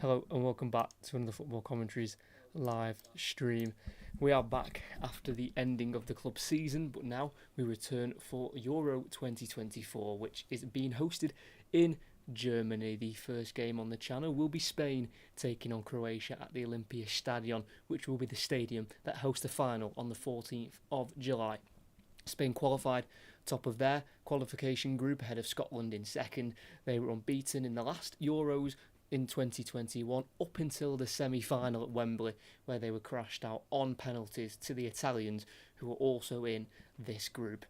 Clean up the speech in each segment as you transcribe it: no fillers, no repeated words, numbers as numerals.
Hello and welcome back to another Football Commentaries live stream. We are back after the ending of the club season, but now we return for Euro 2024, which is being hosted in Germany. The first game on the channel will be Spain taking on Croatia at the Olympiastadion, which will be the stadium that hosts the final on the 14th of July. Spain qualified top of their qualification group ahead of Scotland in second. They were unbeaten in the last Euros in 2021 up until the semi-final at Wembley, where they were crashed out on penalties to the Italians, who were also in this group.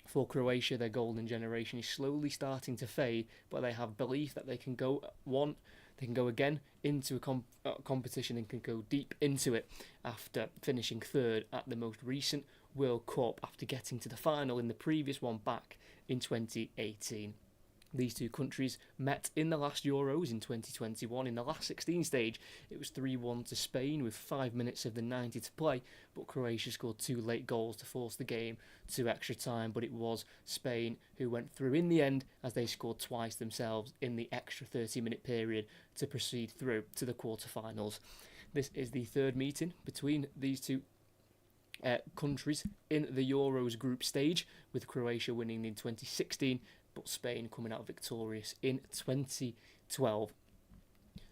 For Croatia, their golden generation is slowly starting to fade, but they have belief that they can go again into a competition and can go deep into it after finishing third at the most recent World Cup after getting to the final in the previous one back in 2018. These two countries met in the last Euros in 2021. In the last 16 stage, it was 3-1 to Spain with 5 minutes of the 90 to play, but Croatia scored two late goals to force the game to extra time, but it was Spain who went through in the end as they scored twice themselves in the extra 30-minute period to proceed through to the quarterfinals. This is the third meeting between these two countries in the Euros group stage, with Croatia winning in 2016 but Spain coming out victorious in 2012.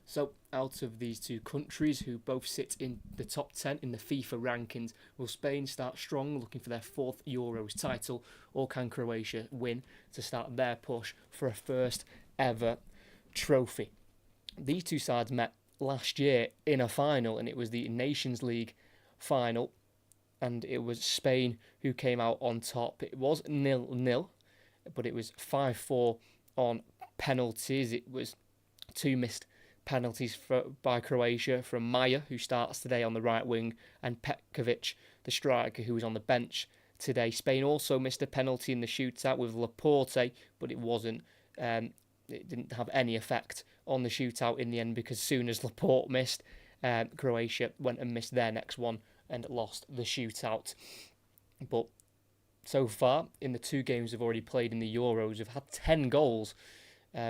So out of these two countries, who both sit in the top 10 in the FIFA rankings, will Spain start strong looking for their fourth Euros title, or can Croatia win to start their push for a first ever trophy? These two sides met last year in a final, and it was the Nations League final, and it was Spain who came out on top. It was 0-0, but it was 5-4 on penalties. It was two missed penalties by Croatia from Maya, who starts today on the right wing, and Petkovic, the striker, who was on the bench today. Spain also missed a penalty in the shootout with Laporte, but it didn't have any effect on the shootout in the end, because as soon as Laporte missed, Croatia went and missed their next one and lost the shootout. But so far, in the two games they've already played in the Euros, they've had 10 goals,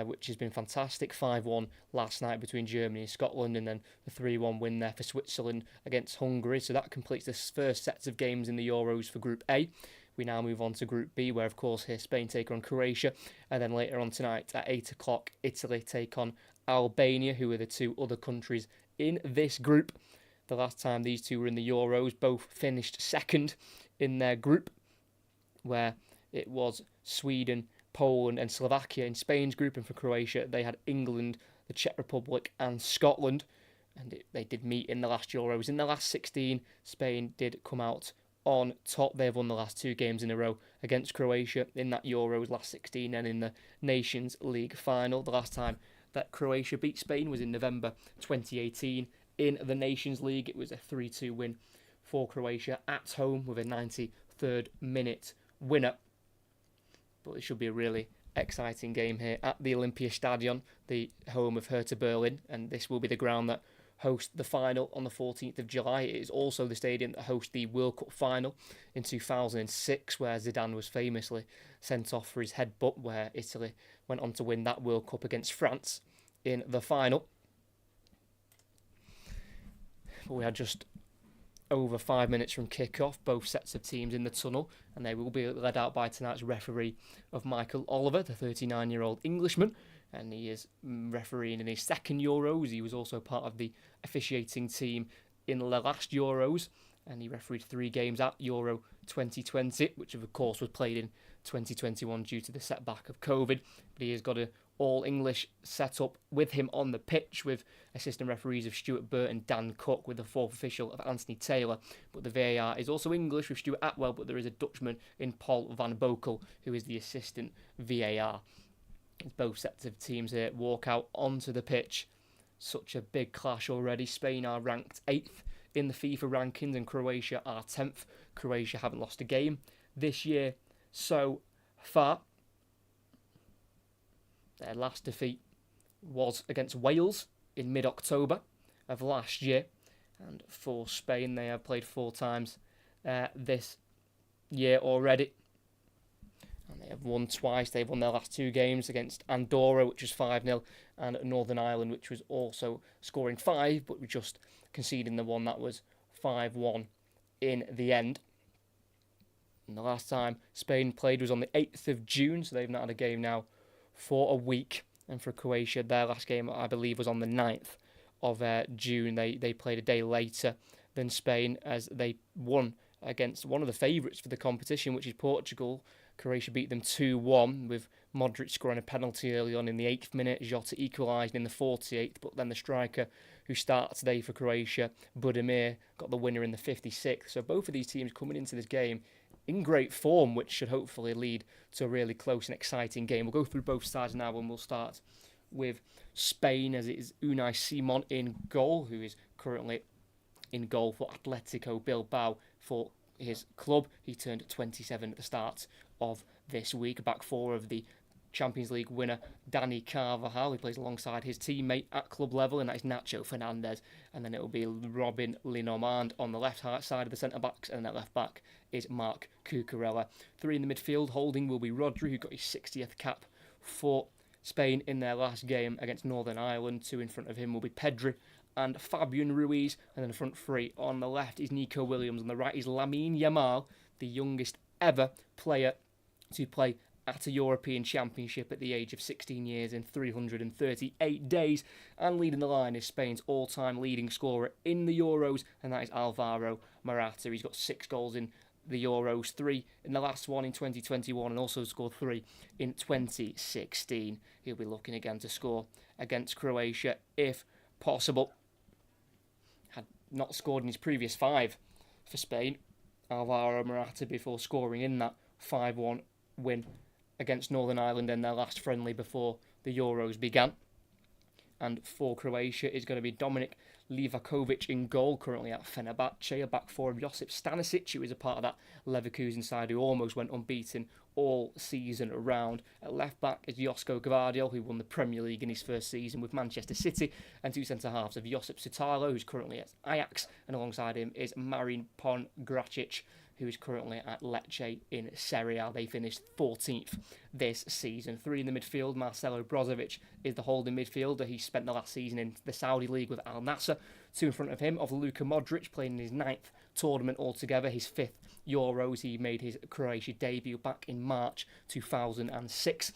which has been fantastic. 5-1 last night between Germany and Scotland, and then the 3-1 win there for Switzerland against Hungary. So that completes the first sets of games in the Euros for Group A. We now move on to Group B, where, of course, here Spain take on Croatia, and then later on tonight at 8 o'clock, Italy take on Albania, who are the two other countries in this group. The last time these two were in the Euros, both finished second in their group, where it was Sweden, Poland and Slovakia in Spain's group, and for Croatia they had England, the Czech Republic and Scotland, and they did meet in the last Euros. In the last 16, Spain did come out on top. They've won the last two games in a row against Croatia in that Euros last 16 and in the Nations League final. The last time that Croatia beat Spain was in November 2018 in the Nations League. It was a 3-2 win for Croatia at home with a 93rd minute winner. But it should be a really exciting game here at the Olympiastadion, the home of Hertha Berlin, and this will be the ground that hosts the final on the 14th of July. It is also the stadium that hosts the World Cup final in 2006, where Zidane was famously sent off for his headbutt, where Italy went on to win that World Cup against France in the final. But we had just over 5 minutes from kick-off, both sets of teams in the tunnel, and they will be led out by tonight's referee of Michael Oliver, the 39-year-old Englishman, and he is refereeing in his second Euros. He was also part of the officiating team in the last Euros, and he refereed 3 games at Euro 2020, which of course was played in 2021 due to the setback of COVID, but he has got a all-English setup with him on the pitch, with assistant referees of Stuart Burt and Dan Cook, with the fourth official of Anthony Taylor. But the VAR is also English with Stuart Atwell, but there is a Dutchman in Paul van Bokel, who is the assistant VAR. Both sets of teams here walk out onto the pitch. Such a big clash already. Spain are ranked 8th in the FIFA rankings, and Croatia are 10th. Croatia haven't lost a game this year so far. Their last defeat was against Wales in mid-October of last year. And for Spain, they have played 4 times this year already. And they have won twice. They've won their last 2 games against Andorra, which was 5-0, and Northern Ireland, which was also scoring 5, but just conceding the one that was 5-1 in the end. And the last time Spain played was on the 8th of June, so they've not had a game now for a week. And for Croatia, their last game, I believe, was on the 9th of June. They played a day later than Spain, as they won against one of the favourites for the competition, which is Portugal. Croatia beat them 2-1, with Modric scoring a penalty early on in the 8th minute, Jota equalising in the 48th, but then the striker who starts today for Croatia, Budimir, got the winner in the 56th. So both of these teams coming into this game in great form, which should hopefully lead to a really close and exciting game. We'll go through both sides now, and we'll start with Spain, as it is Unai Simon in goal, who is currently in goal for Atletico Bilbao for his club. He turned 27 at the start of this week. Back 4 of the Champions League winner Dani Carvajal, who plays alongside his teammate at club level, and that is Nacho Fernandez. And then it will be Robin Lenormand on the left side of the centre-backs, and at left back is Marc Cucurella. 3 in the midfield, holding will be Rodri, who got his 60th cap for Spain in their last game against Northern Ireland. 2 in front of him will be Pedri and Fabian Ruiz, and then the front 3 on the left is Nico Williams, on the right is Lamine Yamal, the youngest ever player to play at a European Championship at the age of 16 years in 338 days, and leading the line is Spain's all-time leading scorer in the Euros, and that is Alvaro Morata. He's got 6 goals in the Euros, 3 in the last one in 2021, and also scored 3 in 2016. He'll be looking again to score against Croatia if possible. Had not scored in his previous 5 for Spain, Alvaro Morata, before scoring in that 5-1 win against Northern Ireland in their last friendly before the Euros began. And for Croatia is going to be Dominik Livakovic in goal, currently at Fenerbahce. A back 4 of Josip Stanisic, who is a part of that Leverkusen side who almost went unbeaten all season around. At left back is Josko Gvardiol, who won the Premier League in his first season with Manchester City, and 2 centre-halves of Josip Sutalo, who's currently at Ajax, and alongside him is Marin Pongracic, who is currently at Lecce in Serie A. They finished 14th this season. 3 in the midfield, Marcelo Brozovic is the holding midfielder. He spent the last season in the Saudi League with Al Nassr. 2 in front of him of Luka Modric, playing in his 9th tournament altogether, his 5th Euros. He made his Croatia debut back in March 2006.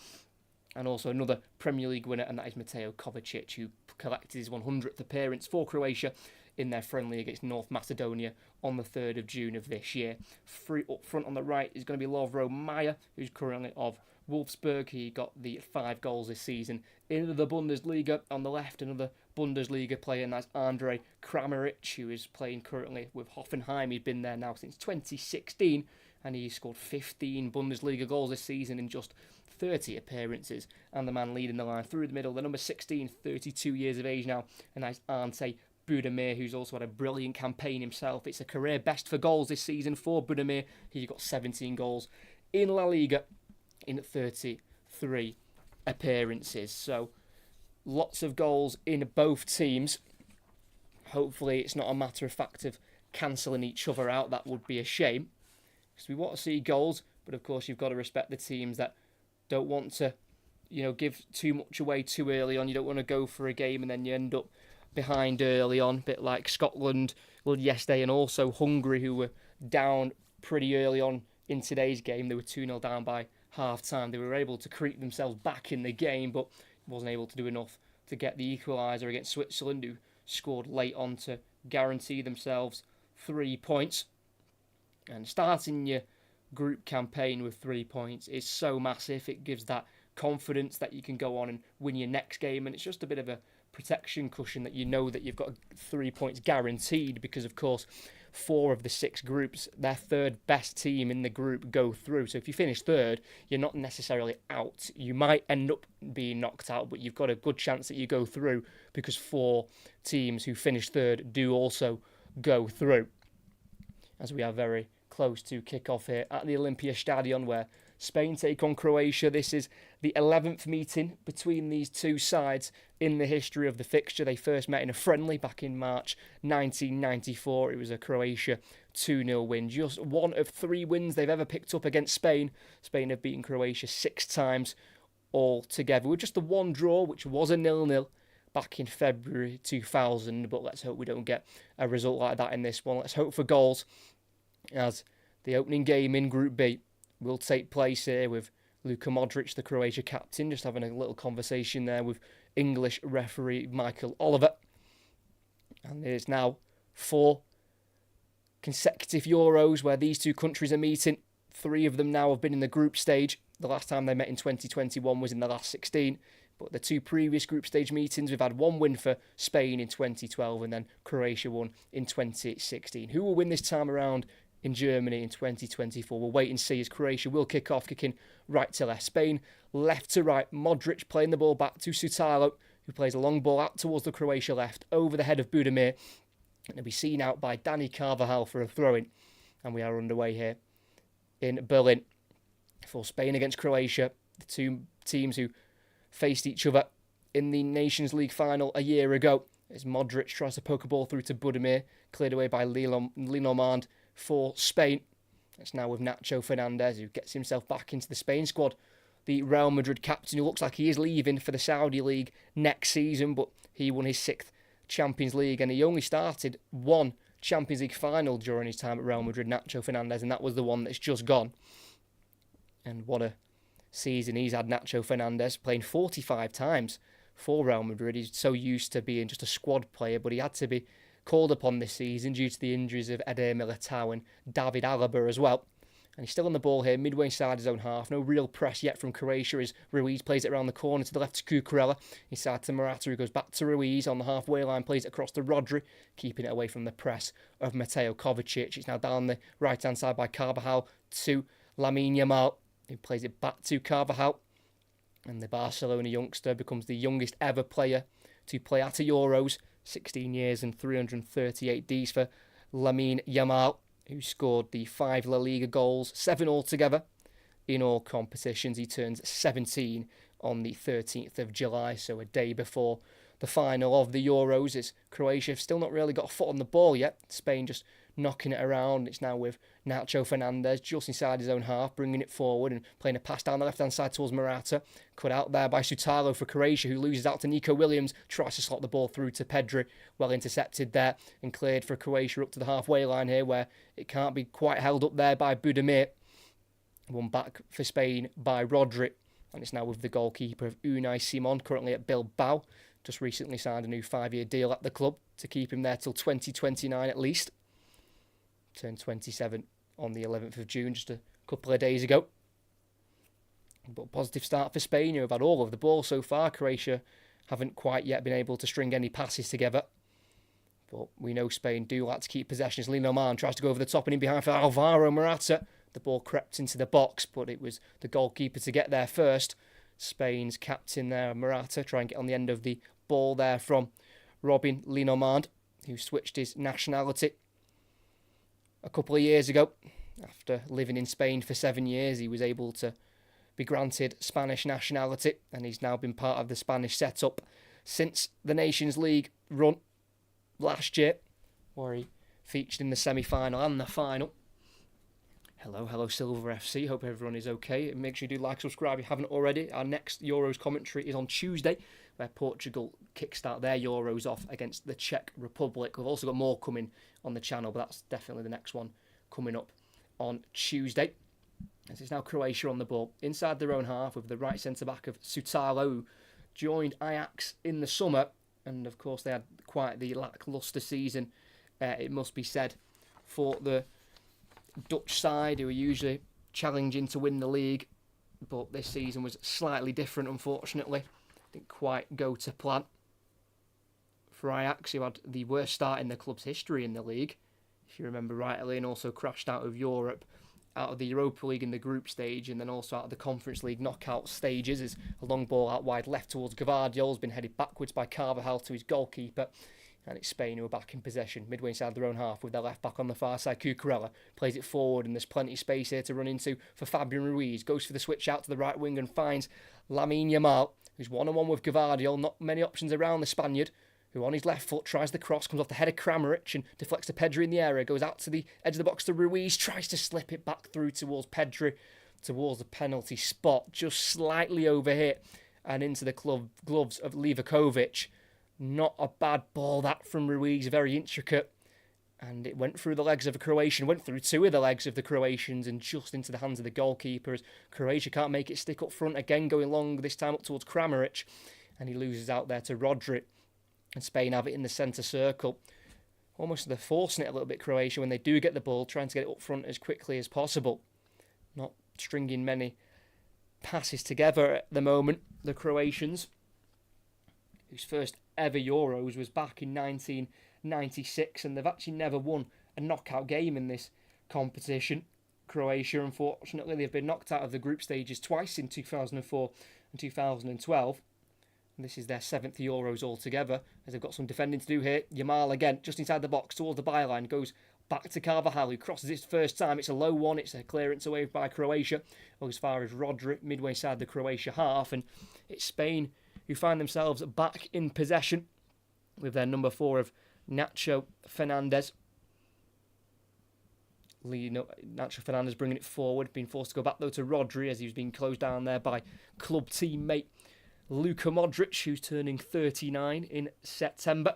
And also another Premier League winner, and that is Mateo Kovacic, who collected his 100th appearance for Croatia in their friendly against North Macedonia on the 3rd of June of this year. 3 up front on the right is going to be Lovro Mayer, who's currently of Wolfsburg. He got the 5 goals this season in the Bundesliga. On the left, another Bundesliga player, and that's Andrej Kramaric, who is playing currently with Hoffenheim. He's been there now since 2016, and he scored 15 Bundesliga goals this season in just 30 appearances. And the man leading the line through the middle, the number 16, 32 years of age now, and that's Ante Budimir, who's also had a brilliant campaign himself. It's a career best for goals this season for Budimir. He got 17 goals in La Liga in 33 appearances. So lots of goals in both teams. Hopefully it's not a matter of fact of cancelling each other out. That would be a shame, because we want to see goals, but of course you've got to respect the teams that don't want to, give too much away too early on. You don't want to go for a game and then you end up behind early on, a bit like Scotland yesterday, and also Hungary, who were down pretty early on in today's game. They were 2-0 down by half-time. They were able to creep themselves back in the game, but wasn't able to do enough to get the equaliser against Switzerland, who scored late on to guarantee themselves 3 points. And starting your group campaign with 3 points is so massive. It gives that confidence that you can go on and win your next game, and it's just a bit of a protection cushion that you know that you've got 3 points guaranteed, because of course 4 of the 6 groups, their 3rd best team in the group go through. So if you finish 3rd, you're not necessarily out. You might end up being knocked out, but you've got a good chance that you go through, because 4 teams who finish 3rd do also go through. As we are very close to kick off here at the Olympia Stadion, where Spain take on Croatia. This is the 11th meeting between these two sides in the history of the fixture. They first met in a friendly back in March 1994. It was a Croatia 2-0 win. Just one of 3 wins they've ever picked up against Spain. Spain have beaten Croatia 6 times altogether, with just the one draw, which was a 0-0 back in February 2000. But let's hope we don't get a result like that in this one. Let's hope for goals, as the opening game in Group B will take place here with Luka Modric, the Croatia captain, just having a little conversation there with English referee Michael Oliver. And there's now 4 consecutive Euros where these two countries are meeting. 3 of them now have been in the group stage. The last time they met in 2021 was in the last 16. But the 2 previous group stage meetings, we've had 1 win for Spain in 2012 and then Croatia won in 2016. Who will win this time around in Germany in 2024? We'll wait and see, as Croatia will kick off, kicking right to left. Spain left to right. Modric playing the ball back to Sutalo, who plays a long ball out towards the Croatia left, over the head of Budimir. And it'll be seen out by Dani Carvajal for a throw-in. And we are underway here in Berlin for Spain against Croatia, the 2 teams who faced each other in the Nations League final a year ago. As Modric tries to poke a ball through to Budimir, cleared away by Lenormand for Spain. It's now with Nacho Fernandez, who gets himself back into the Spain squad. The Real Madrid captain, who looks like he is leaving for the Saudi League next season, but he won his 6th Champions League, and he only started 1 Champions League final during his time at Real Madrid, Nacho Fernandez, and that was the one that's just gone. And what a season he's had, Nacho Fernandez, playing 45 times for Real Madrid. He's so used to being just a squad player, but he had to be called upon this season due to the injuries of Eder Militao and David Alaba as well. And he's still on the ball here, midway inside his own half. No real press yet from Croatia as Ruiz plays it around the corner to the left to Cucurella. Inside to Morata, who goes back to Ruiz on the halfway line, plays it across to Rodri, keeping it away from the press of Mateo Kovacic. It's now down the right-hand side by Carvajal to Lamine Yamal, who plays it back to Carvajal. And the Barcelona youngster becomes the youngest ever player to play at a Euros. 16 years and 338 Ds for Lamine Yamal, who scored the 5 La Liga goals, 7 altogether in all competitions. He turns 17 on the 13th of July, so a day before the final of the Euros. As Croatia have still not really got a foot on the ball yet. Spain just knocking it around. It's now with Nacho Fernandez just inside his own half, bringing it forward and playing a pass down the left-hand side towards Morata. Cut out there by Sutalo for Croatia, who loses out to Nico Williams, tries to slot the ball through to Pedri. Well intercepted there and cleared for Croatia up to the halfway line here, where it can't be quite held up there by Budimir. One back for Spain by Rodri. And it's now with the goalkeeper of Unai Simon, currently at Bilbao. Just recently signed a new 5-year deal at the club to keep him there till 2029 at least. Turned 27 on the 11th of June, just a couple of days ago. But positive start for Spain, who have had all of the ball so far. Croatia haven't quite yet been able to string any passes together. But we know Spain do like to keep possession. As Lenormand tries to go over the top and in behind for Alvaro Morata. The ball crept into the box, but it was the goalkeeper to get there first. Spain's captain there, Morata, trying to get on the end of the ball there from Robin Lenormand, who switched his nationality a couple of years ago. After living in Spain for 7 years, he was able to be granted Spanish nationality, and he's now been part of the Spanish setup since the Nations League run last year, where he featured in the semi-final and the final. Hello Silver FC, hope everyone is okay. Make sure you do like, subscribe if you haven't already. Our next Euros commentary is on Tuesday, where Portugal kickstart their Euros off against the Czech Republic. We've also got more coming on the channel, but that's definitely the next one coming up on Tuesday. As it's now Croatia on the ball, inside their own half with the right centre-back of Sutalo, who joined Ajax in the summer. And of course they had quite the lacklustre season, it must be said, for the Dutch side, who are usually challenging to win the league. But this season was slightly different, unfortunately. Didn't quite go to plan for Ajax, who had the worst start in the club's history in the league, if you remember rightly, and also crashed out of Europe, out of the Europa League in the group stage, and then also out of the Conference League knockout stages, as a long ball out wide left towards Carvajal has been headed backwards by Carvajal to his goalkeeper. And it's Spain who are back in possession, midway inside their own half with their left back on the far side. Cucurella plays it forward and there's plenty of space here to run into for Fabian Ruiz. Goes for the switch out to the right wing and finds Lamine Yamal, who's one-on-one with Carvajal. Not many options around the Spaniard, who on his left foot tries the cross, comes off the head of Kramaric and deflects to Pedri in the area. Goes out to the edge of the box to Ruiz, tries to slip it back through towards Pedri, towards the penalty spot, just slightly overhit and into the gloves of Livakovic. Not a bad ball that from Ruiz, very intricate. And it went through the legs of a Croatian, went through two of the legs of the Croatians and just into the hands of the goalkeeper as Croatia can't make it stick up front. Again going long, this time up towards Kramaric. And he loses out there to Rodri. And Spain have it in the centre circle. Almost they're forcing it a little bit, Croatia, when they do get the ball, trying to get it up front as quickly as possible. Not stringing many passes together at the moment, the Croatians, whose first ever Euros was back in 1996, and they've actually never won a knockout game in this competition. Croatia, unfortunately, they've been knocked out of the group stages twice in 2004 and 2012. And this is their 7th Euros altogether, as they've got some defending to do here. Yamal again, just inside the box, towards the byline, goes back to Carvajal, who crosses it first time. It's a low one, it's a clearance away by Croatia, as far as Rodri, midway inside the Croatia half, and it's Spain who find themselves back in possession with their number 4 of Nacho Fernandez. Nacho Fernandez bringing it forward, being forced to go back though to Rodri as he was being closed down there by club teammate Luka Modric, who's turning 39 in September.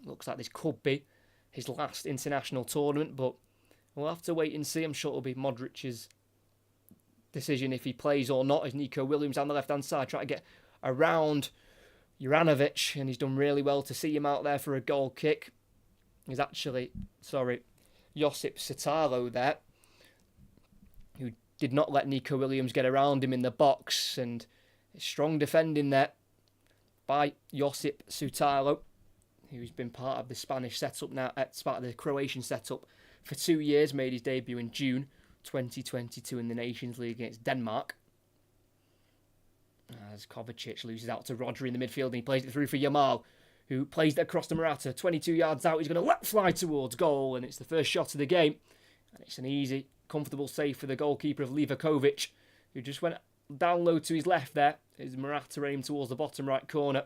Looks like this could be his last international tournament, but we'll have to wait and see. I'm sure it'll be Modric's decision if he plays or not, as Nico Williams on the left-hand side trying to get around Juranovic, and he's done really well to see him out there for a goal kick. He's actually, Josip Sotalo there, who did not let Nico Williams get around him in the box, and strong defending there by Josip Sotalo, who's been part of the Spanish setup now, part of the Croatian setup for 2 years, made his debut in June 2022 in the Nations League against Denmark. As Kovacic loses out to Rodri in the midfield and he plays it through for Yamal, who plays it across to Morata. 22 yards out, he's going to let fly towards goal, and it's the first shot of the game. And it's an easy, comfortable save for the goalkeeper of Livakovic, who just went down low to his left there as Morata aimed towards the bottom right corner.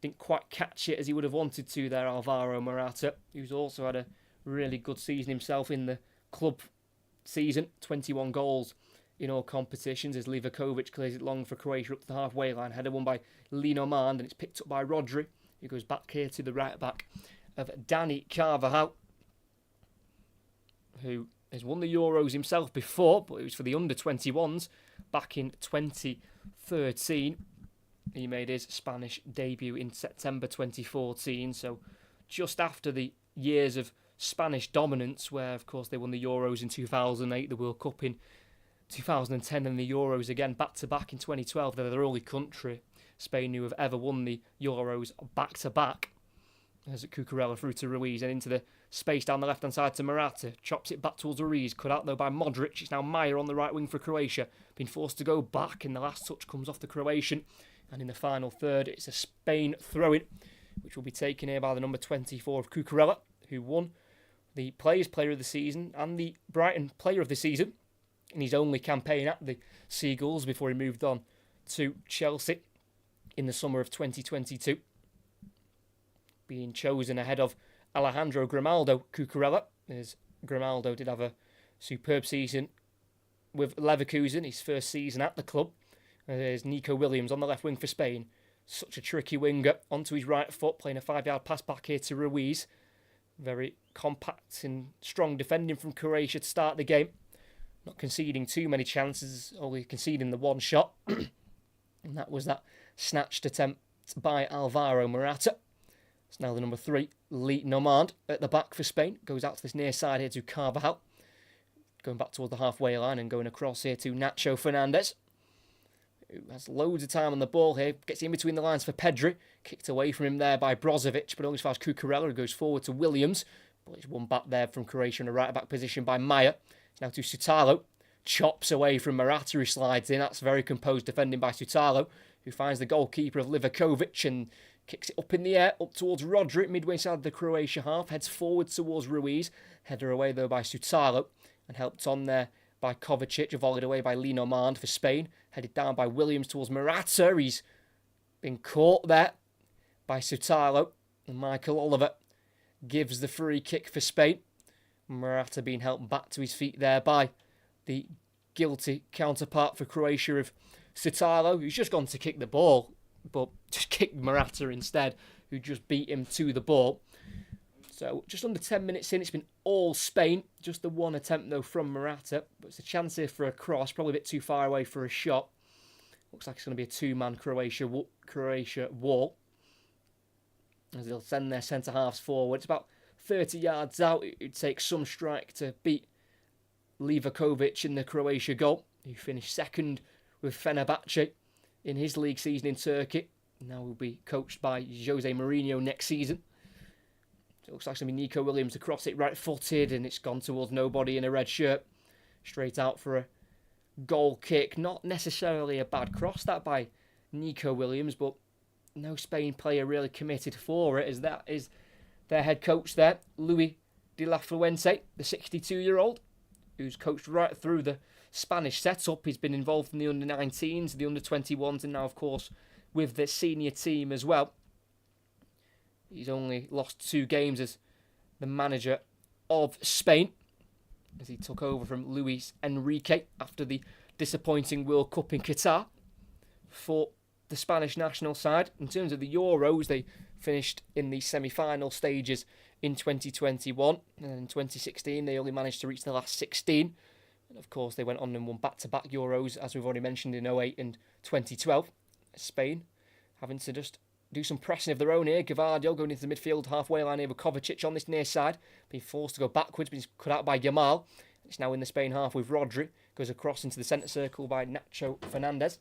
Didn't quite catch it as he would have wanted to there, Alvaro Morata, who's also had a really good season himself in the club season. 21 goals in all competitions as Livakovic clears it long for Croatia up to the halfway line. Header won by Lino Mand, and it's picked up by Rodri, who goes back here to the right back of Dani Carvajal, who has won the Euros himself before, but it was for the under-21s back in 2013. He made his Spanish debut in September 2014, so just after the years of Spanish dominance, where of course they won the Euros in 2008, the World Cup in 2010 and the Euros again back-to-back in 2012. They're the only country, Spain, who have ever won the Euros back-to-back. As Cucurella through to Ruiz and into the space down the left-hand side to Morata. Chops it back towards Ruiz, cut out though by Modric. It's now Maya on the right wing for Croatia, being forced to go back, and the last touch comes off the Croatian. And in the final third, it's a Spain throw-in, which will be taken here by the number 24 of Cucurella, who won the Players' Player of the Season and the Brighton Player of the Season in his only campaign at the Seagulls before he moved on to Chelsea in the summer of 2022. Being chosen ahead of Alejandro Grimaldo Cucurella, as Grimaldo did have a superb season with Leverkusen, his first season at the club. There's Nico Williams on the left wing for Spain. Such a tricky winger, onto his right foot, playing a 5-yard pass back here to Ruiz. Very compact and strong defending from Croatia to start the game. Not conceding too many chances, only conceding the one shot. And that was that snatched attempt by Alvaro Morata. It's now the number 3, Lee Nomad, at the back for Spain. Goes out to this near side here to Carvajal. Going back towards the halfway line and going across here to Nacho Fernandez, who has loads of time on the ball here. Gets in between the lines for Pedri. Kicked away from him there by Brozovic, but only as far as Cucurella, who goes forward to Williams. But it's won back there from Croatia in a right-back position by Maya. It's now to Sotalo. Chops away from Morata, who slides in. That's very composed defending by Sotalo, who finds the goalkeeper of Livakovic and Kicks it up in the air, up towards Rodri, midway side the Croatia half. Heads forward towards Ruiz. Header away though by Sutalo. And helped on there by Kovacic. Volleyed away by Lenormand for Spain. Headed down by Williams towards Morata. He's been caught there by Sutalo. And Michael Oliver gives the free kick for Spain. Morata being helped back to his feet there by the guilty counterpart for Croatia of Sutalo, who's just gone to kick the ball, but just kicked Morata instead, who just beat him to the ball. So just under 10 minutes in, it's been all Spain. Just the one attempt though from Morata, but it's a chance here for a cross, probably a bit too far away for a shot. Looks like it's going to be a two-man Croatia wall, as they'll send their centre-halves forward. It's about 30 yards out. It takes some strike to beat Livakovic in the Croatia goal, who finished second with Fenerbahce in his league season in Turkey. Now will be coached by Jose Mourinho next season. So it looks like it's going to be Nico Williams to cross it right-footed, and it's gone towards nobody in a red shirt. Straight out for a goal kick. Not necessarily a bad cross, that by Nico Williams, but no Spain player really committed for it, as that is their head coach there, Luis de la Fuente, the 62-year-old, who's coached right through the Spanish setup. He's been involved in the under-19s, the under-21s, and now, of course, with the senior team as well. He's only lost 2 games as the manager of Spain, as he took over from Luis Enrique after the disappointing World Cup in Qatar for the Spanish national side. In terms of the Euros, they finished in the semi-final stages in 2021, and in 2016 they only managed to reach the last 16. And of course they went on and won back-to-back Euros, as we've already mentioned, in 08 and 2012. Spain having to just do some pressing of their own here. Carvajal going into the midfield halfway line here with Kovacic on this near side, being forced to go backwards, being cut out by Yamal. It's now in the Spain half with Rodri, goes across into the centre circle by Nacho Fernandez.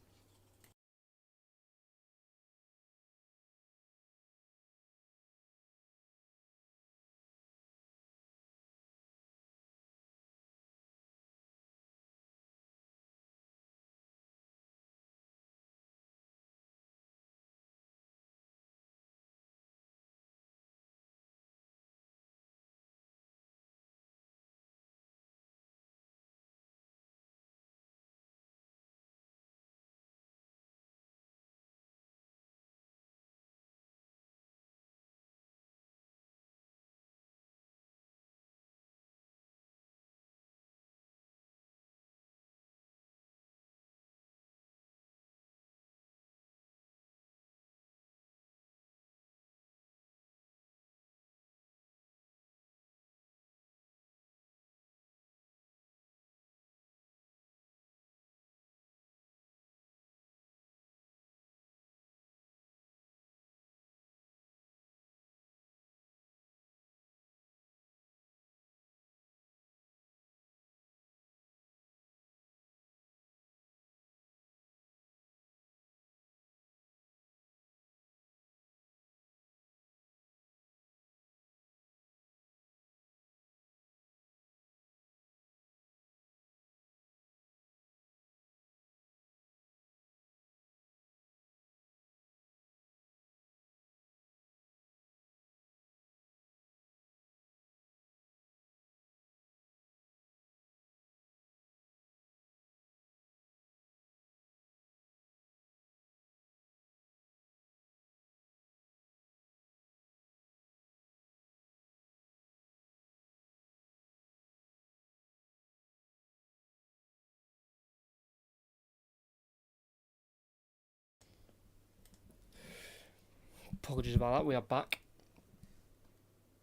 Apologies about that, we are back.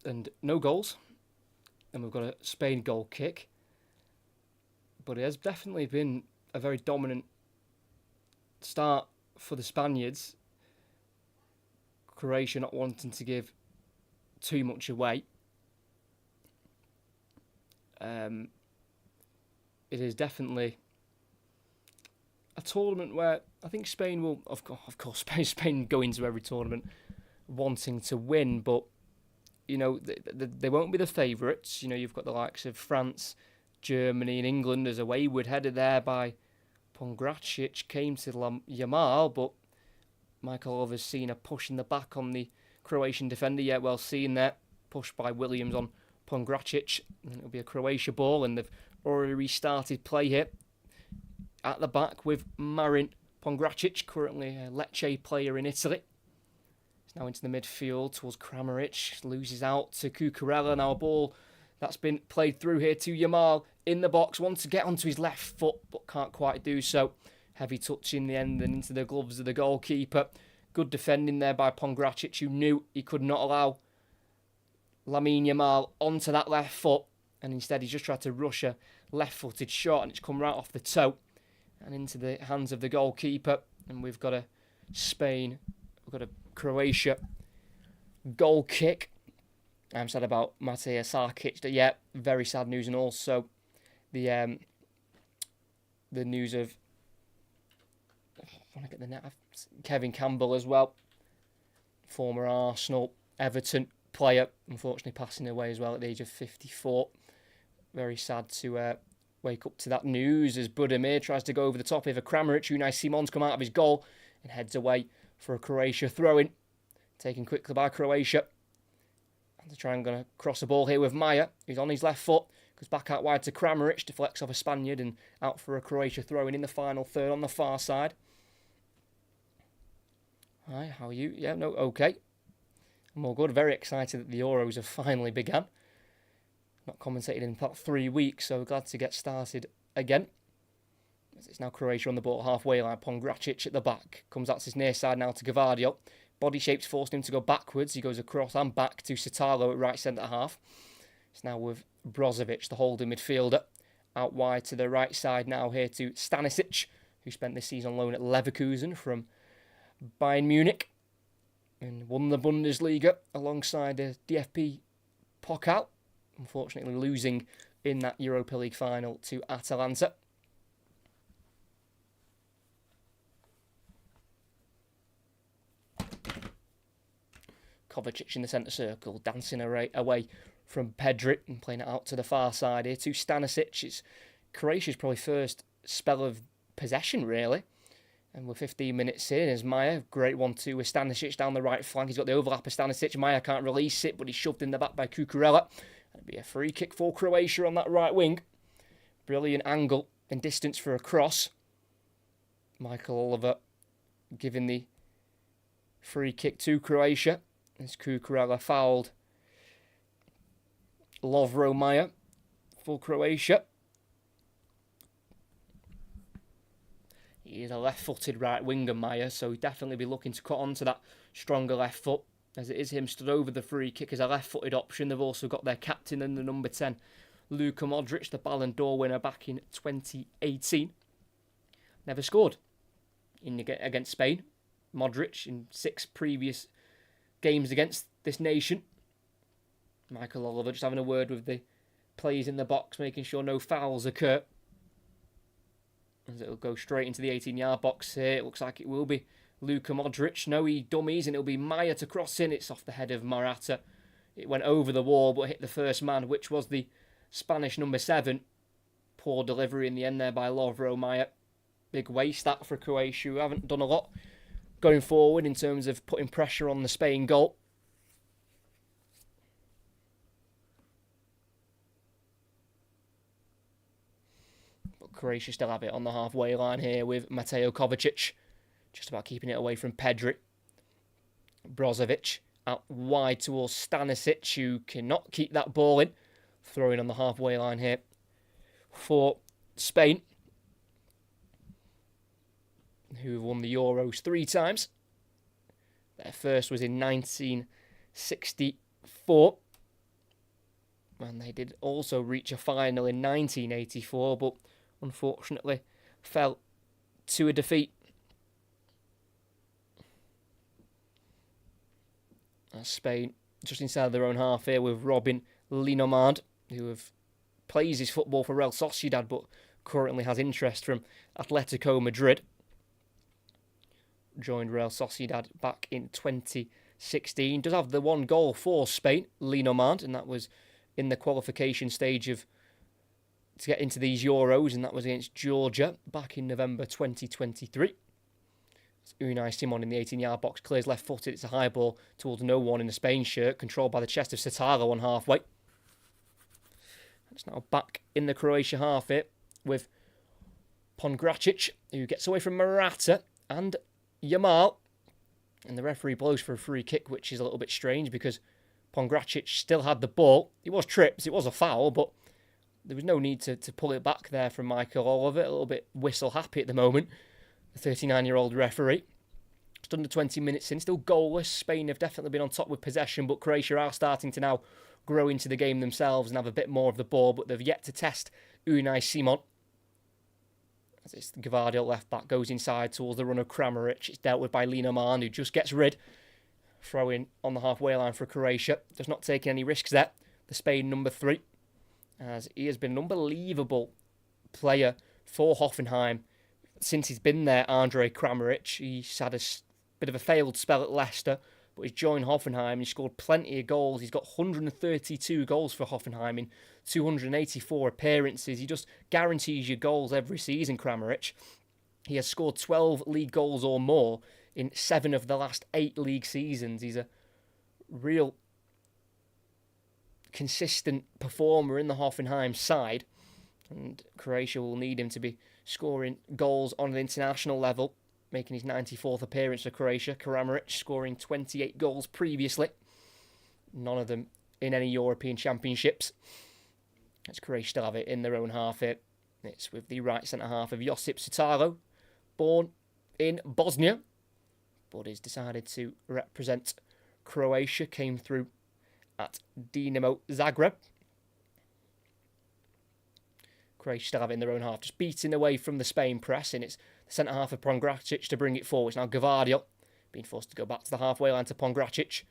And no goals. And we've got a Spain goal kick. But it has definitely been a very dominant start for the Spaniards. Croatia not wanting to give too much away. It is definitely a tournament where I think Spain will, of course, Spain go into every tournament wanting to win, but you know they won't be the favourites. You know, you've got the likes of France, Germany, and England as a wayward header there by Pongracic came to Yamal, but Michael Oliver's seen a push in the back on the Croatian defender. Yeah, well seen there. Pushed by Williams on Pongracic. And it'll be a Croatia ball, and they've already restarted play here. At the back with Marin Pongracic, currently a Lecce player in Italy. He's now into the midfield towards Kramaric. Loses out to Cucurella. Now a ball that's been played through here to Yamal in the box. Wants to get onto his left foot, but can't quite do so. Heavy touch in the end and into the gloves of the goalkeeper. Good defending there by Pongracic, who knew he could not allow Lamine Yamal onto that left foot. And instead he just tried to rush a left-footed shot, and it's come right off the toe and into the hands of the goalkeeper. And we've got a Croatia goal kick. I'm sad about Matej Sarkic. Yeah, very sad news. And also the news of Kevin Campbell as well, former Arsenal, Everton player, unfortunately passing away as well at the age of 54. Very sad to wake up to that news as Budimir tries to go over the top of a Kramaric. Unai Simon's come out of his goal and heads away for a Croatia throw-in. Taken quickly by Croatia. And they're trying to cross the ball here with Maya, who's on his left foot. Goes back out wide to Kramaric, deflects off a Spaniard and out for a Croatia throw-in in the final third on the far side. Hi, how are you? Yeah, no, okay. I'm all good. Very excited that the Euros have finally begun. Not commentated in about 3 weeks, so glad to get started again. It's now Croatia on the ball halfway line. Pongracic at the back. Comes out to his near side now to Carvajal. Body shape's forced him to go backwards. He goes across and back to Sitalo at right centre half. It's now with Brozovic, the holding midfielder. Out wide to the right side now here to Stanisic, who spent this season on loan at Leverkusen from Bayern Munich and won the Bundesliga alongside the DFB Pokal, unfortunately losing in that Europa League final to Atalanta. Kovacic in the centre circle, dancing away from Pedri and playing it out to the far side here to Stanisic. It's Croatia's probably first spell of possession, really. And we're 15 minutes in as Maya, great 1-2 with Stanisic down the right flank. He's got the overlap of Stanisic. Maya can't release it, but he's shoved in the back by Cucurella. It'll be a free kick for Croatia on that right wing. Brilliant angle and distance for a cross. Michael Oliver giving the free kick to Croatia as Cucurella fouled Lovro Maya for Croatia. He is a left-footed right winger, Maya, so he'll definitely be looking to cut onto that stronger left foot, as it is him stood over the free kick as a left-footed option. They've also got their captain and the number 10, Luka Modric, the Ballon d'Or winner back in 2018. Never scored against Spain. Modric in 6 previous games against this nation. Michael Oliver just having a word with the players in the box, making sure no fouls occur. As it'll go straight into the 18-yard box here. It looks like it will be Luka Modric. No, he dummies, and it'll be Maya to cross in. It's off the head of Morata. It went over the wall, but hit the first man, which was the Spanish number 7. Poor delivery in the end there by Lovro Maya. Big waste that for Croatia, who haven't done a lot going forward in terms of putting pressure on the Spain goal. Croatia still have it on the halfway line here with Mateo Kovacic. Just about keeping it away from Pedri. Brozovic out wide towards Stanisic, who cannot keep that ball in. Throwing on the halfway line here for Spain, who have won the Euros 3 times. Their first was in 1964. And they did also reach a final in 1984, but unfortunately fell to a defeat. Spain just inside their own half here with Robin Linomard, who plays his football for Real Sociedad but currently has interest from Atletico Madrid. Joined Real Sociedad back in 2016. Does have the 1 goal for Spain, Linomard, and that was in the qualification stage to get into these Euros, and that was against Georgia back in November 2023. Unai Simon in the 18-yard box, clears left-footed. It's a high ball towards no one in the Spain shirt, controlled by the chest of Sataro on halfway. It's now back in the Croatia half here with Pongracic, who gets away from Morata and Yamal. And the referee blows for a free kick, which is a little bit strange because Pongracic still had the ball. It was trips, it was a foul, but there was no need to pull it back there from Michael Oliver. A little bit whistle happy at the moment. The 39-year-old referee. Just under 20 minutes in, still goalless. Spain have definitely been on top with possession, but Croatia are starting to now grow into the game themselves and have a bit more of the ball, but they've yet to test Unai Simon. As it's the Carvajal left back goes inside towards the run of Kramaric. It's dealt with by Lineman, who just gets rid. Throw in on the halfway line for Croatia. Does not take any risks there. The Spain number 3, as he has been an unbelievable player for Hoffenheim since he's been there. Andre Kramaric, he's had a bit of a failed spell at Leicester, but he's joined Hoffenheim. He's scored plenty of goals. He's got 132 goals for Hoffenheim in 284 appearances. He just guarantees you goals every season, Kramaric. He has scored 12 league goals or more in 7 of the last 8 league seasons. He's a real consistent performer in the Hoffenheim side, and Croatia will need him to be scoring goals on an international level, making his 94th appearance for Croatia. Kramaric scoring 28 goals previously, none of them in any European championships. As Croatia still have it in their own half here. It's with the right centre half of Josip Sutalo, born in Bosnia, but he's decided to represent Croatia. Came through at Dinamo Zagreb. Croatia still have it in their own half, just beating away from the Spain press, and it's the centre half of Pongracic to bring it forward. It's now Carvajal being forced to go back to the halfway line to Pongracic.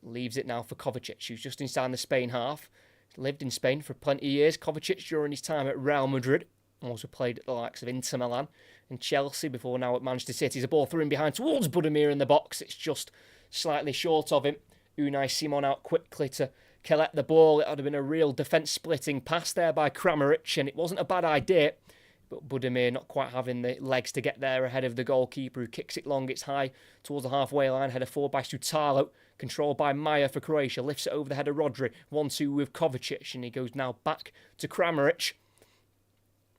Leaves it now for Kovacic, who's just inside the Spain half. Lived in Spain for plenty of years. Kovacic during his time at Real Madrid. Also played at the likes of Inter Milan and Chelsea before now at Manchester City. There's a ball through in behind towards Budimir in the box. It's just slightly short of him. Unai Simon out quickly to collect the ball. It would have been a real defence-splitting pass there by Kramaric, and it wasn't a bad idea. But Budimir not quite having the legs to get there ahead of the goalkeeper, who kicks it long. It's high towards the halfway line. Header forward by Sutalo. Controlled by Maya for Croatia. Lifts it over the head of Rodri. 1-2 with Kovacic, and he goes now back to Kramaric.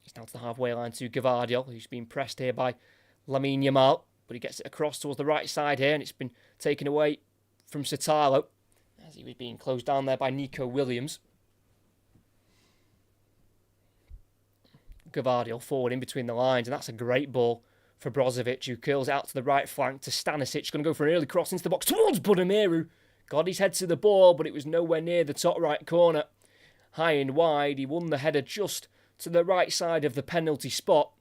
He's now to the halfway line to Carvajal, who's been pressed here by Lamine Yamal. But he gets it across towards the right side here, and it's been taken away from Sutalo, as he was being closed down there by Nico Williams. Carvajal forward in between the lines, and that's a great ball for Brozovic, who curls out to the right flank to Stanisic. Going to go for an early cross into the box towards Budimir, who got his head to the ball, but it was nowhere near the top right corner. High and wide, he won the header just to the right side of the penalty spot,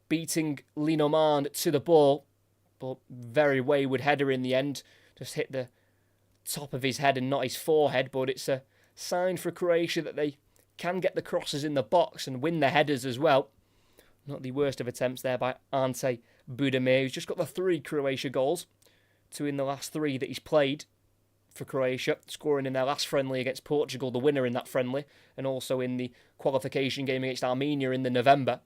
beating Lineman to the ball, but very wayward header in the end. Just hit the top of his head and not his forehead, but it's a sign for Croatia that they can get the crosses in the box and win the headers as well. Not the worst of attempts there by Ante Budimir, who's just got the 3 Croatia goals, 2 in the last 3 that he's played for Croatia, scoring in their last friendly against Portugal, the winner in that friendly, and also in the qualification game against Armenia in the November.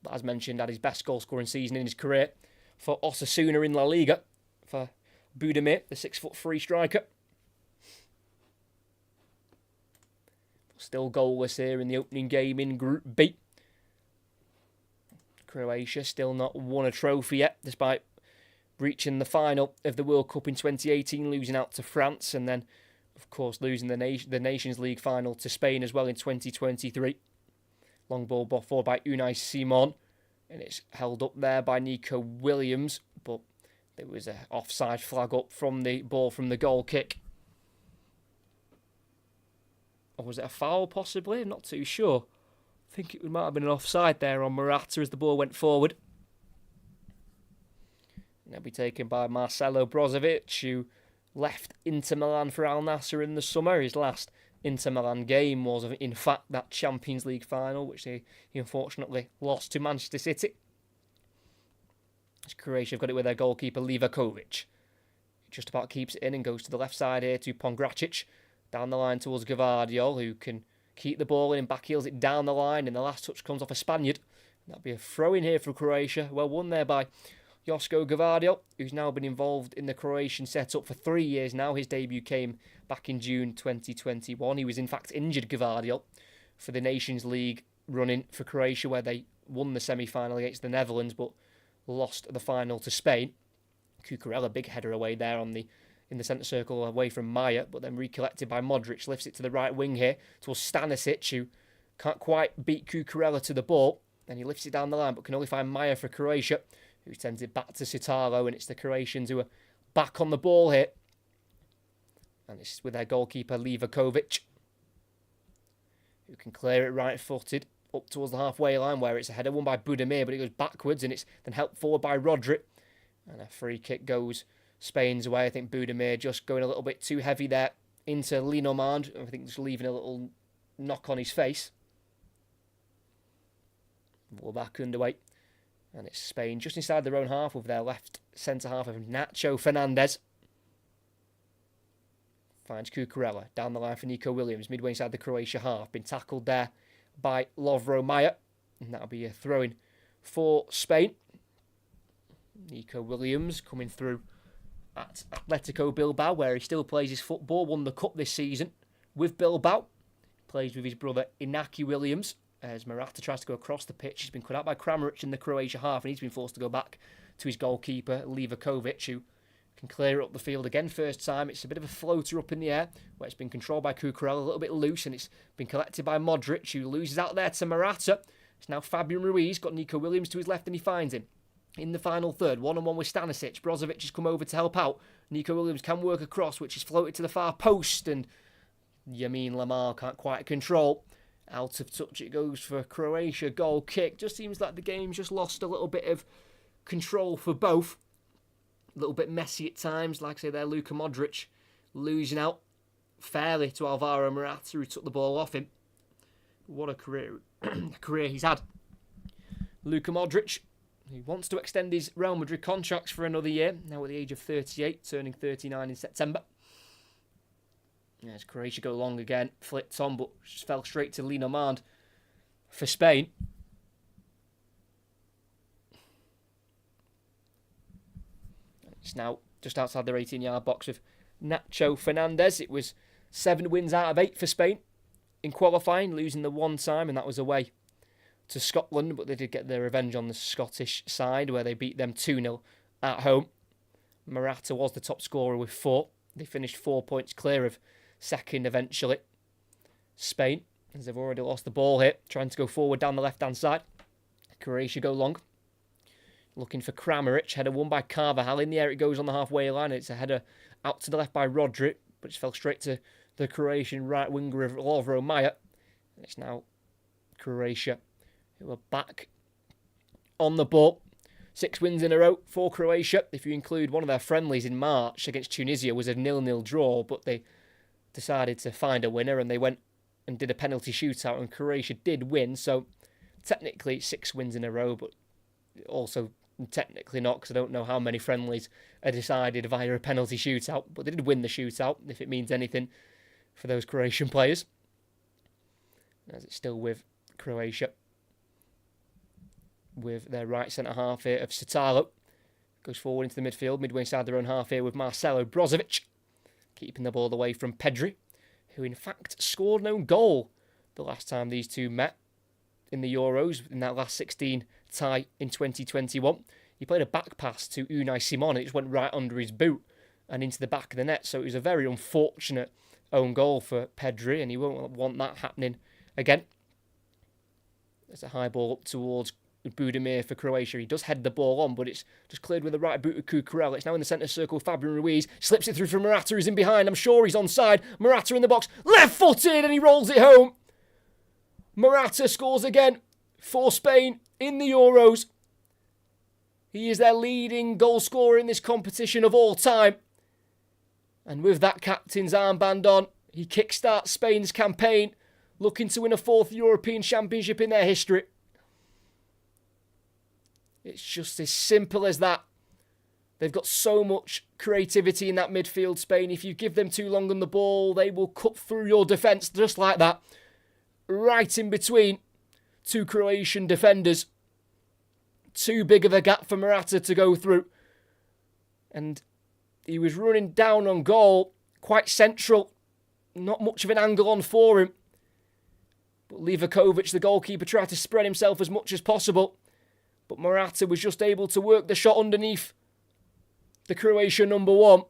But as mentioned, had his best goal-scoring season in his career for Osasuna in La Liga, for Budimir, the 6'3" striker. Still goalless here in the opening game in Group B. Croatia still not won a trophy yet, despite reaching the final of the World Cup in 2018, losing out to France, and then, of course, losing the Nations League final to Spain as well in 2023. Long ball forward by Unai Simon, and it's held up there by Nico Williams, but there was an offside flag up from the ball from the goal kick. Or was it a foul, possibly? I'm not too sure. I think it might have been an offside there on Morata as the ball went forward. And it'll be taken by Marcelo Brozovic, who left Inter Milan for Al Nassr in the summer. His last Inter Milan game was, in fact, that Champions League final, which he unfortunately lost to Manchester City. As Croatia have got it with their goalkeeper, Livakovic. He just about keeps it in and goes to the left side here to Pongracic. Down the line towards Carvajal, who can keep the ball in and backheels it down the line, and the last touch comes off a Spaniard. That'll be a throw in here for Croatia. Well won there by Josko Carvajal, who's now been involved in the Croatian setup for 3 years now. His debut came back in June 2021. He was in fact injured, Carvajal, for the Nations League run-in for Croatia, where they won the semi-final against the Netherlands but lost the final to Spain. Cucurella, big header away there in the centre circle away from Maya, but then recollected by Modric, lifts it to the right wing here towards Stanisic, who can't quite beat Cucurella to the ball. Then he lifts it down the line, but can only find Maya for Croatia, who sends it back to Sitalo, and it's the Croatians who are back on the ball here. And it's with their goalkeeper, Livakovic, who can clear it right-footed up towards the halfway line, where it's a header won by Budimir, but it goes backwards, and it's then helped forward by Rodri. And a free kick goes Spain's way. I think Budimir just going a little bit too heavy there into Linomand. I think just leaving a little knock on his face. Ball back underway. And it's Spain just inside their own half with their left centre-half of Nacho Fernandez. Finds Cucurella down the line for Nico Williams, midway inside the Croatia half. Been tackled there by Lovro Mayer. And that'll be a throw-in for Spain. Nico Williams coming through at Atletico Bilbao, where he still plays his football. Won the cup this season with Bilbao. Plays with his brother Inaki Williams. As Morata tries to go across the pitch, he's been cut out by Kramaric in the Croatia half, and he's been forced to go back to his goalkeeper, Livakovic, who can clear it up the field again. First time, it's a bit of a floater up in the air, where it's been controlled by Cucurella, a little bit loose, and it's been collected by Modric, who loses out there to Morata. It's now Fabian Ruiz, got Nico Williams to his left, and he finds him. In the final third, one-on-one with Stanisic. Brozovic has come over to help out. Nico Williams can work across, which is floated to the far post, and Yamin Lamar can't quite control. Out of touch it goes for Croatia. Goal kick. Just seems like the game's just lost a little bit of control for both. A little bit messy at times. Like I say there, Luka Modric losing out fairly to Alvaro Morata, who took the ball off him. What a career he's had. Luka Modric, he wants to extend his Real Madrid contracts for another year, now at the age of 38, turning 39 in September. As Croatia go long again, flipped on, but just fell straight to Linomand for Spain. It's now just outside their 18-yard box with Nacho Fernandez. It was 7 wins out of 8 for Spain in qualifying, losing the one time, and that was away to Scotland, but they did get their revenge on the Scottish side, where they beat them 2-0 at home. Morata was the top scorer with 4. They finished 4 points clear of second eventually. Spain, as they've already lost the ball here, trying to go forward down the left-hand side. Croatia go long. Looking for Kramaric. Header won by Carvajal. In the air it goes on the halfway line. It's a header out to the left by Rodri, but it fell straight to the Croatian right winger of Lovro Mayer. It's now Croatia who are back on the ball. 6 wins in a row for Croatia. If you include one of their friendlies in March against Tunisia, was a 0-0 draw, but they decided to find a winner and they went and did a penalty shootout, and Croatia did win. So technically 6 wins in a row, but also technically not, because I don't know how many friendlies are decided via a penalty shootout, but they did win the shootout, if it means anything for those Croatian players. As it's still with Croatia, with their right centre-half here of Sitalo. Goes forward into the midfield, midway inside their own half here with Marcelo Brozovic, keeping the ball away from Pedri, who in fact scored no goal the last time these two met in the Euros, in that last 16 tie in 2021. He played a back pass to Unai Simon, and it just went right under his boot and into the back of the net, so it was a very unfortunate own goal for Pedri, and he won't want that happening again. There's a high ball up towards Budimir for Croatia. He does head the ball on, but it's just cleared with the right boot of Cucurella. It's now in the centre circle with Fabian Ruiz. Slips it through for Morata, who's in behind. I'm sure he's onside. Morata in the box. Left-footed, and he rolls it home. Morata scores again for Spain in the Euros. He is their leading goal scorer in this competition of all time. And with that captain's armband on, he kickstarts Spain's campaign, looking to win a 4th European Championship in their history. It's just as simple as that. They've got so much creativity in that midfield, Spain. If you give them too long on the ball, they will cut through your defence just like that. Right in between 2 Croatian defenders. too big of a gap for Morata to go through. And he was running down on goal, quite central. Not much of an angle on for him. But Livakovic, the goalkeeper, tried to spread himself as much as possible. But Morata was just able to work the shot underneath the Croatia number 1.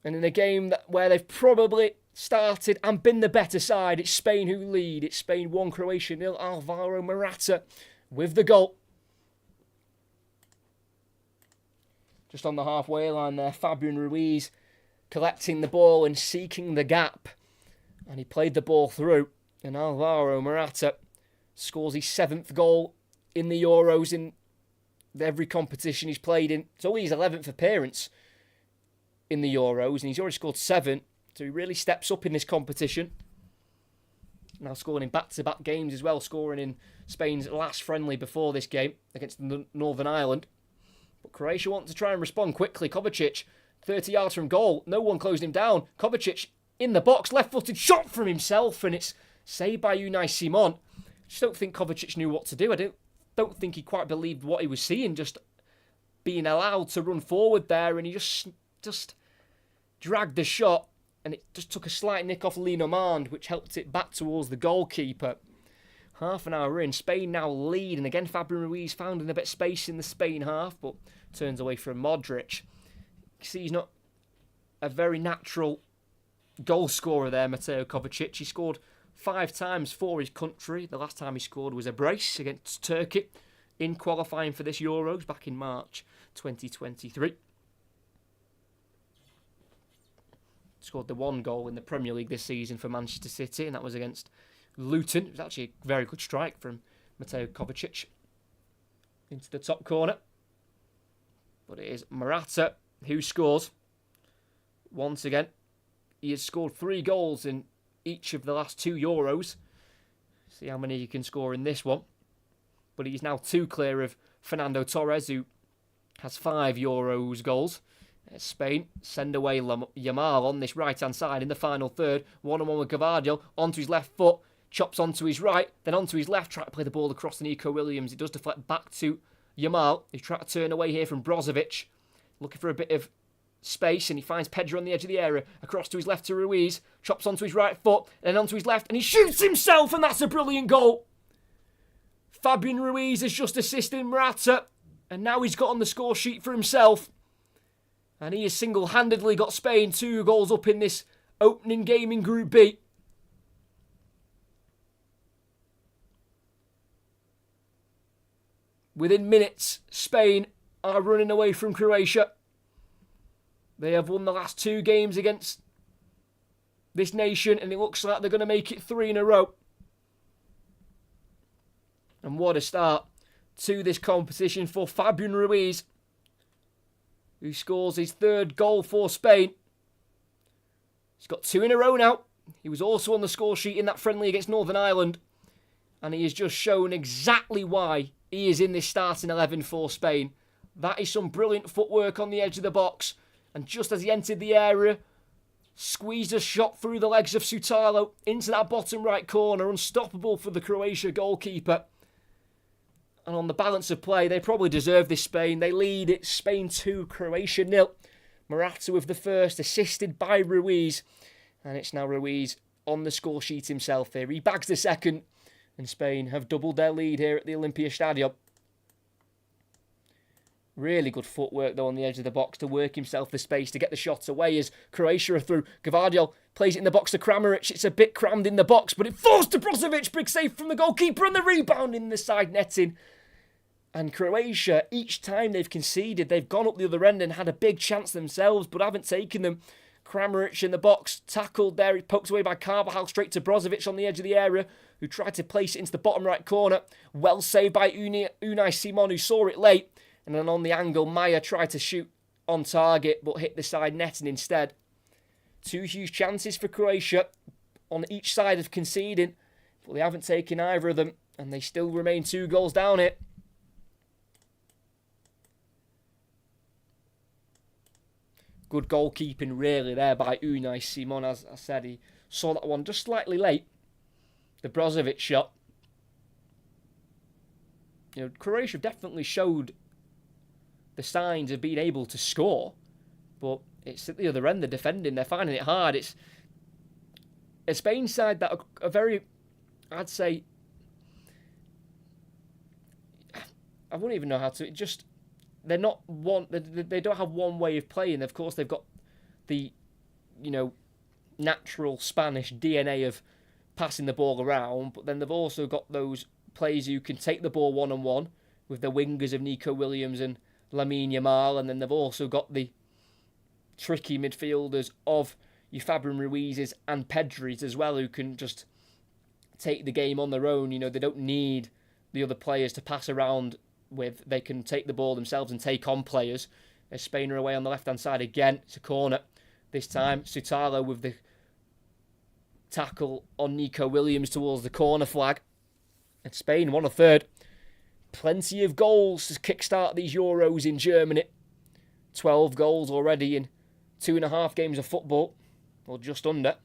And in a game where they've probably started and been the better side, it's Spain who lead. It's Spain 1, Croatia 0. Alvaro Morata with the goal. Just on the halfway line there, Fabian Ruiz collecting the ball and seeking the gap. And he played the ball through. And Alvaro Morata scores his 7th goal in the Euros in every competition he's played in. It's only his 11th appearance in the Euros, and he's already scored 7. So he really steps up in this competition. Now scoring in back-to-back games as well, scoring in Spain's last friendly before this game against Northern Ireland. But Croatia want to try and respond quickly. Kovacic, 30 yards from goal. No one closed him down. Kovacic in the box, left-footed shot from himself, and it's saved by Unai Simon. I just don't think Kovacic knew what to do. I don't think he quite believed what he was seeing, just being allowed to run forward there, and he just dragged the shot, and it just took a slight nick off Linomand, which helped it back towards the goalkeeper. Half an hour in, Spain now lead, and again Fabian Ruiz found in a bit of space in the Spain half, but turns away from Modric. You see, he's not a very natural goal scorer there, Mateo Kovacic. He scored 5 times for his country. The last time he scored was a brace against Turkey in qualifying for this Euros back in March 2023. Scored the 1 goal in the Premier League this season for Manchester City, and that was against Luton. It was actually a very good strike from Mateo Kovacic into the top corner. But it is Morata who scores. Once again, he has scored 3 goals in each of the last 2 Euros. See how many he can score in this one. But he's now 2 clear of Fernando Torres, who has 5 Euros goals. Spain send away Yamal on this right-hand side in the final third. 1-on-1 with Carvajal, onto his left foot, chops onto his right, then onto his left, try to play the ball across to Nico Williams. It does deflect back to Yamal. He's trying to turn away here from Brozovic, looking for a bit of space, and he finds Pedro on the edge of the area. Across to his left to Ruiz, chops onto his right foot, and then onto his left, and he shoots himself, and that's a brilliant goal. Fabian Ruiz has just assisted Morata, and now he's got on the score sheet for himself. And he has single-handedly got Spain 2 goals up in this opening game in Group B. Within minutes, Spain are running away from Croatia. They have won the last 2 games against this nation, and it looks like they're going to make it 3 in a row. And what a start to this competition for Fabian Ruiz, who scores his 3rd goal for Spain. He's got 2 in a row now. He was also on the score sheet in that friendly against Northern Ireland. And he has just shown exactly why he is in this starting 11 for Spain. That is some brilliant footwork on the edge of the box. And just as he entered the area, squeezed a shot through the legs of Sutalo into that bottom right corner. Unstoppable for the Croatia goalkeeper. And on the balance of play, they probably deserve this, Spain. They lead. It's Spain 2, Croatia 0. Morata with the first, assisted by Ruiz. And it's now Ruiz on the score sheet himself here. He bags the second. And Spain have doubled their lead here at the Olympia Stadium. Really good footwork, though, on the edge of the box to work himself the space to get the shot away as Croatia are through. Carvajal plays it in the box to Kramaric. It's a bit crammed in the box, but it falls to Brozovic. Big save from the goalkeeper and the rebound in the side netting. And Croatia, each time they've conceded, they've gone up the other end and had a big chance themselves, but haven't taken them. Kramaric in the box, tackled there. He poked away by Carvajal straight to Brozovic on the edge of the area, who tried to place it into the bottom right corner. Well saved by Unai Simon, who saw it late. And then on the angle, Maya tried to shoot on target, but hit the side netting instead. 2 huge chances for Croatia on each side of conceding, but they haven't taken either of them, and they still remain 2 goals down here. Good goalkeeping really there by Unai Simon. As I said, he saw that one just slightly late. The Brozovic shot. Croatia definitely showed the signs of being able to score, but it's at the other end, they're defending, they're finding it hard. It's a Spain side that are very, I'd say, I wouldn't even know how to, they're not one, they don't have one way of playing. Of course, they've got the, natural Spanish DNA of passing the ball around, but then they've also got those players who can take the ball one-on-one with the wingers of Nico Williams and Lamine Yamal, and then they've also got the tricky midfielders of your Fabian Ruiz's and Pedri's as well, who can just take the game on their own. They don't need the other players to pass around with. They can take the ball themselves and take on players. As Spain are away on the left-hand side again, it's a corner. This time, Sutalo with the tackle on Nico Williams towards the corner flag. And Spain won a third. Plenty of goals to kickstart these Euros in Germany. 12 goals already in 2.5 games of football, or just under.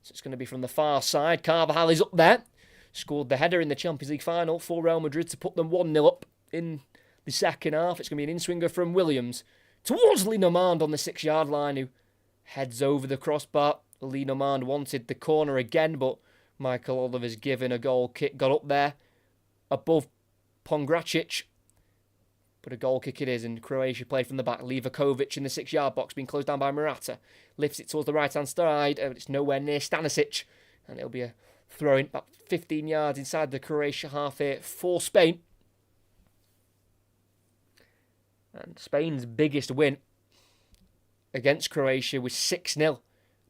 So it's going to be from the far side. Carvajal is up there. Scored the header in the Champions League final for Real Madrid to put them 1-0 up in the second half. It's going to be an in-swinger from Williams towards Lenormand on the 6-yard line, who heads over the crossbar. Lenormand wanted the corner again, but Michael Oliver's given a goal kick. Got up there above Pongracic. But a goal kick it is, and Croatia played from the back. Livakovic in the 6-yard box, being closed down by Morata. Lifts it towards the right-hand side, and it's nowhere near Stanisic. And it'll be a throw-in about 15 yards inside the Croatia half here for Spain. And Spain's biggest win against Croatia was 6-0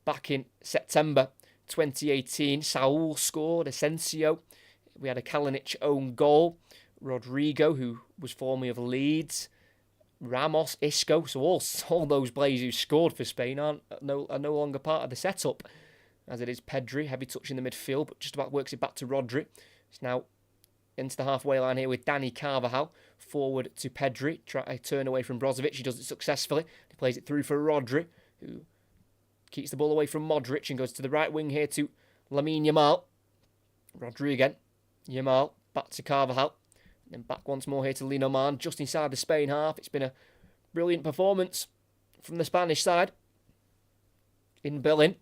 back in September 2018. Saul scored, Asensio. We had a Kalinic own goal. Rodrigo, who was formerly of Leeds. Ramos, Isco. So all those players who scored for Spain are no longer part of the setup. As it is Pedri, heavy touch in the midfield, but just about works it back to Rodri. It's now into the halfway line here with Dani Carvajal. Forward to Pedri. Try to turn away from Brozovic. He does it successfully. He plays it through for Rodri, who keeps the ball away from Modric and goes to the right wing here to Lamine Yamal. Rodri again. Yamal back to Carvajal. Then back once more here to Lenormand, just inside the Spain half. It's been a brilliant performance from the Spanish side in Berlin.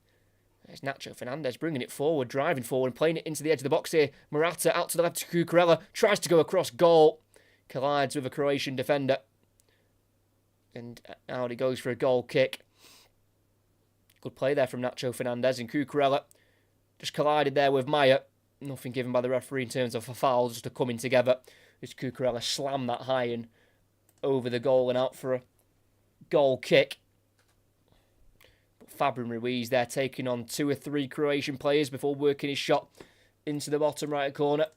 There's Nacho Fernandez bringing it forward, driving forward, and playing it into the edge of the box here. Morata out to the left to Cucurella, tries to go across goal, collides with a Croatian defender. And out he goes for a goal kick. Good play there from Nacho Fernandez, and Cucurella just collided there with Maya. Nothing given by the referee in terms of a foul, just a coming together. As Cucurella slammed that high and over the goal and out for a goal kick. But Fabian Ruiz there taking on 2 or 3 Croatian players before working his shot into the bottom right corner.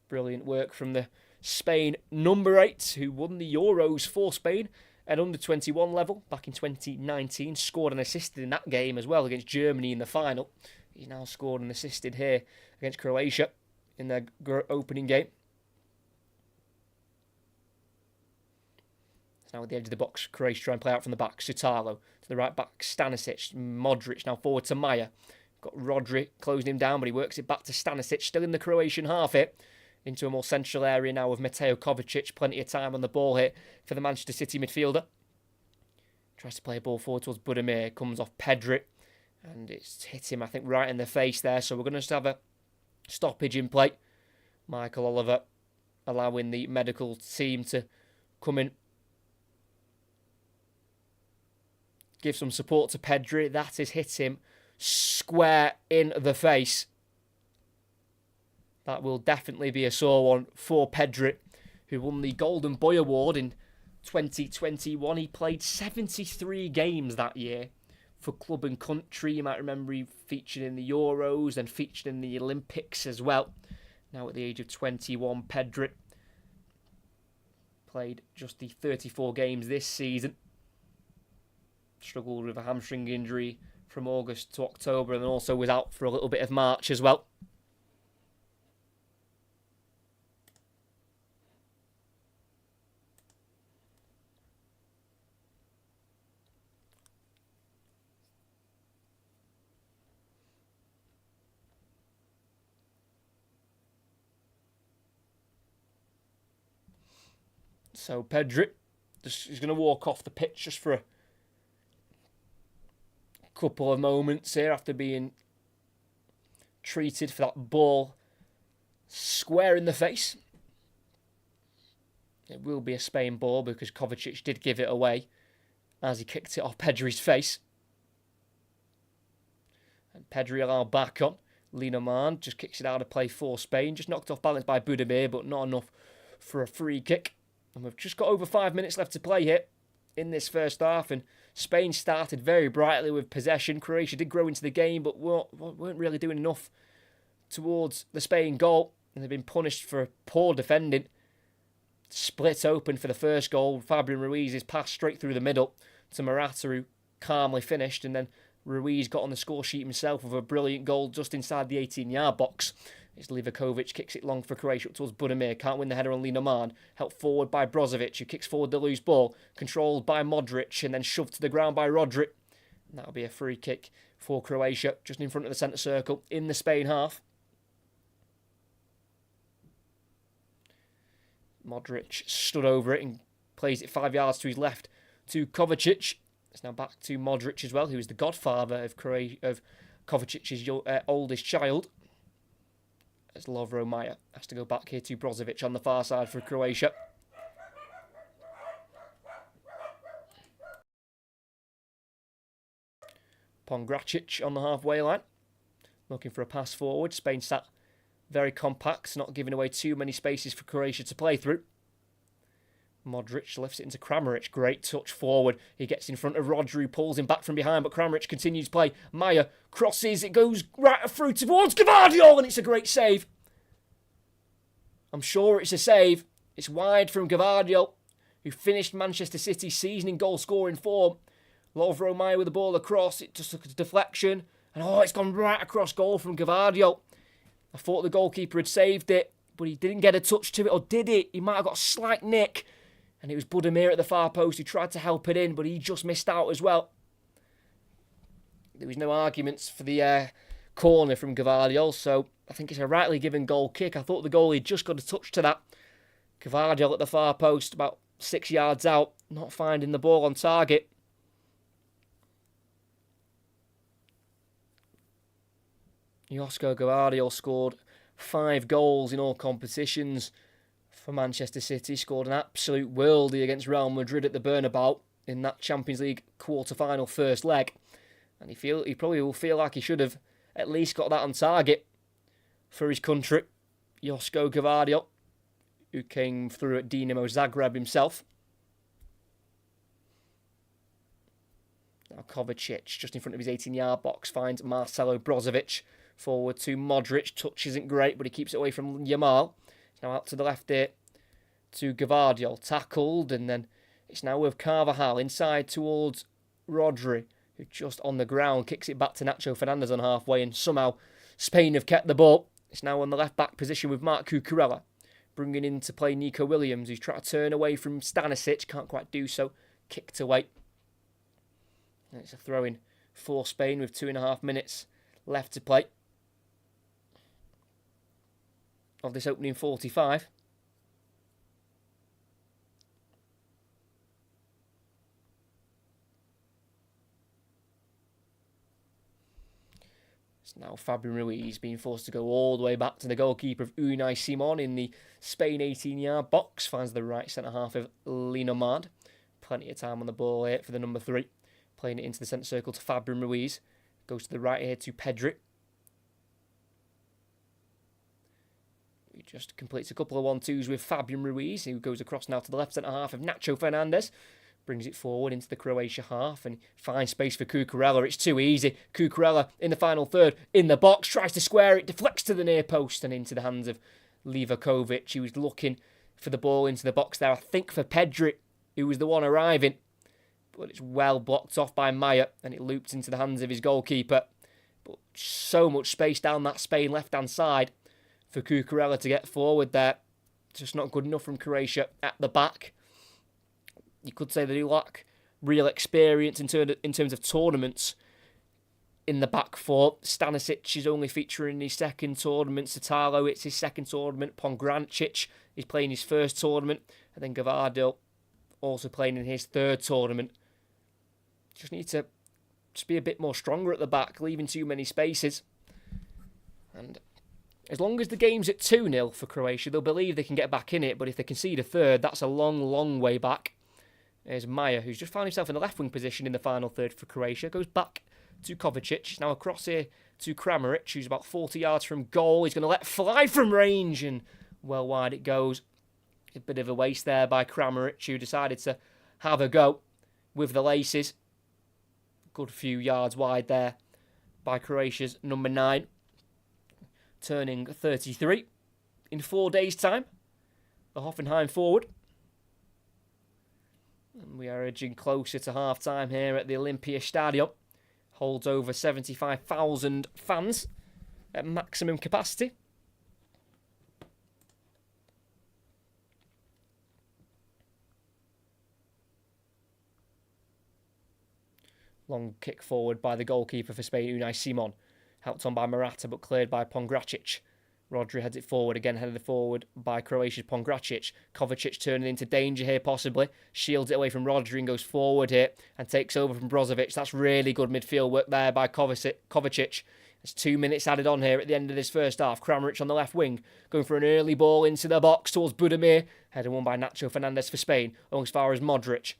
Brilliant work from the Spain number 8, who won the Euros for Spain at under 21 level back in 2019. Scored and assisted in that game as well against Germany in the final. He's now scored and assisted here against Croatia in their opening game. So now at the edge of the box, Croatia try and play out from the back. Sutalo to the right back, Stanisic, Modric now forward to Maya. Got Rodri closing him down, but he works it back to Stanisic, still in the Croatian half here. Into a more central area now with Mateo Kovacic. Plenty of time on the ball here for the Manchester City midfielder. Tries to play a ball forward towards Budimir. Comes off Pedri. And it's hit him, I think, right in the face there. So we're going to just have a stoppage in play. Michael Oliver allowing the medical team to come in. Give some support to Pedri. That has hit him square in the face. That will definitely be a sore one for Pedri, who won the Golden Boy Award in 2021. He played 73 games that year for club and country. You might remember he featured in the Euros and featured in the Olympics as well. Now at the age of 21, Pedri played just the 34 games this season. Struggled with a hamstring injury from August to October, and then also was out for a little bit of March as well. So Pedri is going to walk off the pitch just for a couple of moments here after being treated for that ball square in the face. It will be a Spain ball because Kovacic did give it away as he kicked it off Pedri's face. And Pedri allowed back on. Lineman just kicks it out of play for Spain. Just knocked off balance by Budimir, but not enough for a free kick. And we've just got over 5 minutes left to play here in this first half. And Spain started very brightly with possession. Croatia did grow into the game, but weren't really doing enough towards the Spain goal. And they've been punished for poor defending. Split open for the first goal. Fabian Ruiz's pass straight through the middle to Morata, who calmly finished, and then Ruiz got on the score sheet himself with a brilliant goal just inside the 18-yard box. It's Livakovic kicks it long for Croatia up towards Budimir. Can't win the header on Lineman. Helped forward by Brozovic, who kicks forward the loose ball. Controlled by Modric and then shoved to the ground by Rodri. And that'll be a free kick for Croatia just in front of the centre circle in the Spain half. Modric stood over it and plays it 5 yards to his left to Kovacic. It's now back to Modric as well, who is the godfather of Kovacic's oldest child. As Lovro Majer has to go back here to Brozovic on the far side for Croatia. Pongracic on the halfway line, looking for a pass forward. Spain sat very compact, not giving away too many spaces for Croatia to play through. Modric lifts it into Kramaric. Great touch forward. He gets in front of Rodri, pulls him back from behind, but Kramaric continues play. Majer crosses. It goes right through towards Carvajal, and it's a great save. I'm sure it's a save. It's wide from Carvajal, who finished Manchester City's season in goal-scoring form. Lovro Majer with the ball across. It just took a deflection. And it's gone right across goal from Carvajal. I thought the goalkeeper had saved it, but he didn't get a touch to it, or did it? He might have got a slight nick. And it was Budimir at the far post who tried to help it in, but he just missed out as well. There was no arguments for the corner from Carvajal, so I think it's a rightly given goal kick. I thought the goalie just got a touch to that. Carvajal at the far post, about 6 yards out, not finding the ball on target. Josko Carvajal scored 5 goals in all competitions for Manchester City. Scored an absolute worldie against Real Madrid at the Bernabeu in that Champions League quarter-final first leg. And he probably will feel like he should have at least got that on target for his country. Josko Carvajal, who came through at Dinamo Zagreb himself. Now Kovacic, just in front of his 18-yard box, finds Marcelo Brozovic. Forward to Modric. Touch isn't great, but he keeps it away from Yamal. It's now out to the left there to Carvajal. Tackled, and then it's now with Carvajal inside towards Rodri, who just on the ground kicks it back to Nacho Fernandez on halfway, and somehow Spain have kept the ball. It's now on the left-back position with Marc Cucurella, bringing in to play Nico Williams, who's trying to turn away from Stanisic. Can't quite do so. Kicked away. And it's a throw-in for Spain with 2.5 minutes left to play of this opening 45. It's now Fabian Ruiz being forced to go all the way back to the goalkeeper of Unai Simon in the Spain 18-yard box. Finds the right centre-half of Lineman. Plenty of time on the ball here for the number 3. Playing it into the centre circle to Fabian Ruiz. Goes to the right here to Pedri. He just completes a couple of 1-2s with Fabian Ruiz, who goes across now to the left centre-half of Nacho Fernandez. Brings it forward into the Croatia half and finds space for Cucurella. It's too easy. Cucurella in the final third, in the box, tries to square it, deflects to the near post and into the hands of Livakovic. He was looking for the ball into the box there, I think for Pedri, who was the one arriving. But it's well blocked off by Majer and it loops into the hands of his goalkeeper. But so much space down that Spain left-hand side for Cucurella to get forward there. Just not good enough from Croatia at the back. You could say they do lack real experience in terms of tournaments in the back four. Stanisic is only featuring in his second tournament. Satalo, it's his second tournament. Pongracic is playing his first tournament. And then Carvajal also playing in his third tournament. Just need to be a bit more stronger at the back, leaving too many spaces. And as long as the game's at 2-0 for Croatia, they'll believe they can get back in it. But if they concede a third, that's a long, long way back. There's Maya, who's just found himself in the left-wing position in the final third for Croatia. Goes back to Kovacic. Now across here to Kramaric, who's about 40 yards from goal. He's going to let fly from range, and well wide it goes. A bit of a waste there by Kramaric, who decided to have a go with the laces. Good few yards wide there by Croatia's number 9. Turning 33 in 4 days' time. The Hoffenheim forward. And we are edging closer to half-time here at the Olympia Stadium. Holds over 75,000 fans at maximum capacity. Long kick forward by the goalkeeper for Spain, Unai Simon. Helped on by Morata, but cleared by Pongracic. Rodri heads it forward, again headed forward by Croatia's Pongracic. Kovacic turning into danger here, possibly. Shields it away from Rodri and goes forward here and takes over from Brozovic. That's really good midfield work there by Kovacic. There's 2 minutes added on here at the end of this first half. Kramaric on the left wing, going for an early ball into the box towards Budimir. Headed won by Nacho Fernandez for Spain, almost as far as Modric,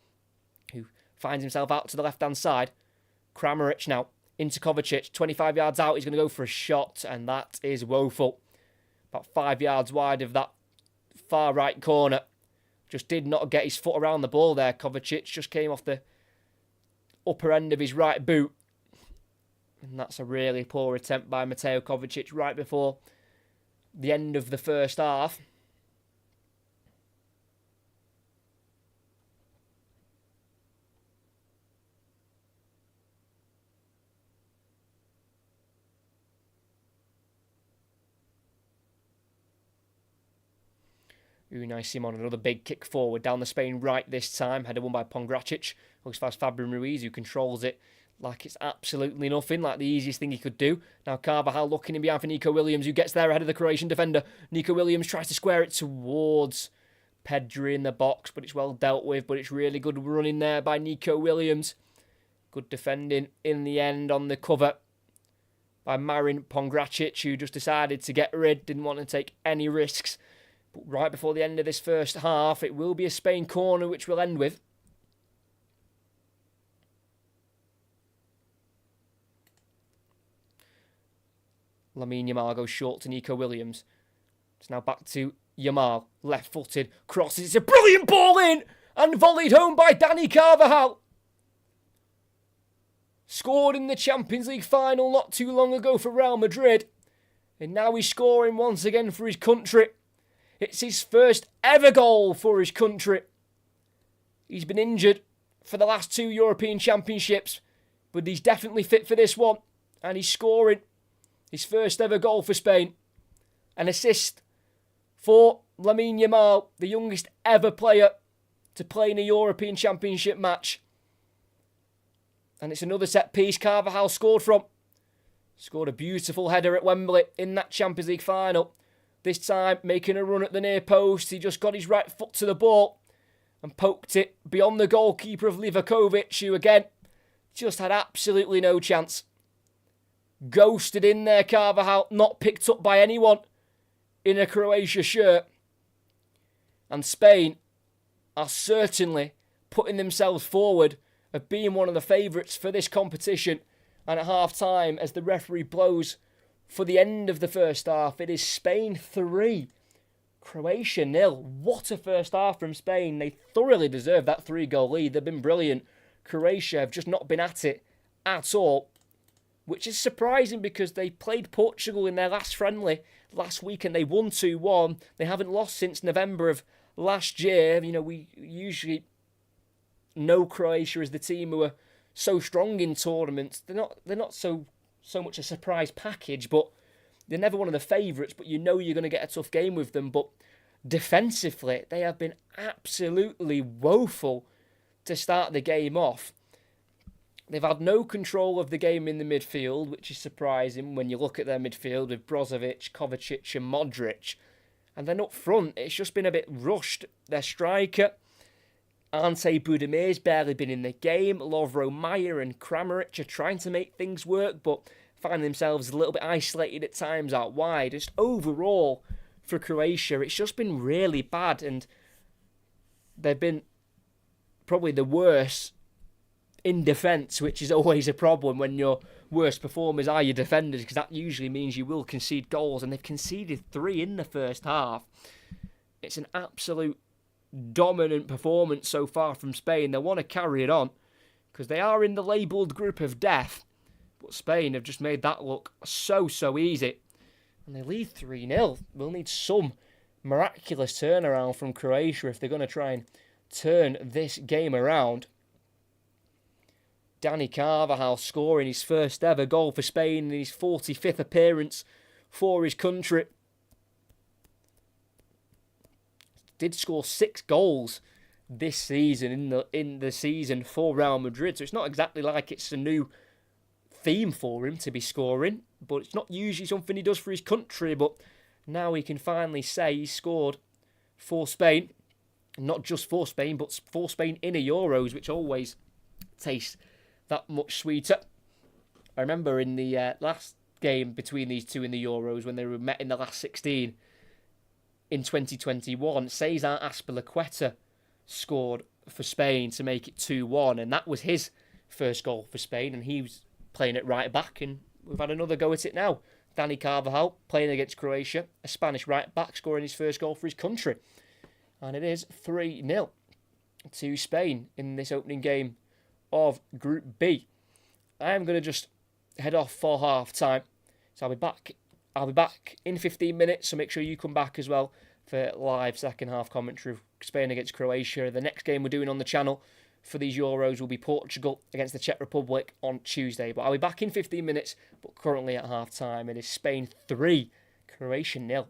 who finds himself out to the left-hand side. Kramaric now into Kovacic, 25 yards out, he's going to go for a shot, and that is woeful. About 5 yards wide of that far right corner. Just did not get his foot around the ball there. Kovacic just came off the upper end of his right boot. And that's a really poor attempt by Mateo Kovacic right before the end of the first half. Unai Simon, another big kick forward down the Spain right this time. Header won by Pongracic. Looks past Fabian Ruiz, who controls it like it's absolutely nothing, like the easiest thing he could do. Now Carvajal looking in behind for Nico Williams, who gets there ahead of the Croatian defender. Nico Williams tries to square it towards Pedri in the box, but it's well dealt with. But it's really good running there by Nico Williams. Good defending in the end on the cover by Marin Pongracic, who just decided to get rid, didn't want to take any risks. But right before the end of this first half, it will be a Spain corner, which we'll end with. Lamine Yamal goes short to Nico Williams. It's now back to Yamal, left-footed, crosses. It's a brilliant ball in and volleyed home by Dani Carvajal. Scored in the Champions League final not too long ago for Real Madrid. And now he's scoring once again for his country. It's his first ever goal for his country. He's been injured for the last 2 European Championships, but he's definitely fit for this one. And he's scoring his first ever goal for Spain. An assist for Lamine Yamal, the youngest ever player to play in a European Championship match. And it's another set piece Carvajal scored from. Scored a beautiful header at Wembley in that Champions League final. This time, making a run at the near post. He just got his right foot to the ball and poked it beyond the goalkeeper of Livakovic, who again just had absolutely no chance. Ghosted in there, Carvajal, not picked up by anyone in a Croatia shirt. And Spain are certainly putting themselves forward of being one of the favourites for this competition. And at half-time, as the referee blows for the end of the first half, it is Spain 3, Croatia 0. What a first half from Spain. They thoroughly deserve that 3-goal lead. They've been brilliant. Croatia have just not been at it at all, which is surprising because they played Portugal in their last friendly last week and they won 2-1. They haven't lost since November of last year. You know, we usually know Croatia as the team who are so strong in tournaments. They're not so much a surprise package, but they're never one of the favourites, but you know you're going to get a tough game with them. But defensively, they have been absolutely woeful to start the game off. They've had no control of the game in the midfield, which is surprising when you look at their midfield with Brozovic, Kovacic and Modric. And then up front, it's just been a bit rushed. Their striker, Ante Budimir's barely been in the game. Lovro Mayer and Kramaric are trying to make things work, but find themselves a little bit isolated at times out wide. Just overall, for Croatia, it's just been really bad, and they've been probably the worst in defence, which is always a problem when your worst performers are your defenders, because that usually means you will concede goals, and they've conceded 3 in the first half. It's an absolute dominant performance so far from Spain. They want to carry it on because they are in the labelled group of death, but Spain have just made that look so easy, and they lead 3-0. We'll need some miraculous turnaround from Croatia if they're going to try and turn this game around. Dani Carvajal scoring his first ever goal for Spain in his 45th appearance for his country. Did score 6 goals this season in the season for Real Madrid, so it's not exactly like it's a new theme for him to be scoring, but it's not usually something he does for his country. But now he can finally say he scored for Spain, not just for Spain, but for Spain in a Euros, which always tastes that much sweeter. I remember in the last game between these two in the Euros, when they were met in the last 16 in 2021, Cesar Azpilicueta scored for Spain to make it 2-1, and that was his first goal for Spain, and he was playing it right back, and we've had another go at it now. Dani Carvajal playing against Croatia, a Spanish right back scoring his first goal for his country, and it is 3-0 to Spain in this opening game of Group B. I'm going to just head off for half time, so I'll be back in 15 minutes, so make sure you come back as well for live second half commentary of Spain against Croatia. The next game we're doing on the channel for these Euros will be Portugal against the Czech Republic on Tuesday, but I'll be back in 15 minutes. But currently at half time, it is Spain 3, Croatia 0.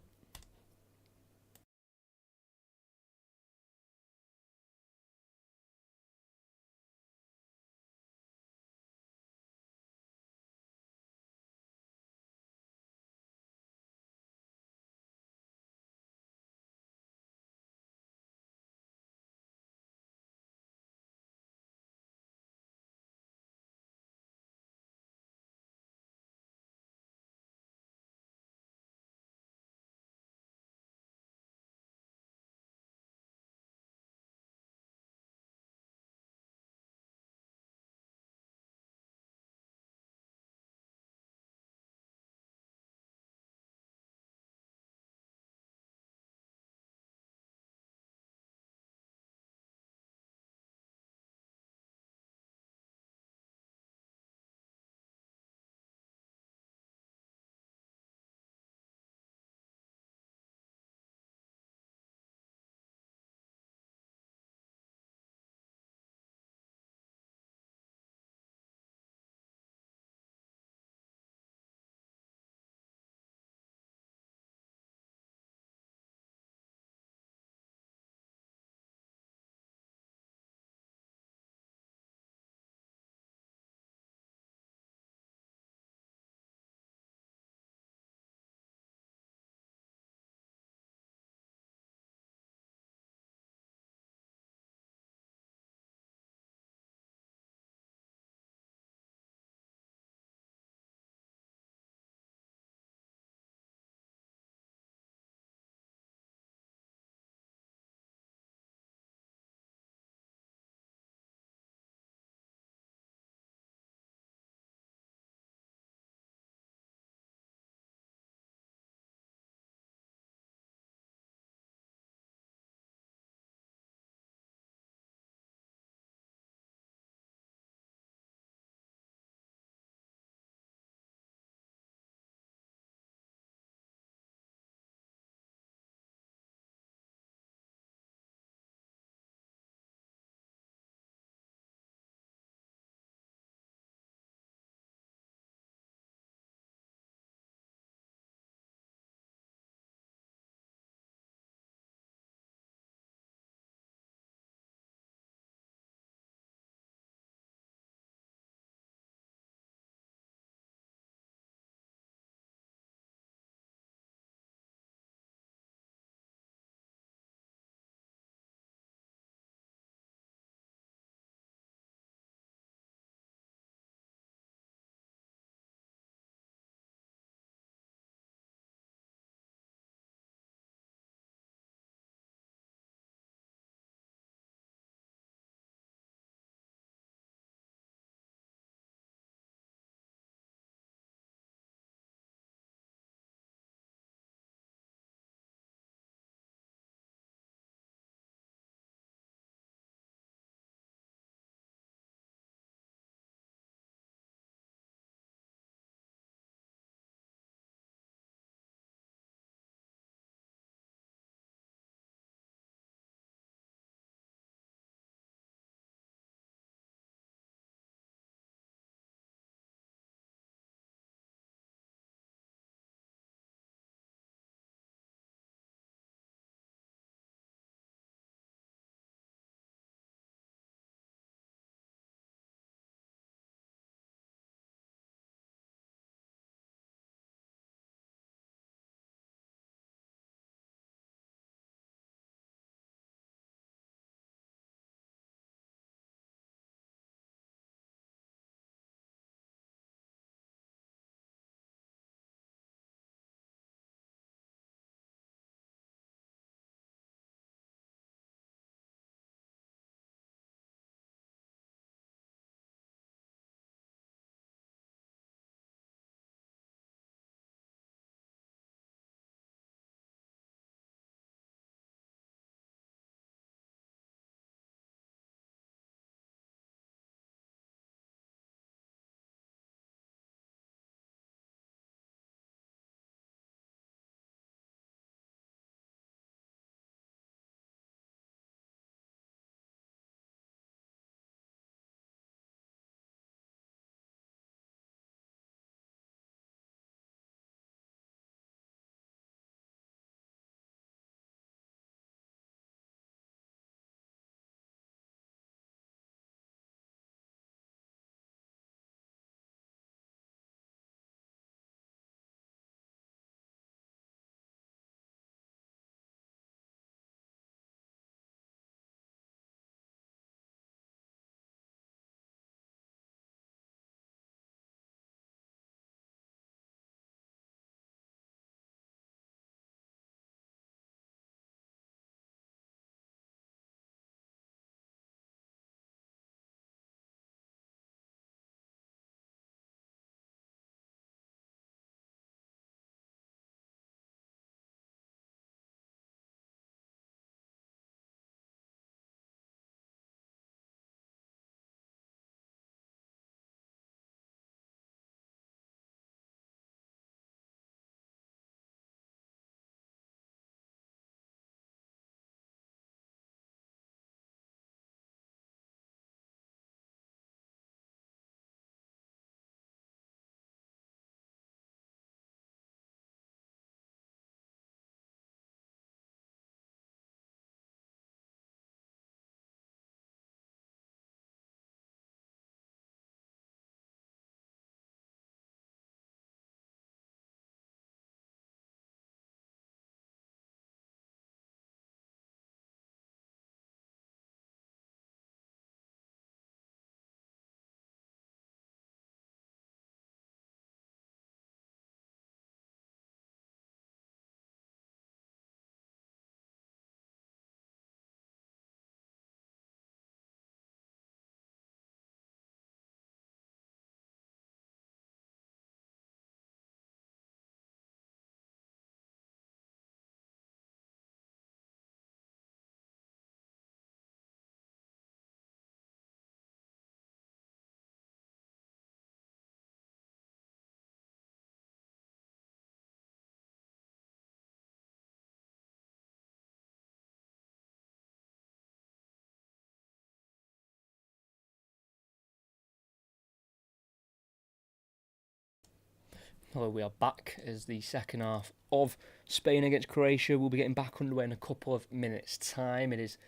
Hello, we are back as the second half of Spain against Croatia will be getting back underway in a couple of minutes' time. It is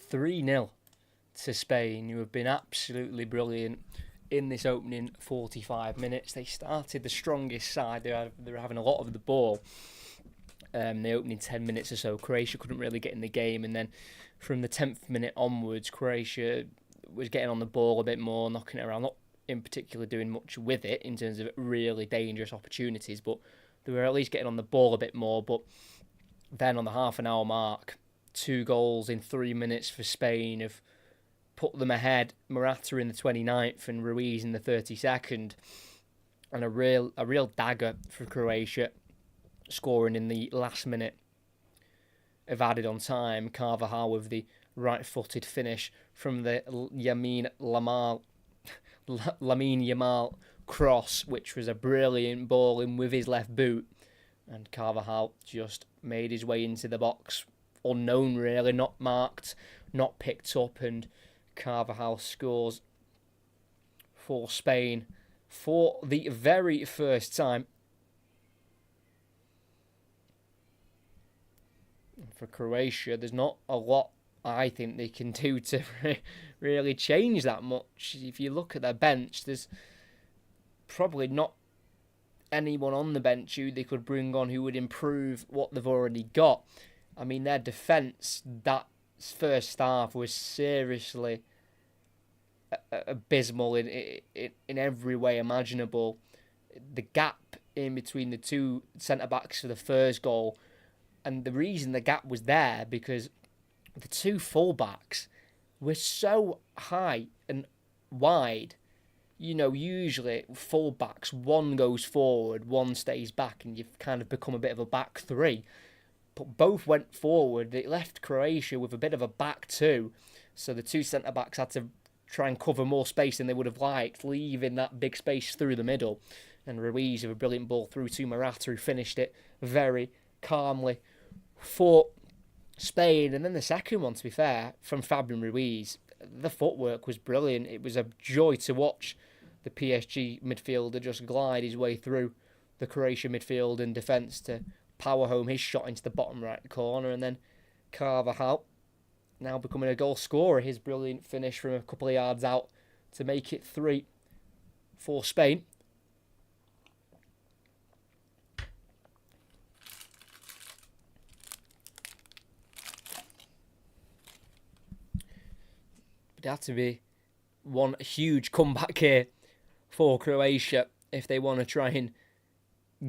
3-0 to Spain, who have been absolutely brilliant in this opening 45 minutes. They started the strongest side. They were having a lot of the ball. The opening 10 minutes or so, Croatia couldn't really get in the game, and then from the 10th minute onwards, Croatia was getting on the ball a bit more, knocking it around, not in particular doing much with it in terms of really dangerous opportunities, but they were at least getting on the ball a bit more. But then on the half an hour mark, 2 goals in 3 minutes for Spain have put them ahead. Morata in the 29th and Ruiz in the 32nd, and a real dagger for Croatia, scoring in the last minute of added on time. Carvajal with the right-footed finish from the Lamine Yamal cross, which was a brilliant ball in with his left boot, and Carvajal just made his way into the box, unknown really, not marked, not picked up, and Carvajal scores for Spain for the very first time. For Croatia, there's not a lot I think they can do to really change that much. If you look at their bench, there's probably not anyone on the bench who they could bring on who would improve what they've already got. I mean, their defence, that first half was seriously abysmal in every way imaginable. The gap in between the two centre-backs for the first goal, and the reason the gap was there because the two full-backs were so high and wide. You know, usually full-backs, one goes forward, one stays back, and you've kind of become a bit of a back three. But both went forward. It left Croatia with a bit of a back two. So the two centre-backs had to try and cover more space than they would have liked, leaving that big space through the middle. And Ruiz with a brilliant ball through to Morata, who finished it very calmly for Spain. And then the second one, to be fair, from Fabian Ruiz, the footwork was brilliant. It was a joy to watch the PSG midfielder just glide his way through the Croatia midfield and defence to power home his shot into the bottom right corner. And then Carvajal, now becoming a goal scorer, his brilliant finish from a couple of yards out to make it 3 for Spain. It had to be one huge comeback here for Croatia if they want to try and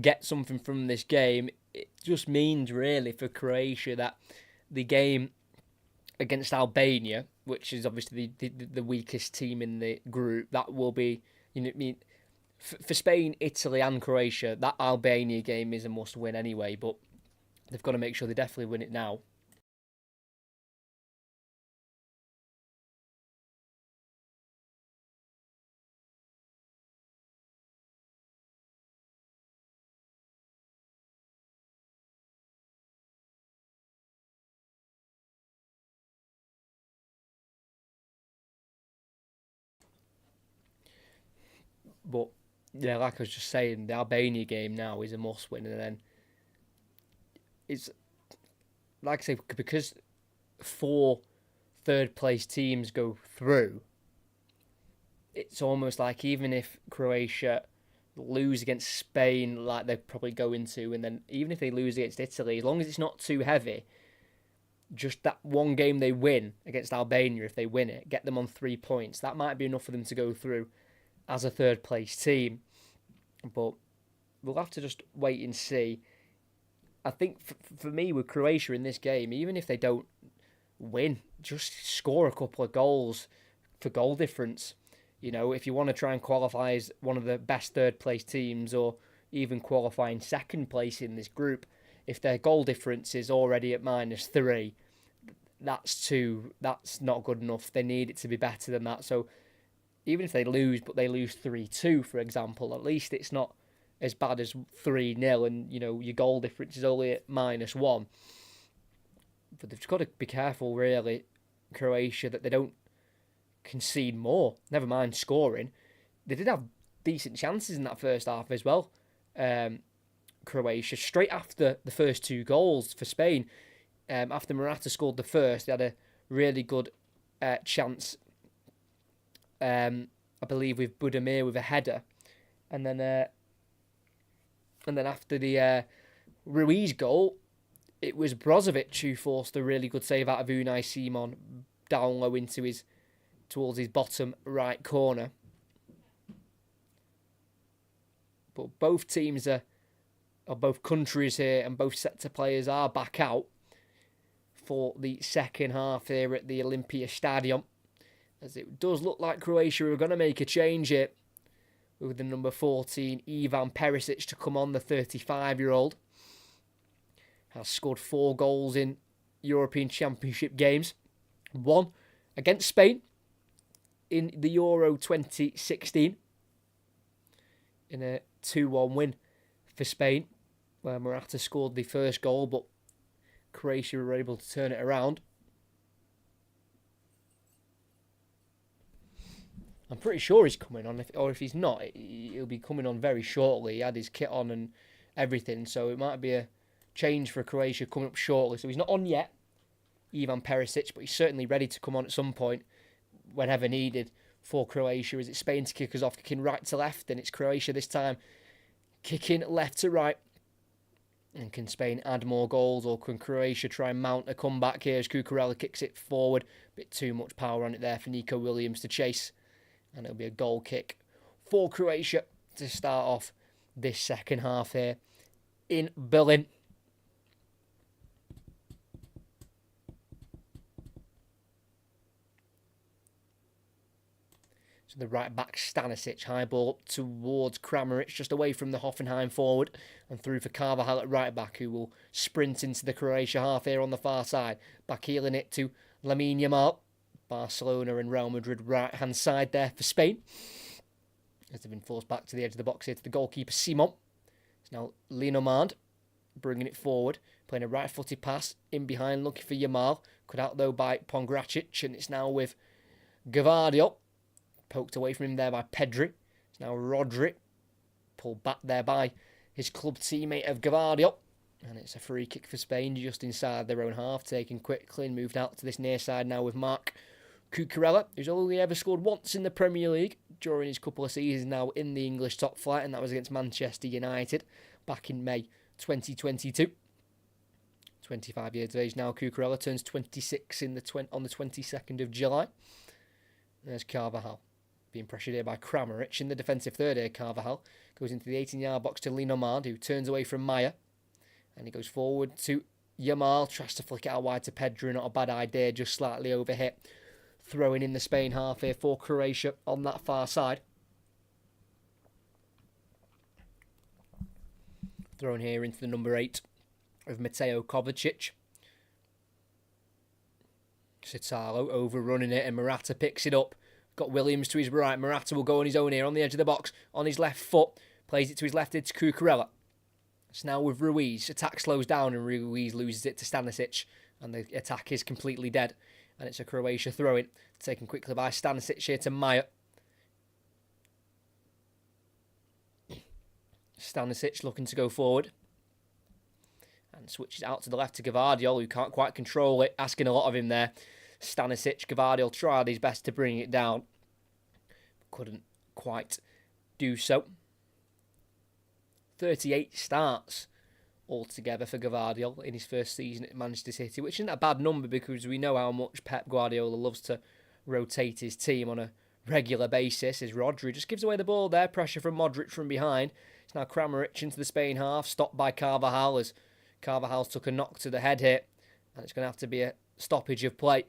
get something from this game. It just means really for Croatia that the game against Albania, which is obviously the weakest team in the group, that will be, you know, I mean, for Spain, Italy and Croatia, that Albania game is a must win anyway, but they've got to make sure they definitely win it now. But yeah, like I was just saying, the Albania game now is a must win, and then it's like I say, because 4 third place teams go through, it's almost like even if Croatia lose against Spain, like they're probably going to, and then even if they lose against Italy, as long as it's not too heavy, just that one game they win against Albania, if they win it, get them on 3 points, that might be enough for them to go through as a third place team. But we'll have to just wait and see. I think for me with Croatia in this game, even if they don't win, just score a couple of goals for goal difference. You know, if you want to try and qualify as one of the best third place teams or even qualify in second place in this group, if their goal difference is already at -3, that's not good enough. They need it to be better than that. So even if they lose, but they lose 3-2, for example, at least it's not as bad as 3-0 and, you know, your goal difference is only at -1. But they've just got to be careful, really, Croatia, that they don't concede more. Never mind scoring. They did have decent chances in that first half as well. Croatia straight after the first 2 goals for Spain. After Morata scored the first, they had a really good chance, I believe, with Budimir with a header. And then after the Ruiz goal, it was Brozovic who forced a really good save out of Unai Simon down low towards his bottom right corner. But both teams or both countries here and both sets of players are back out for the second half here at the Olympia Stadium, as it does look like Croatia are going to make a change here with the number 14 Ivan Perisic to come on. The 35-year-old has scored 4 goals in European Championship games, 1 against Spain in the Euro 2016 in a 2-1 win for Spain, where Morata scored the first goal, but Croatia were able to turn it around. I'm pretty sure he's coming on, or if he's not, he'll be coming on very shortly. He had his kit on and everything, so it might be a change for Croatia coming up shortly. So he's not on yet, Ivan Perisic, but he's certainly ready to come on at some point whenever needed for Croatia. Is it Spain to kick us off, kicking right to left, and it's Croatia this time kicking left to right. And can Spain add more goals, or can Croatia try and mount a comeback here as Cucurella kicks it forward? A bit too much power on it there for Nico Williams to chase. And it'll be a goal kick for Croatia to start off this second half here in Berlin. So the right back Stanisic, high ball up towards Kramaric, just away from the Hoffenheim forward, and through for Carvajal at right back, who will sprint into the Croatia half here on the far side. Back heeling it to Lamine Yamal. Barcelona and Real Madrid right hand side there for Spain, as they've been forced back to the edge of the box here to the goalkeeper Simon. It's now Lenormand bringing it forward, playing a right-footed pass in behind, looking for Yamal, cut out though by Pongracic, and it's now with Gvardiol. Poked away from him there by Pedri. It's now Rodri. Pulled back there by his club teammate of Gvardiol. And it's a free kick for Spain just inside their own half. Taken quickly and moved out to this near side now with Marc Cucurella, who's only ever scored once in the Premier League during his couple of seasons now in the English top flight. And that was against Manchester United back in May 2022. 25 years of age now. Cucurella turns 26 on the 22nd of July. There's Carvajal being pressured here by Kramaric in the defensive third here. Carvajal goes into the 18-yard box to Lenormand, who turns away from Maya. And he goes forward to Yamal, tries to flick it out wide to Pedri. Not a bad idea, just slightly overhit. Throwing in the Spain half here for Croatia on that far side. Thrown here into the number 8 of Mateo Kovacic. Citalo overrunning it, and Morata picks it up. Got Williams to his right. Morata will go on his own here on the edge of the box, on his left foot. Plays it to his left, it's Cucurella. It's now with Ruiz. Attack slows down and Ruiz loses it to Stanisic, and the attack is completely dead. And it's a Croatia throw-in, taken quickly by Stanisic here to Maya. Stanisic looking to go forward. And switches out to the left to Gvardiol, who can't quite control it, asking a lot of him there. Stanisic, Gvardiol tried his best to bring it down. Couldn't quite do so. 38 starts altogether for Gvardiol in his first season at Manchester City, which isn't a bad number because we know how much Pep Guardiola loves to rotate his team on a regular basis. As Rodri just gives away the ball there, pressure from Modric from behind. It's now Kramaric into the Spain half, stopped by Carvajal as Carvajal's took a knock to the head here, and it's going to have to be a stoppage of play.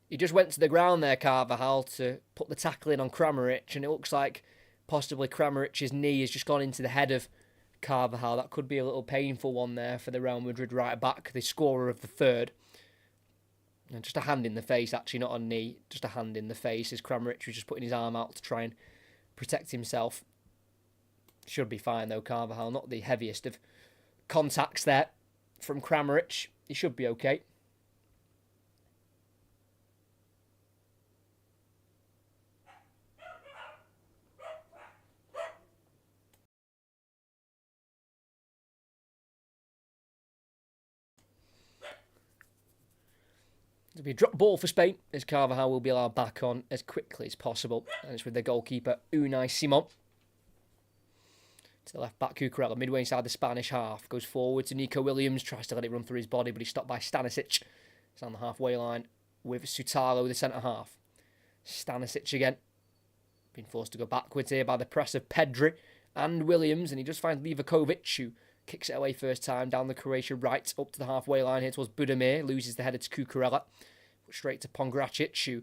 He just went to the ground there, Carvajal, to put the tackle in on Kramaric, and it looks like possibly Kramaric's knee has just gone into the head of Carvajal. That could be a little painful one there for the Real Madrid right back, the scorer of the third. And just a hand in the face, actually, not a knee, just a hand in the face as Kramaric was just putting his arm out to try and protect himself. Should be fine though, Carvajal, not the heaviest of contacts there from Kramaric. He should be okay. It'll be a drop ball for Spain, as Carvajal will be allowed back on as quickly as possible. And it's with the goalkeeper, Unai Simon. To the left back, Cucurella, midway inside the Spanish half. Goes forward to Nico Williams, tries to let it run through his body, but he's stopped by Stanisic. He's on the halfway line with Sutalo, the centre half. Stanisic again. Been forced to go backwards here by the press of Pedri and Williams, and he just finds Livakovic, who kicks it away first time down the Croatia right up to the halfway line here towards Budimir. Loses the header to Cucurella. Straight to Pongracic, who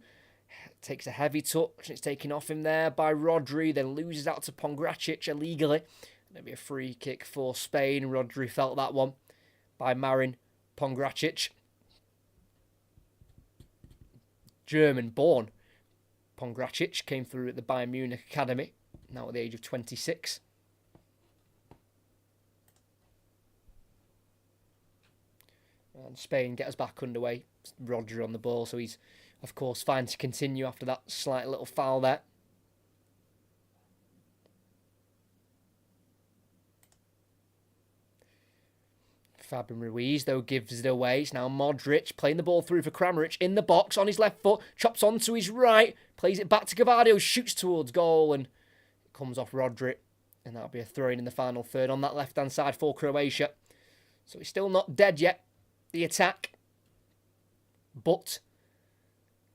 takes a heavy touch. It's taken off him there by Rodri, then loses out to Pongracic illegally. It'll be a free kick for Spain. Rodri felt that one by Marin Pongracic. German-born Pongracic came through at the Bayern Munich Academy, now at the age of 26. And Spain get us back underway. Rodri on the ball, so he's, of course, fine to continue after that slight little foul there. Fabian Ruiz, though, gives it away. It's now Modric playing the ball through for Kramaric in the box on his left foot. Chops onto his right. Plays it back to Carvajal. Shoots towards goal and it comes off Rodri. And that'll be a throw-in in the final third on that left-hand side for Croatia. So it's still not dead yet, the attack. But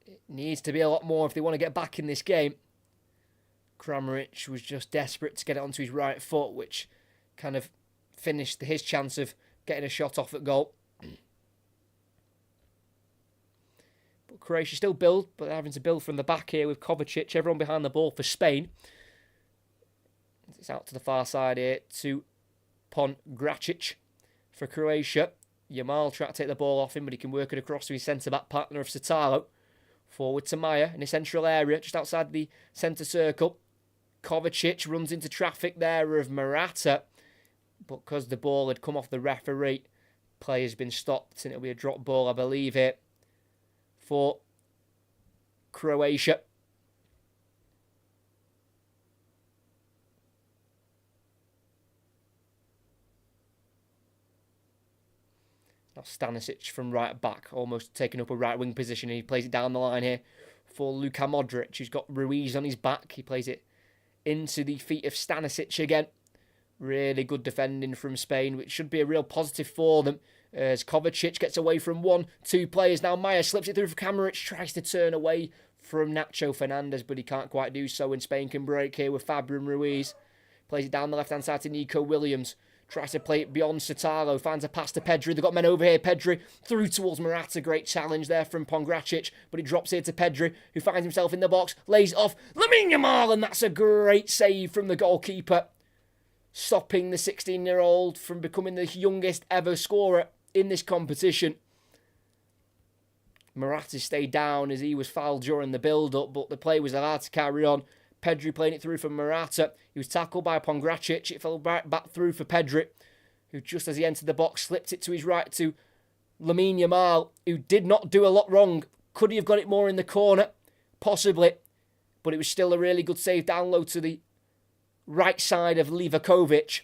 it needs to be a lot more if they want to get back in this game. Kramaric was just desperate to get it onto his right foot, which kind of finished his chance of getting a shot off at goal. But Croatia still build, but they're having to build from the back here with Kovacic. Everyone behind the ball for Spain. It's out to the far side here to Pongracic for Croatia. Yamal tried to take the ball off him, but he can work it across to his centre-back partner of Sutalo. Forward to Maya in the central area, just outside the centre circle. Kovacic runs into traffic there of Morata. But because the ball had come off the referee, play has been stopped, and it'll be a drop ball, I believe, here for Croatia. Now Stanisic from right back, almost taking up a right wing position, and he plays it down the line here for Luka Modric, who's got Ruiz on his back. He plays it into the feet of Stanisic again. Really good defending from Spain, which should be a real positive for them. As Kovacic gets away from 1-2 players. Now Maya slips it through for Kramaric, tries to turn away from Nacho Fernandez, but he can't quite do so, and Spain can break here with Fabian Ruiz. Plays it down the left-hand side to Nico Williams. Tries to play it beyond Sutalo. Finds a pass to Pedri. They've got men over here. Pedri through towards Morata. Great challenge there from Pongracic. But he drops here to Pedri, who finds himself in the box. Lays it off. Lamine Yamal. And that's a great save from the goalkeeper. Stopping the 16-year-old from becoming the youngest ever scorer in this competition. Morata stayed down as he was fouled during the build-up, but the play was allowed to carry on. Pedri playing it through for Morata. He was tackled by Pongracic. It fell right back through for Pedri, who just as he entered the box slipped it to his right to Lamine Yamal, who did not do a lot wrong. Could he have got it more in the corner? Possibly. But it was still a really good save down low to the right side of Livakovic.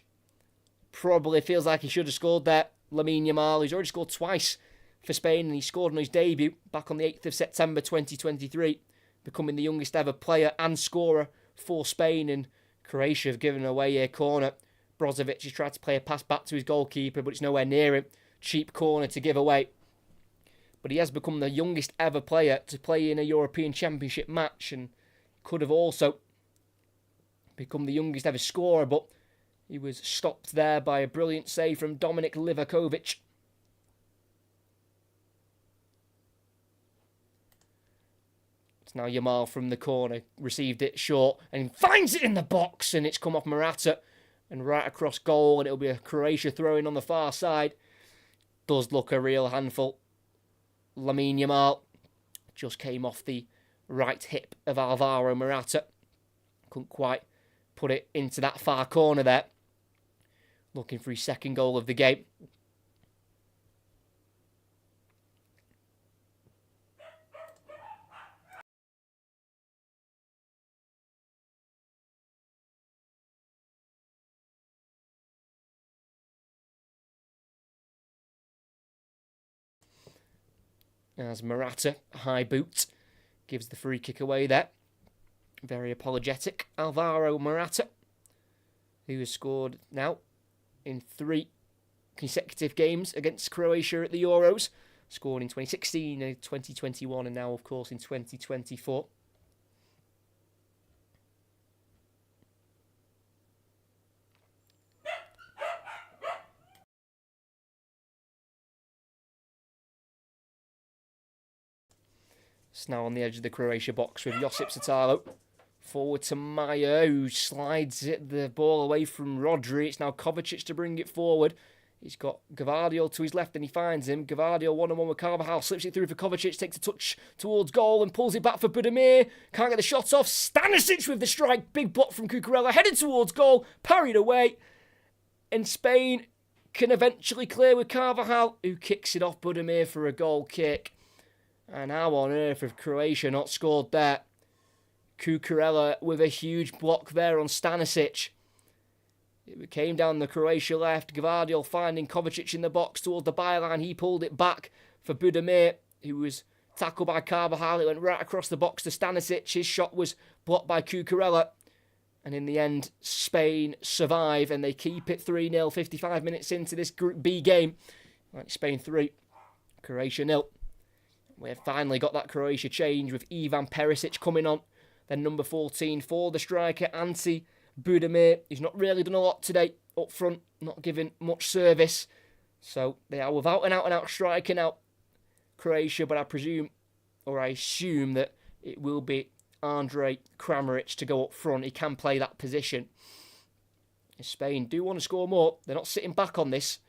Probably feels like he should have scored there. Lamine Yamal, he's already scored twice for Spain, and he scored on his debut back on the 8th of September 2023. Becoming the youngest ever player and scorer for Spain, and Croatia have given away a corner. Brozovic has tried to play a pass back to his goalkeeper, but it's nowhere near him. Cheap corner to give away. But he has become the youngest ever player to play in a European Championship match, and could have also become the youngest ever scorer, but he was stopped there by a brilliant save from Dominik Livakovic. Now Yamal from the corner received it short and finds it in the box, and it's come off Morata and right across goal, and it'll be a Croatia throw-in on the far side. Does look a real handful. Lamine Yamal just came off the right hip of Alvaro Morata. Couldn't quite put it into that far corner there. Looking for his second goal of the game. as Morata, high boot, gives the free kick away there. Very apologetic. Alvaro Morata, who has scored now in 3 consecutive games against Croatia at the Euros. Scored in 2016, 2021, and now, of course, in 2024. It's now on the edge of the Croatia box with Josip Satalo. Forward to Maya, who slides the ball away from Rodri. It's now Kovacic to bring it forward. He's got Carvajal to his left and he finds him. Carvajal one-on-one with Carvajal. Slips it through for Kovacic. Takes a touch towards goal and pulls it back for Budimir. Can't get the shot off. Stanisic with the strike. Big block from Cucurella. Headed towards goal. Parried away. And Spain can eventually clear with Carvajal, who kicks it off Budimir for a goal kick. And how on earth have Croatia not scored there? Cucurella with a huge block there on Stanisic. It came down the Croatia left. Carvajal finding Kovacic in the box towards the byline. He pulled it back for Budimir, who was tackled by Carvajal. It went right across the box to Stanisic. His shot was blocked by Cucurella. And in the end, Spain survive and they keep it 3-0, 55 minutes into this Group B game. Like Spain 3, Croatia 0. We've finally got that Croatia change with Ivan Perisic coming on. Then number 14 for the striker, Ante Budimir. He's not really done a lot today up front, not giving much service. So they are without an out-and-out striker now, Croatia, but I assume that it will be Andre Kramaric to go up front. He can play that position. Spain do want to score more. They're not sitting back on this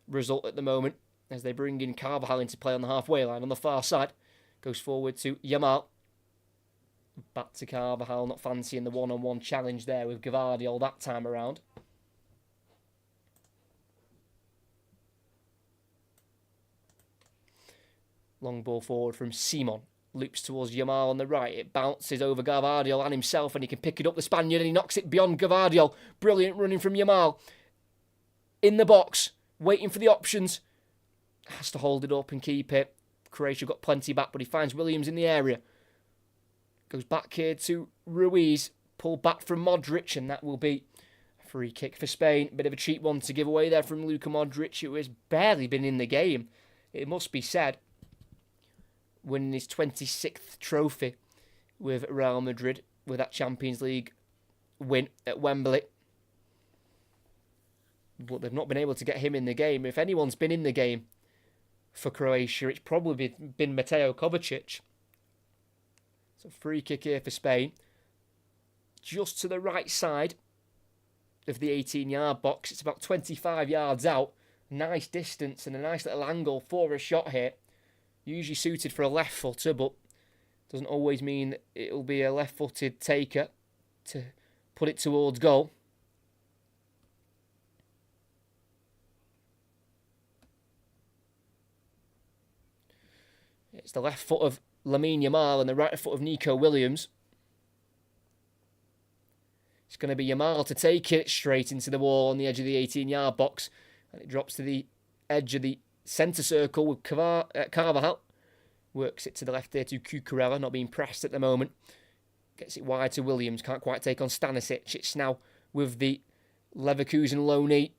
result at the moment as they bring in Carvajal into play on the halfway line on the far side. Goes forward to Yamal. Back to Carvajal, not fancying the one-on-one challenge there with Carvajal that time around. Long ball forward from Simon. Loops towards Yamal on the right. It bounces over Carvajal and himself, and he can pick it up, the Spaniard, and he knocks it beyond Carvajal. Brilliant running from Yamal. In the box, waiting for the options. Has to hold it up and keep it. Croatia got plenty back, but he finds Williams in the area. Goes back here to Ruiz. Pulled back from Modric, and that will be a free kick for Spain. Bit of a cheap one to give away there from Luka Modric, who has barely been in the game, it must be said. Winning his 26th trophy with Real Madrid with that Champions League win at Wembley. But they've not been able to get him in the game. If anyone's been in the game for Croatia, it's probably been Mateo Kovacic. So free kick here for Spain. Just to the right side of the 18-yard box. It's about 25 yards out. Nice distance and a nice little angle for a shot here. Usually suited for a left footer, but doesn't always mean it'll be a left-footed taker to put it towards goal. It's the left foot of Lamine Yamal and the right foot of Nico Williams. It's going to be Yamal to take it straight into the wall on the edge of the 18-yard box. And it drops to the edge of the centre circle with Carvajal. Works it to the left there to Cucurella, not being pressed at the moment. Gets it wide to Williams, can't quite take on Stanisic. It's now with the Leverkusen loanee.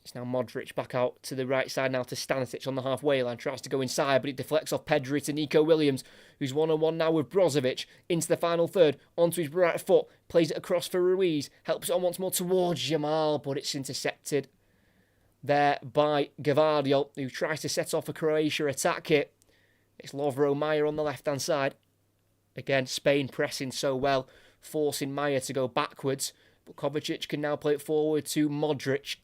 It's now Modric back out to the right side now to Stanisic on the halfway line. Tries to go inside, but it deflects off Pedri to Nico Williams, who's one-on-one now with Brozovic. Into the final third, onto his right foot. Plays it across for Ruiz. Helps it on once more towards Yamal, but it's intercepted there by Carvajal, who tries to set off a Croatia attack hit. It's Lovro Mayer on the left-hand side. Again, Spain pressing so well, forcing Mayer to go backwards. But Kovacic can now play it forward to Modric.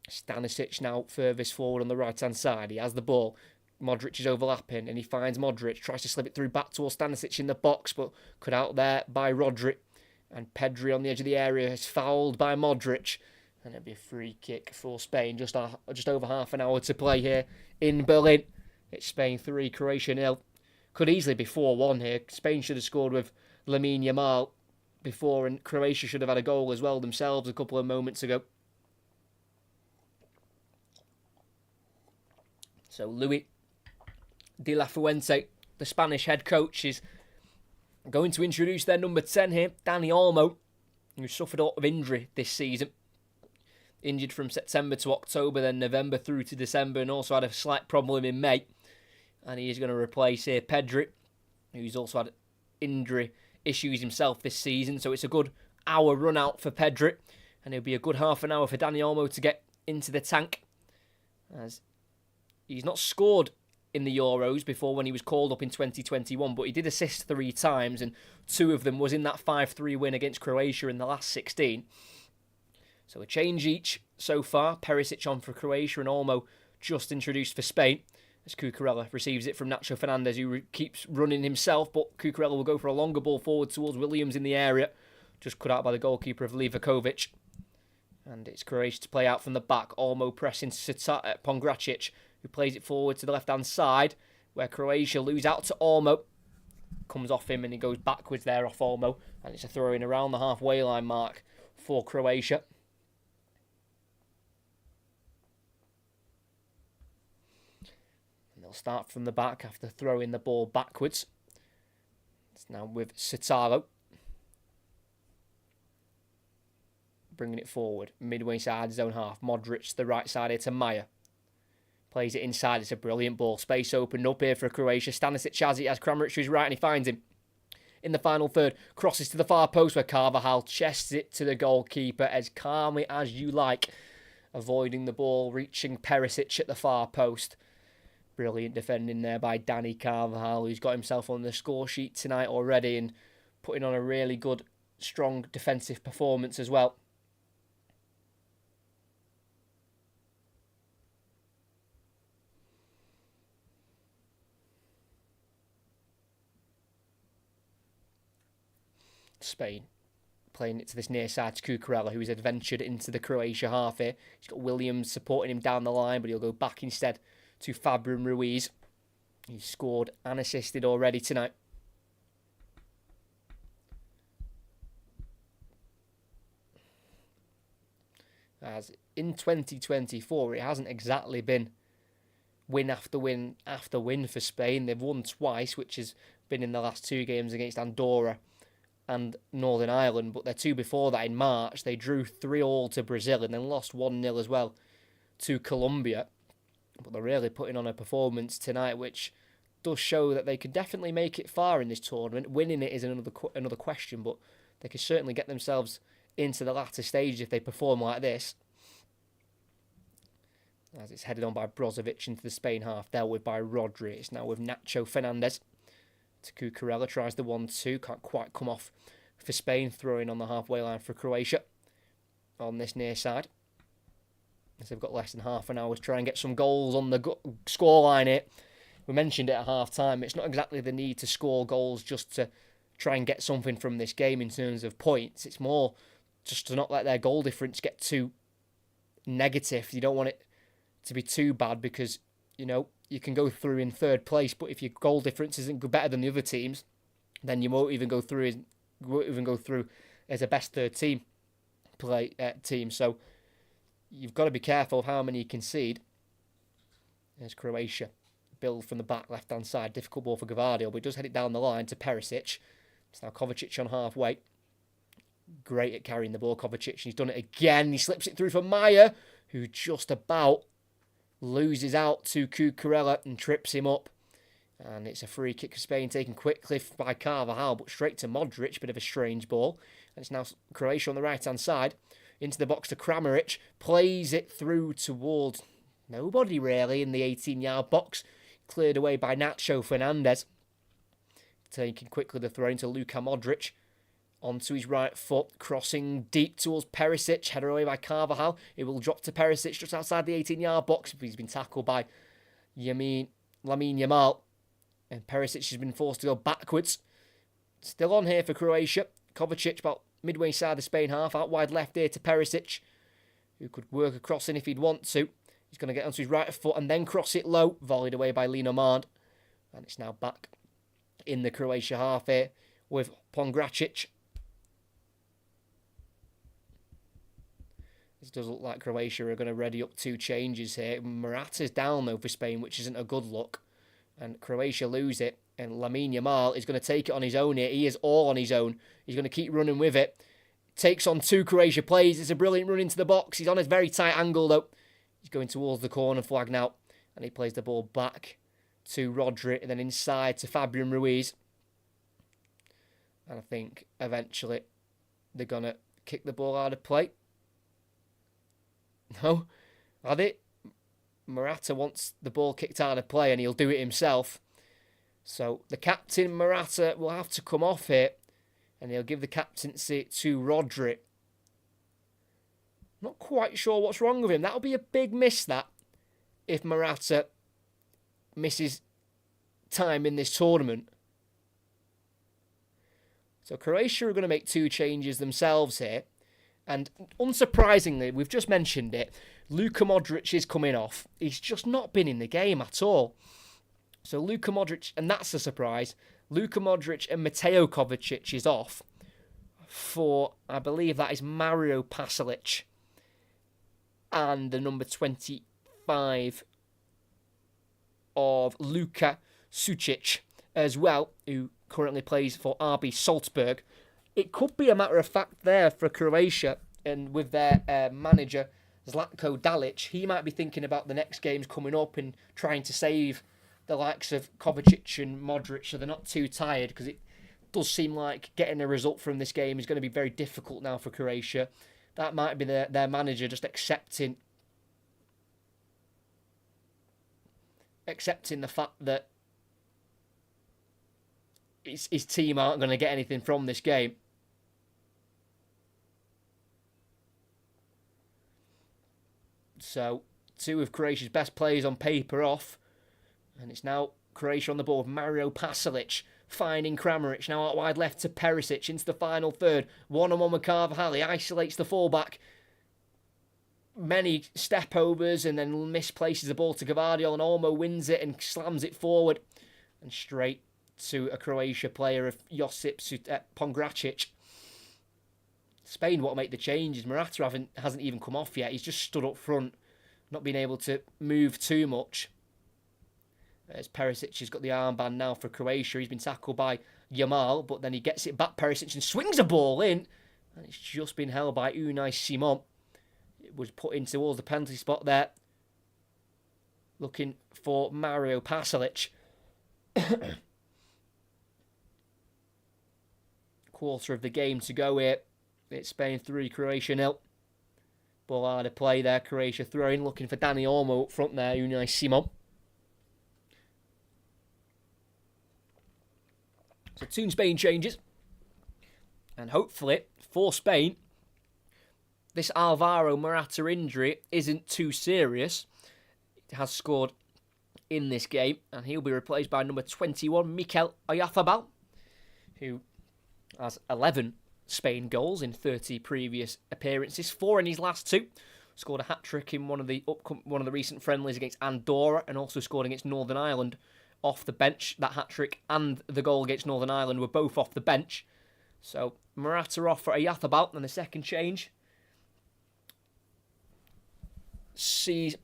Stanisic now furthest forward on the right-hand side. He has the ball. Modric is overlapping, and he finds Modric. Tries to slip it through back towards Stanisic in the box, but cut out there by Rodri. And Pedri on the edge of the area is fouled by Modric. And it'll be a free kick for Spain. Just over half an hour to play here in Berlin. It's Spain 3, Croatia 0. Could easily be 4-1 here. Spain should have scored with Lamine Yamal before, and Croatia should have had a goal as well themselves a couple of moments ago. So Louis De La Fuente, the Spanish head coach, is going to introduce their number 10 here, Dani Olmo, who suffered a lot of injury this season. Injured from September to October, then November through to December, and also had a slight problem in May. And he is going to replace here Pedri, who's also had injury issues himself this season. So it's a good hour run out for Pedri, and it'll be a good half an hour for Dani Olmo to get into the tank, as he's not scored in the Euros before when he was called up in 2021, but he did assist 3 times, and 2 of them was in that 5-3 win against Croatia in the last 16. So a change each so far. Perisic on for Croatia and Olmo just introduced for Spain, as Cucurella receives it from Nacho Fernandez, who keeps running himself, but Cucurella will go for a longer ball forward towards Williams in the area, just cut out by the goalkeeper of Livakovic. And it's Croatia to play out from the back. Olmo pressing Pongracic, who plays it forward to the left-hand side, where Croatia lose out to Olmo. Comes off him and he goes backwards there off Olmo. And it's a throw-in around the halfway line mark for Croatia. And they'll start from the back after throwing the ball backwards. It's now with Sitalo. Bringing it forward, midway side, zone half. Modric to the right side here to Maya. Plays it inside, it's a brilliant ball. Space opened up here for Croatia. Stanisic has it, has Kramaric to his right, and he finds him. In the final third, crosses to the far post where Carvajal chests it to the goalkeeper as calmly as you like, avoiding the ball, reaching Perisic at the far post. Brilliant defending there by Dani Carvajal, who's got himself on the score sheet tonight already and putting on a really good, strong defensive performance as well. Spain playing it to this near side to Cucurella, who has adventured into the Croatia half here. He's got Williams supporting him down the line, but he'll go back instead to Fabian Ruiz. He's scored and assisted already tonight. As in 2024, it hasn't exactly been win after win after win for Spain. They've won twice, which has been in the last 2 games against Andorra and Northern Ireland, but their 2 before that in March, they drew 3-3 to Brazil and then lost 1-0 as well to Colombia. But they're really putting on a performance tonight, which does show that they could definitely make it far in this tournament. Winning it is another question, but they could certainly get themselves into the latter stage if they perform like this. As it's headed on by Brozovic into the Spain half, dealt with by Rodri. It's now with Nacho Fernandez. To Cucurella, tries the 1-2, can't quite come off for Spain, throwing on the halfway line for Croatia on this near side. As they've got less than half an hour to try and get some goals on the scoreline here. We mentioned it at half time, it's not exactly the need to score goals just to try and get something from this game in terms of points. It's more just to not let their goal difference get too negative. You don't want it to be too bad because, you know, you can go through in 3rd place, but if your goal difference isn't better than the other teams, then you won't even go through as a best 3rd team. So you've got to be careful of how many you concede. There's Croatia. Build from the back, left-hand side. Difficult ball for Gvardiol, but he does head it down the line to Perisic. It's now Kovacic on halfway. Great at carrying the ball, Kovacic. He's done it again. He slips it through for Maya, who just about loses out to Cucurella and trips him up. And it's a free kick for Spain, taken quickly by Carvajal, but straight to Modric. Bit of a strange ball. And it's now Croatia on the right-hand side. Into the box to Kramaric. Plays it through towards nobody, really, in the 18-yard box. Cleared away by Nacho Fernandez. Taking quickly the throw into Luka Modric. Onto his right foot, crossing deep towards Perisic, headed away by Carvajal. It will drop to Perisic just outside the 18-yard box. He's been tackled by Lamine Yamal. And Perisic has been forced to go backwards. Still on here for Croatia. Kovacic about midway side the Spain half, out wide left here to Perisic, who could work across in if he'd want to. He's going to get onto his right foot and then cross it low, volleyed away by Linomard. And it's now back in the Croatia half here with Pongracic. It does look like Croatia are going to ready up 2 changes here. Morata's down though for Spain, which isn't a good look. And Croatia lose it. And Lamine Yamal is going to take it on his own here. He is all on his own. He's going to keep running with it. Takes on 2 Croatia players. It's a brilliant run into the box. He's on a very tight angle, though. He's going towards the corner flag now. And he plays the ball back to Rodri. And then inside to Fabian Ruiz. And I think eventually they're going to kick the ball out of play. No, had it. Morata wants the ball kicked out of play and he'll do it himself. So the captain, Morata, will have to come off here and he'll give the captaincy to Rodri. Not quite sure what's wrong with him. That'll be a big miss, that, if Morata misses time in this tournament. So Croatia are going to make 2 changes themselves here. And unsurprisingly, we've just mentioned it, Luka Modric is coming off. He's just not been in the game at all. So Luka Modric, and that's a surprise, Luka Modric and Mateo Kovacic is off for, I believe that is Mario Pasalic and the number 25 of Luka Sucic as well, who currently plays for RB Salzburg. It could be a matter of fact there for Croatia, and with their manager, Zlatko Dalic, he might be thinking about the next games coming up and trying to save the likes of Kovacic and Modric so they're not too tired, because it does seem like getting a result from this game is going to be very difficult now for Croatia. That might be their manager just accepting the fact that his team aren't going to get anything from this game. So 2 of Croatia's best players on paper off. And it's now Croatia on the ball with Mario Pasalic finding Kramaric. Now out wide left to Perisic into the final third. One-on-one with Carvajal. He isolates the fullback. Many step overs and then misplaces the ball to Carvajal, and Olmo wins it and slams it forward. And straight to a Croatia player of Josip Pongracic. Spain want to make the changes. Morata hasn't even come off yet. He's just stood up front, not being able to move too much. As Perisic has got the armband now for Croatia. He's been tackled by Yamal, but then he gets it back, Perisic, and swings a ball in. And it's just been held by Unai Simon. It was put in towards the penalty spot there. Looking for Mario Pasalic. Quarter of the game to go here. It's Spain 3, Croatia 0. Ball out of play there. Croatia throwing, looking for Dani Olmo up front there. Unai Simon. So 2 Spain changes. And hopefully, for Spain, this Alvaro Morata injury isn't too serious. He has scored in this game. And he'll be replaced by number 21, Mikel Oyarzabal, who has 11 Spain goals in 30 previous appearances, 4 in his last 2. Scored a hat-trick in one of the recent friendlies against Andorra, and also scored against Northern Ireland off the bench. That hat-trick and the goal against Northern Ireland were both off the bench. So Morata off for Oyarzabal, and the second change sees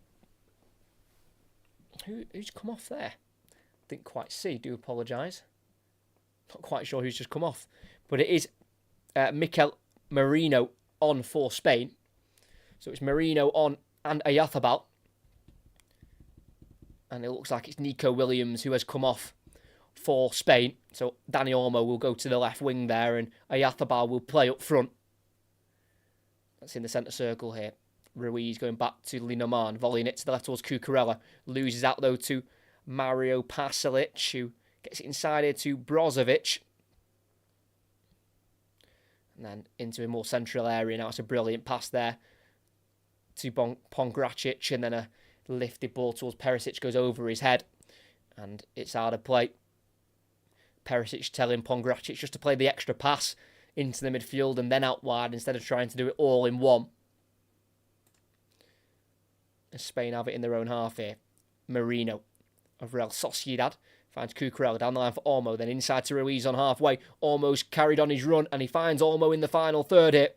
who's come off there. Didn't quite see. Do apologise. Not quite sure who's just come off, but it is Mikel Merino on for Spain. So it's Merino on and Oyarzabal. And it looks like it's Nico Williams who has come off for Spain. So Dani Olmo will go to the left wing there and Oyarzabal will play up front. That's in the centre circle here. Ruiz going back to Lineman, volleying it to the left towards Cucurella. Loses out though to Mario Pasalic, who gets it inside here to Brozovic. And then into a more central area. Now it's a brilliant pass there to Pongracic, and then a lifted ball towards Perisic goes over his head. And it's out of play. Perisic telling Pongracic just to play the extra pass into the midfield and then out wide instead of trying to do it all in one. As Spain have it in their own half here. Merino of Real Sociedad finds Cucurella down the line for Olmo, then inside to Ruiz on halfway. Olmo's carried on his run and he finds Olmo in the final third here.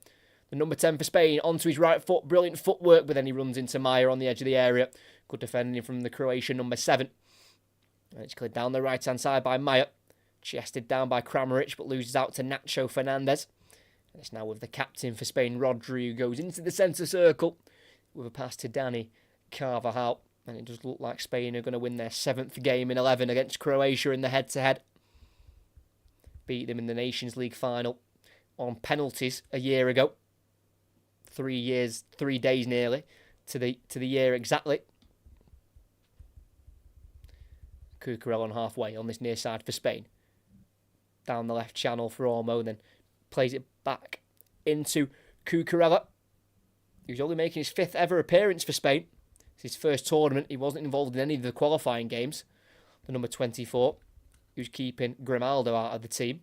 The number 10 for Spain onto his right foot, brilliant footwork, but then he runs into Maya on the edge of the area. Good defending from the Croatian number 7. And it's cleared down the right-hand side by Maya. Chested down by Kramaric, but loses out to Nacho Fernandez. And it's now with the captain for Spain, Rodri, who goes into the centre circle with a pass to Dani Carvajal. And it does look like Spain are going to win their 7th game in 11 against Croatia in the head-to-head. Beat them in the Nations League final on penalties a year ago. 3 days nearly to the year exactly. Cucurella on halfway on this near side for Spain. Down the left channel for Olmo, then plays it back into Cucurella, who's only making his 5th ever appearance for Spain. It's his first tournament. He wasn't involved in any of the qualifying games. The number 24, who's keeping Grimaldo out of the team.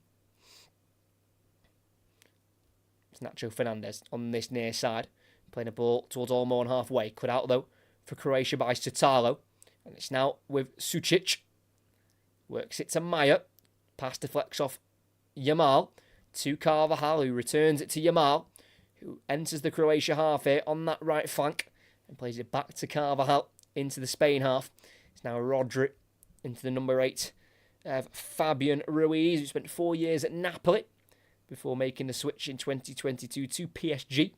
It's Nacho Fernandez on this near side, playing a ball towards Olmo on halfway. Cut out, though, for Croatia by Sotalo. And it's now with Sucic. Works it to Maya. Pass deflects off Yamal to Carvajal, who returns it to Yamal, who enters the Croatia half here on that right flank and plays it back to Carvajal into the Spain half. It's now Rodri into the number 8 of Fabian Ruiz, who spent 4 years at Napoli before making the switch in 2022 to PSG.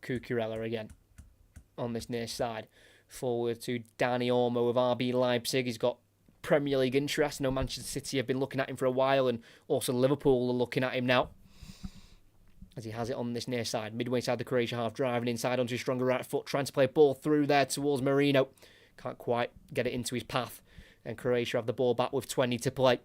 Cucurella again on this near side. Forward to Dani Olmo of RB Leipzig. He's got Premier League interest. I know Manchester City have been looking at him for a while, and also Liverpool are looking at him now, as he has it on this near side. Midway side the Croatia half, driving inside onto his stronger right foot, trying to play a ball through there towards Marino. Can't quite get it into his path. And Croatia have the ball back with 20 to play.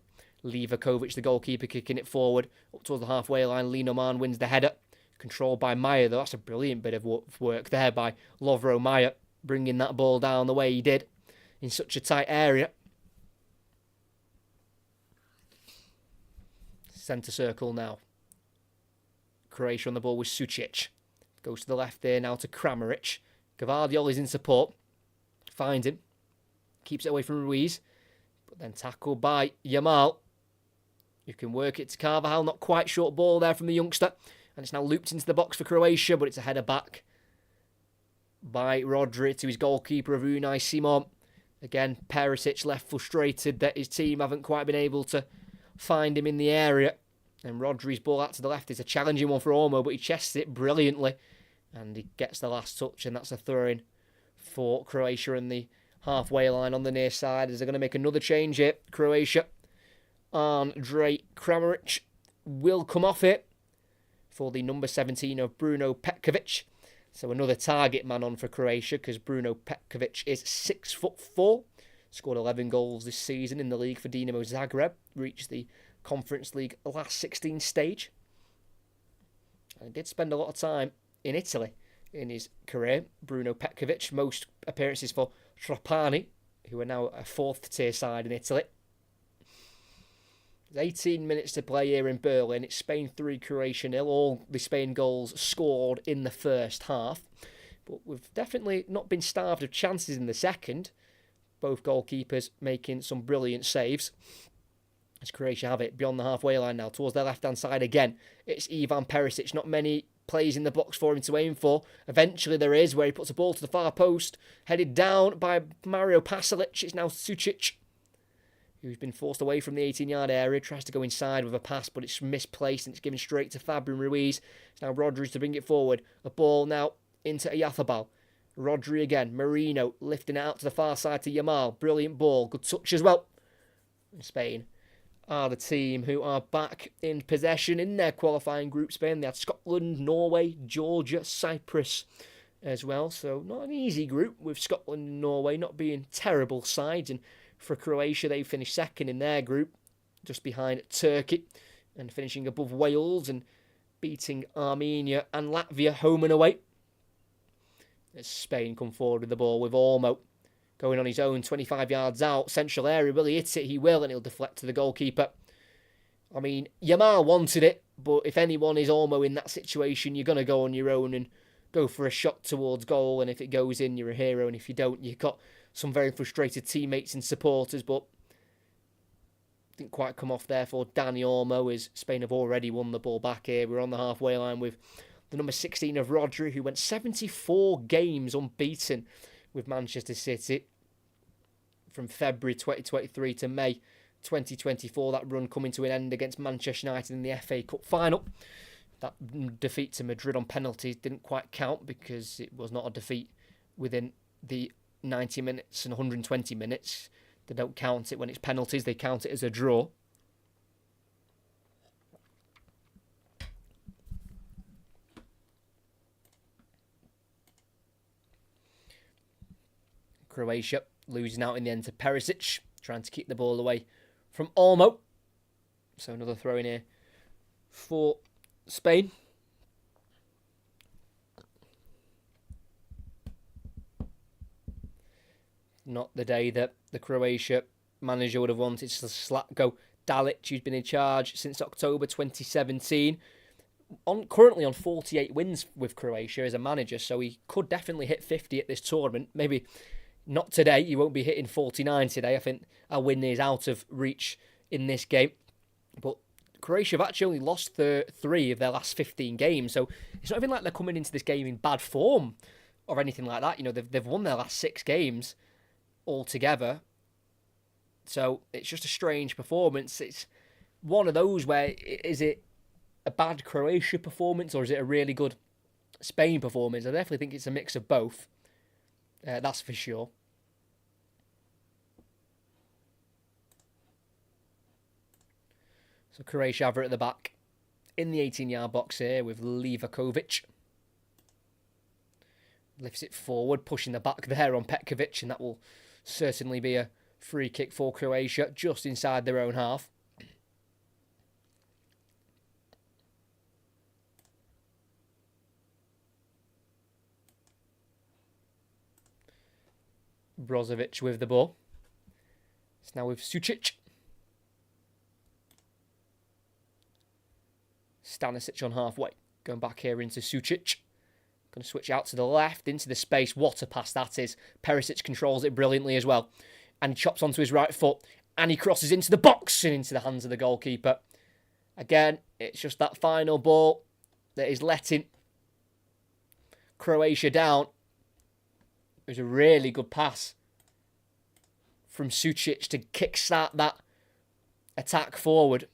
Livakovic, the goalkeeper, kicking it forward up towards the halfway line. Linorman wins the header. Controlled by Maya, though. That's a brilliant bit of work there by Lovro Maya, bringing that ball down the way he did in such a tight area. Centre circle now. Croatia on the ball with Sucic. Goes to the left there now to Kramaric. Gvardiol is in support. Finds him. Keeps it away from Ruiz. But then tackled by Yamal. You can work it to Carvajal. Not quite short ball there from the youngster. And it's now looped into the box for Croatia, but it's a header back by Rodri to his goalkeeper of Unai Simon. Again, Perisic left frustrated that his team haven't quite been able to find him in the area. And Rodri's ball out to the left is a challenging one for Olmo, but he chests it brilliantly. And he gets the last touch, and that's a throw-in for Croatia in the halfway line on the near side. As they're going to make another change here, Croatia. Andrej Kramaric will come off it for the number 17 of Bruno Petkovic. So another target man on for Croatia, because Bruno Petkovic is 6'4", scored 11 goals this season in the league for Dinamo Zagreb, reached the Conference League last 16 stage. And he did spend a lot of time in Italy in his career. Bruno Petkovic, most appearances for Trapani, who are now a 4th tier side in Italy. 18 minutes to play here in Berlin. It's Spain 3, Croatia 0. All the Spain goals scored in the first half. But we've definitely not been starved of chances in the second. Both goalkeepers making some brilliant saves. As Croatia have it beyond the halfway line now, towards their left-hand side again. It's Ivan Perisic. Not many plays in the box for him to aim for. Eventually there is, where he puts a ball to the far post. Headed down by Mario Pasalic. It's now Sucic, who's been forced away from the 18-yard area, tries to go inside with a pass, but it's misplaced and it's given straight to Fabian Ruiz. It's now Rodri to bring it forward. A ball now into Oyarzábal. Rodri again. Marino lifting it out to the far side to Yamal. Brilliant ball. Good touch as well. And Spain are the team who are back in possession in their qualifying group. Spain, they had Scotland, Norway, Georgia, Cyprus as well. So not an easy group, with Scotland and Norway not being terrible sides. And for Croatia, they finished second in their group, just behind Turkey, and finishing above Wales and beating Armenia and Latvia home and away. As Spain come forward with the ball with Olmo going on his own, 25 yards out, central area. Will he hit it? He will, and he'll deflect to the goalkeeper. I mean, Yamal wanted it, but if anyone is Olmo in that situation, you're going to go on your own and go for a shot towards goal, and if it goes in, you're a hero, and if you don't, you've got some very frustrated teammates and supporters, but didn't quite come off there for Dani Olmo, as Spain have already won the ball back here. We're on the halfway line with the number 16 of Rodri, who went 74 games unbeaten with Manchester City from February 2023 to May 2024. That run coming to an end against Manchester United in the FA Cup final. That defeat to Madrid on penalties didn't quite count because it was not a defeat within the 90 minutes and 120 minutes. They don't count it when it's penalties, they count it as a draw. Croatia losing out in the end to Perisic, trying to keep the ball away from Olmo. So another throw in here for Spain. Not the day that the Croatia manager would have wanted to Zlatko Dalic, who's been in charge since October 2017. Currently on 48 wins with Croatia as a manager, so he could definitely hit 50 at this tournament. Maybe not today, he won't be hitting 49 today. I think a win is out of reach in this game. But Croatia have actually only lost 3 of their last 15 games, so it's not even like they're coming into this game in bad form or anything like that. You know, they've won their last 6 games altogether, so it's just a strange performance. It's one of those where, is it a bad Croatia performance or is it a really good Spain performance? I definitely think it's a mix of both. That's for sure. So Croatia have it at the back in the 18-yard box here with Livakovic. Lifts it forward, pushing the back there on Petkovic, and that will certainly be a free kick for Croatia just inside their own half. Brozovic with the ball. It's now with Sučić. Stanisic on halfway. Going back here into Sučić. Going to switch out to the left into the space. What a pass that is. Perisic controls it brilliantly as well. And he chops onto his right foot. And he crosses into the box and into the hands of the goalkeeper. Again, it's just that final ball that is letting Croatia down. It was a really good pass from Sučić to kickstart that attack forward.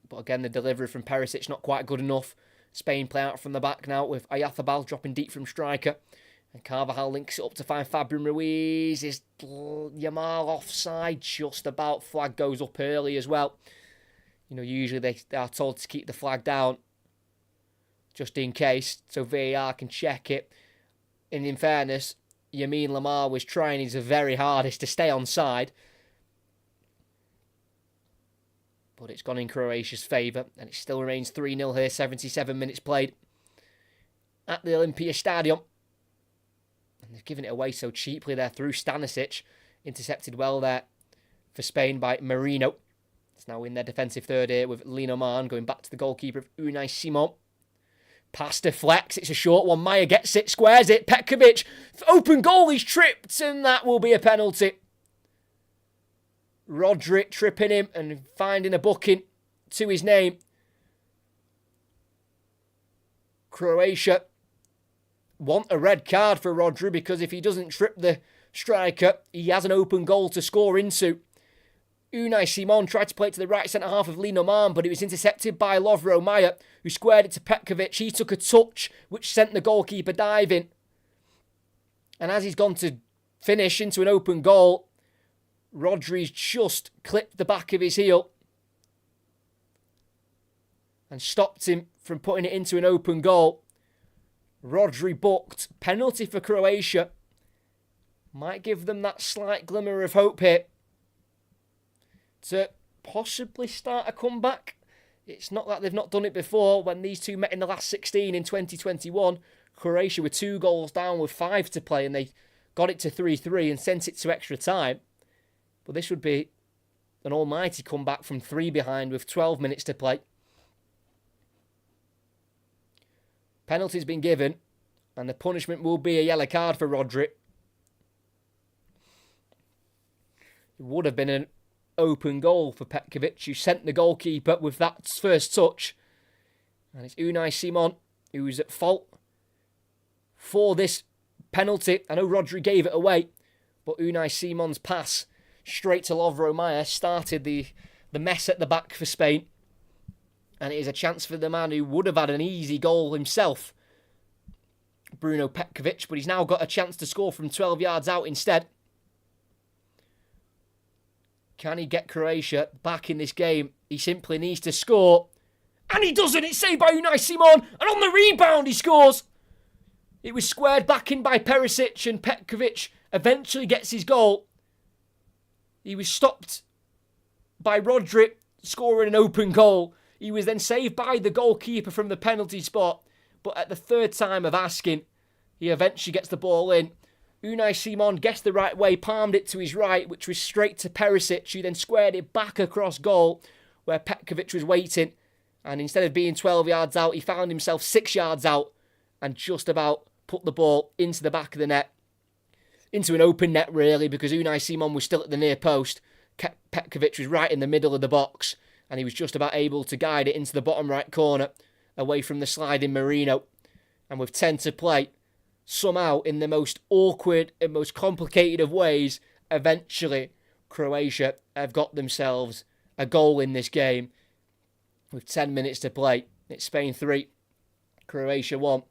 But again, the delivery from Perisic not quite good enough. Spain play out from the back now with Ayathabal dropping deep from striker. And Carvajal links it up to find Fabian Ruiz. Is Yamal offside? Just about. Flag goes up early as well. You know, usually they are told to keep the flag down just in case, so VAR can check it. And in fairness, Yamin Lamar was trying his very hardest to stay onside. But it's gone in Croatia's favour, and it still remains 3-0 here, 77 minutes played at the Olympia Stadium. And they've given it away so cheaply there through Stanisic. Intercepted well there for Spain by Marino. It's now in their defensive third here with Linorman going back to the goalkeeper of Unai Simon. Pass deflects, it's a short one. Maya gets it, squares it. Petkovic, open goal, he's tripped, and that will be a penalty. Rodri tripping him and finding a booking to his name. Croatia want a red card for Rodri because if he doesn't trip the striker, he has an open goal to score into. Unai Simon tried to play it to the right centre half of Linorman, but it was intercepted by Lovro Mayer, who squared it to Petkovic. He took a touch, which sent the goalkeeper diving. And as he's gone to finish into an open goal, Rodri's just clipped the back of his heel and stopped him from putting it into an open goal. Rodri booked. Penalty for Croatia. Might give them that slight glimmer of hope here to possibly start a comeback. It's not that they've not done it before. When these two met in the last 16 in 2021, Croatia were 2 goals down with 5 to play and they got it to 3-3 and sent it to extra time. But this would be an almighty comeback from 3 behind with 12 minutes to play. Penalty's been given, and the punishment will be a yellow card for Rodri. It would have been an open goal for Petkovic, who sent the goalkeeper with that first touch. And it's Unai Simon who's at fault for this penalty. I know Rodri gave it away, but Unai Simon's pass straight to Lovro Maia started the mess at the back for Spain. And it is a chance for the man who would have had an easy goal himself, Bruno Petkovic, but he's now got a chance to score from 12 yards out instead. Can he get Croatia back in this game? He simply needs to score. And he doesn't. It's saved by Unai Simon. And on the rebound, he scores. It was squared back in by Perisic, and Petkovic eventually gets his goal. He was stopped by Rodri scoring an open goal. He was then saved by the goalkeeper from the penalty spot. But at the third time of asking, he eventually gets the ball in. Unai Simon guessed the right way, palmed it to his right, which was straight to Perisic, who then squared it back across goal, where Petkovic was waiting. And instead of being 12 yards out, he found himself 6 yards out and just about put the ball into the back of the net. Into an open net, really, because Unai Simon was still at the near post. Petkovic was right in the middle of the box, and he was just about able to guide it into the bottom right corner, away from the sliding Marino. And with 10 to play, somehow, in the most awkward and most complicated of ways, eventually, Croatia have got themselves a goal in this game. With 10 minutes to play, it's Spain 3, Croatia 1.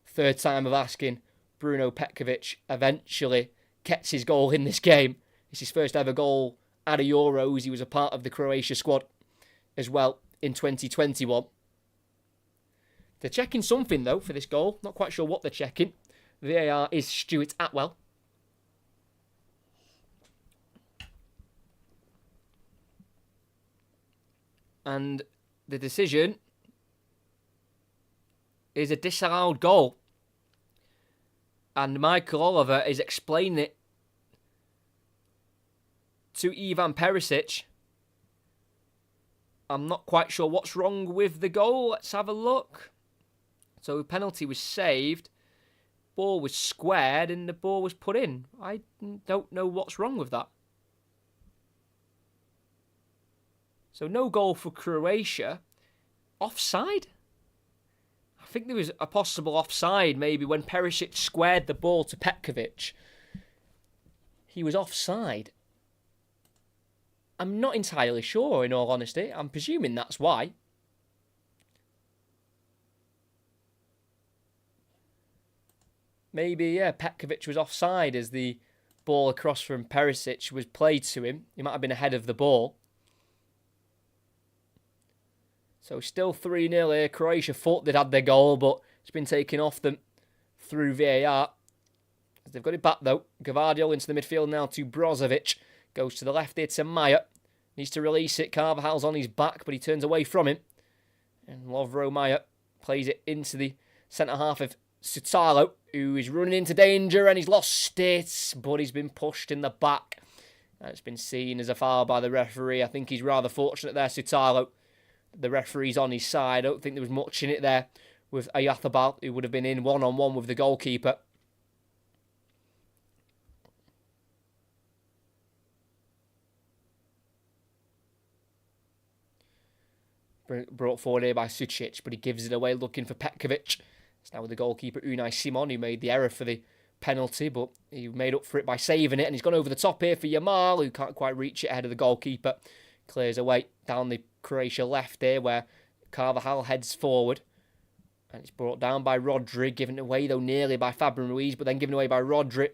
Third time of asking, Bruno Petkovic eventually gets his goal in this game. It's his first ever goal at a Euros. He was a part of the Croatia squad as well in 2021. They're checking something, though, for this goal. Not quite sure what they're checking. VAR is Stuart Atwell. And the decision is a disallowed goal. And Michael Oliver is explaining it to Ivan Perisic. I'm not quite sure what's wrong with the goal. Let's have a look. So the penalty was saved. Ball was squared and the ball was put in. I don't know what's wrong with that. So no goal for Croatia. Offside? I think there was a possible offside maybe when Perisic squared the ball to Petkovic. He was offside. I'm not entirely sure, in all honesty. I'm presuming that's why. Maybe, yeah, Petkovic was offside as the ball across from Perisic was played to him. He might have been ahead of the ball. So still 3-0 here. Croatia thought they'd had their goal, but it's been taken off them through VAR. They've got it back, though. Carvajal into the midfield now to Brozovic. Goes to the left here to Maia. Needs to release it. Carvajal's on his back, but he turns away from him. And Lovro Maia plays it into the centre half of Sutalo, who is running into danger and he's lost it, but he's been pushed in the back. And it's been seen as a foul by the referee. I think he's rather fortunate there, Sutalo. The referee's on his side. I don't think there was much in it there with Ayathabal, who would have been in one-on-one with the goalkeeper. Brought forward here by Sucic, but he gives it away looking for Petkovic. It's now with the goalkeeper Unai Simon, who made the error for the penalty, but he made up for it by saving it, and he's gone over the top here for Yamal, who can't quite reach it ahead of the goalkeeper. Clears away down the Croatia left here, where Carvajal heads forward. And it's brought down by Rodri, given away, though, nearly by Fabian Ruiz, but then given away by Rodri.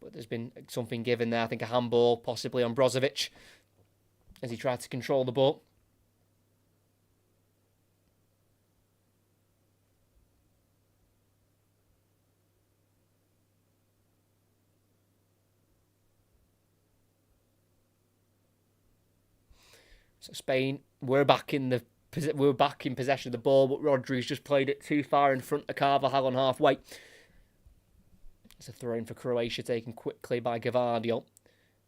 But there's been something given there, I think a handball, possibly on Brozovic, as he tried to control the ball. So Spain were back in possession of the ball, but Rodri's just played it too far in front of Carvajal on halfway. It's a throw in for Croatia, taken quickly by Carvajal.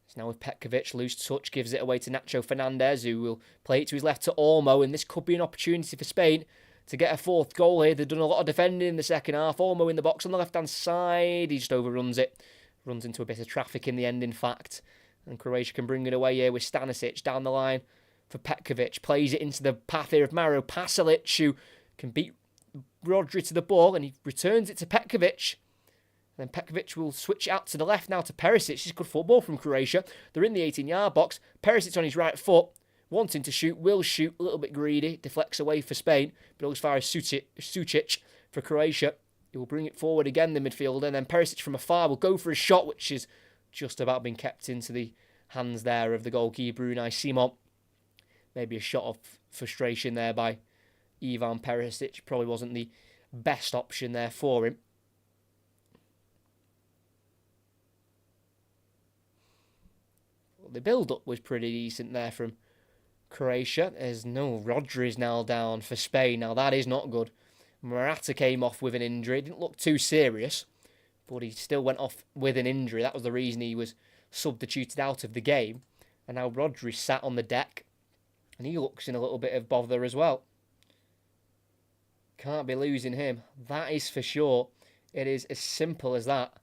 It's now with Petkovic, loose touch, gives it away to Nacho Fernandez, who will play it to his left to Olmo, and this could be an opportunity for Spain to get a fourth goal here. They've done a lot of defending in the second half. Olmo in the box on the left-hand side. He just overruns it. Runs into a bit of traffic in the end, in fact. And Croatia can bring it away here with Stanisic down the line for Petkovic. Plays it into the path here of Mario Pasalic, who can beat Rodri to the ball, and he returns it to Petkovic. And then Petkovic will switch out to the left now to Perisic. This is good football from Croatia. They're in the 18-yard box. Perisic on his right foot, wanting to shoot, will shoot, a little bit greedy, deflects away for Spain, but as far as Sucic for Croatia. He will bring it forward again, the midfielder, and then Perisic from afar will go for a shot, which is just about been kept into the hands there of the goalkeeper, Unai Simon. Maybe a shot of frustration there by Ivan Perisic. Probably wasn't the best option there for him. The build-up was pretty decent there from Croatia. There's no Rodri's now down for Spain. Now that is not good. Morata came off with an injury. It didn't look too serious, but he still went off with an injury. That was the reason he was substituted out of the game. And now Rodri sat on the deck, and he looks in a little bit of bother as well. Can't be losing him. That is for sure. It is as simple as that.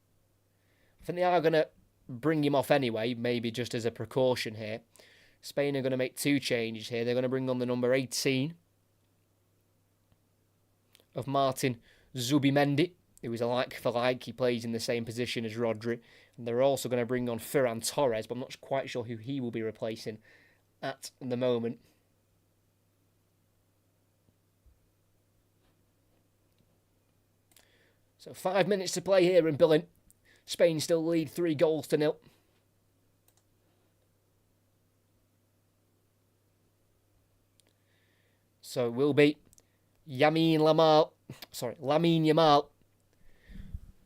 I think they are going to bring him off anyway, maybe just as a precaution here. Spain are going to make two changes here. They're going to bring on the number 18 of Martin Zubimendi, who is a like for like. He plays in the same position as Rodri. And they're also going to bring on Ferran Torres, but I'm not quite sure who he will be replacing at the moment. So 5 minutes to play here in Berlin. Spain still lead 3-0. So it will be Lamine Yamal,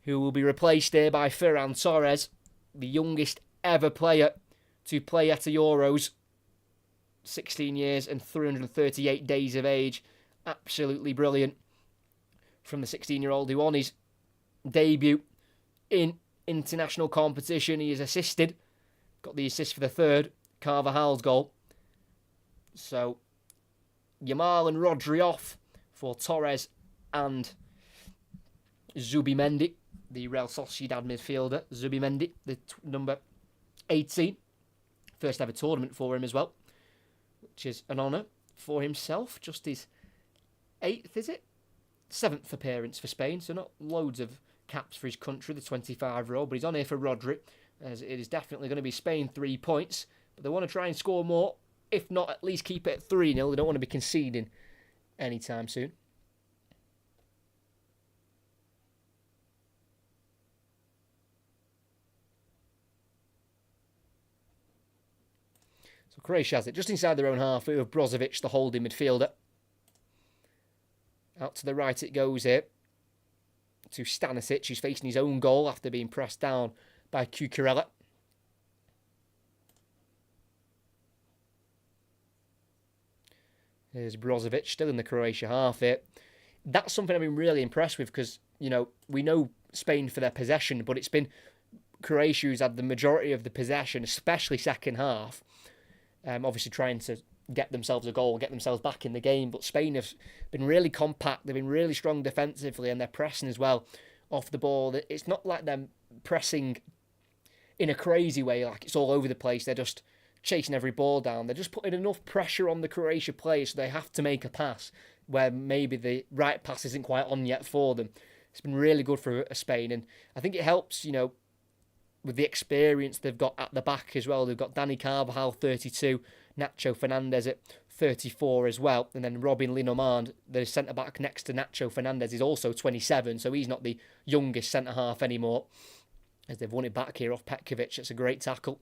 who will be replaced here by Ferran Torres, the youngest ever player to play at the Euros. 16 years and 338 days of age. Absolutely brilliant from the 16-year-old who on his debut in international competition, he has assisted. Got the assist for the third, Carvajal's goal. So Yamal and Rodri off for Torres and Zubimendi, the Real Sociedad midfielder. Zubimendi, the number 18. First ever tournament for him as well, which is an honour for himself. Just his 8th, is it? 7th appearance for Spain, so not loads of caps for his country, the 25-year-old, but he's on here for Rodri, as it is definitely going to be Spain 3 points, but they want to try and score more, if not at least keep it at 3-0. They don't want to be conceding anytime soon. So Croatia has it just inside their own half with Brozovic, the holding midfielder. Out to the right it goes here to Stanisic, who's facing his own goal after being pressed down by Cucurella. There's Brozovic, still in the Croatia half here. That's something I've been really impressed with because, you know, we know Spain for their possession, but it's been Croatia who's had the majority of the possession, especially second half. Obviously trying to get themselves a goal, get themselves back in the game. But Spain have been really compact. They've been really strong defensively, and they're pressing as well off the ball. It's not like them pressing in a crazy way, like it's all over the place. They're just chasing every ball down. They're just putting enough pressure on the Croatia players so they have to make a pass where maybe the right pass isn't quite on yet for them. It's been really good for Spain, and I think it helps, you know, with the experience they've got at the back as well. They've got Dani Carvajal, 32, Nacho Fernandez at 34 as well, and then Robin Linomand, the centre-back next to Nacho Fernandez, is also 27, so he's not the youngest centre-half anymore, as they've won it back here off Petkovic. It's a great tackle.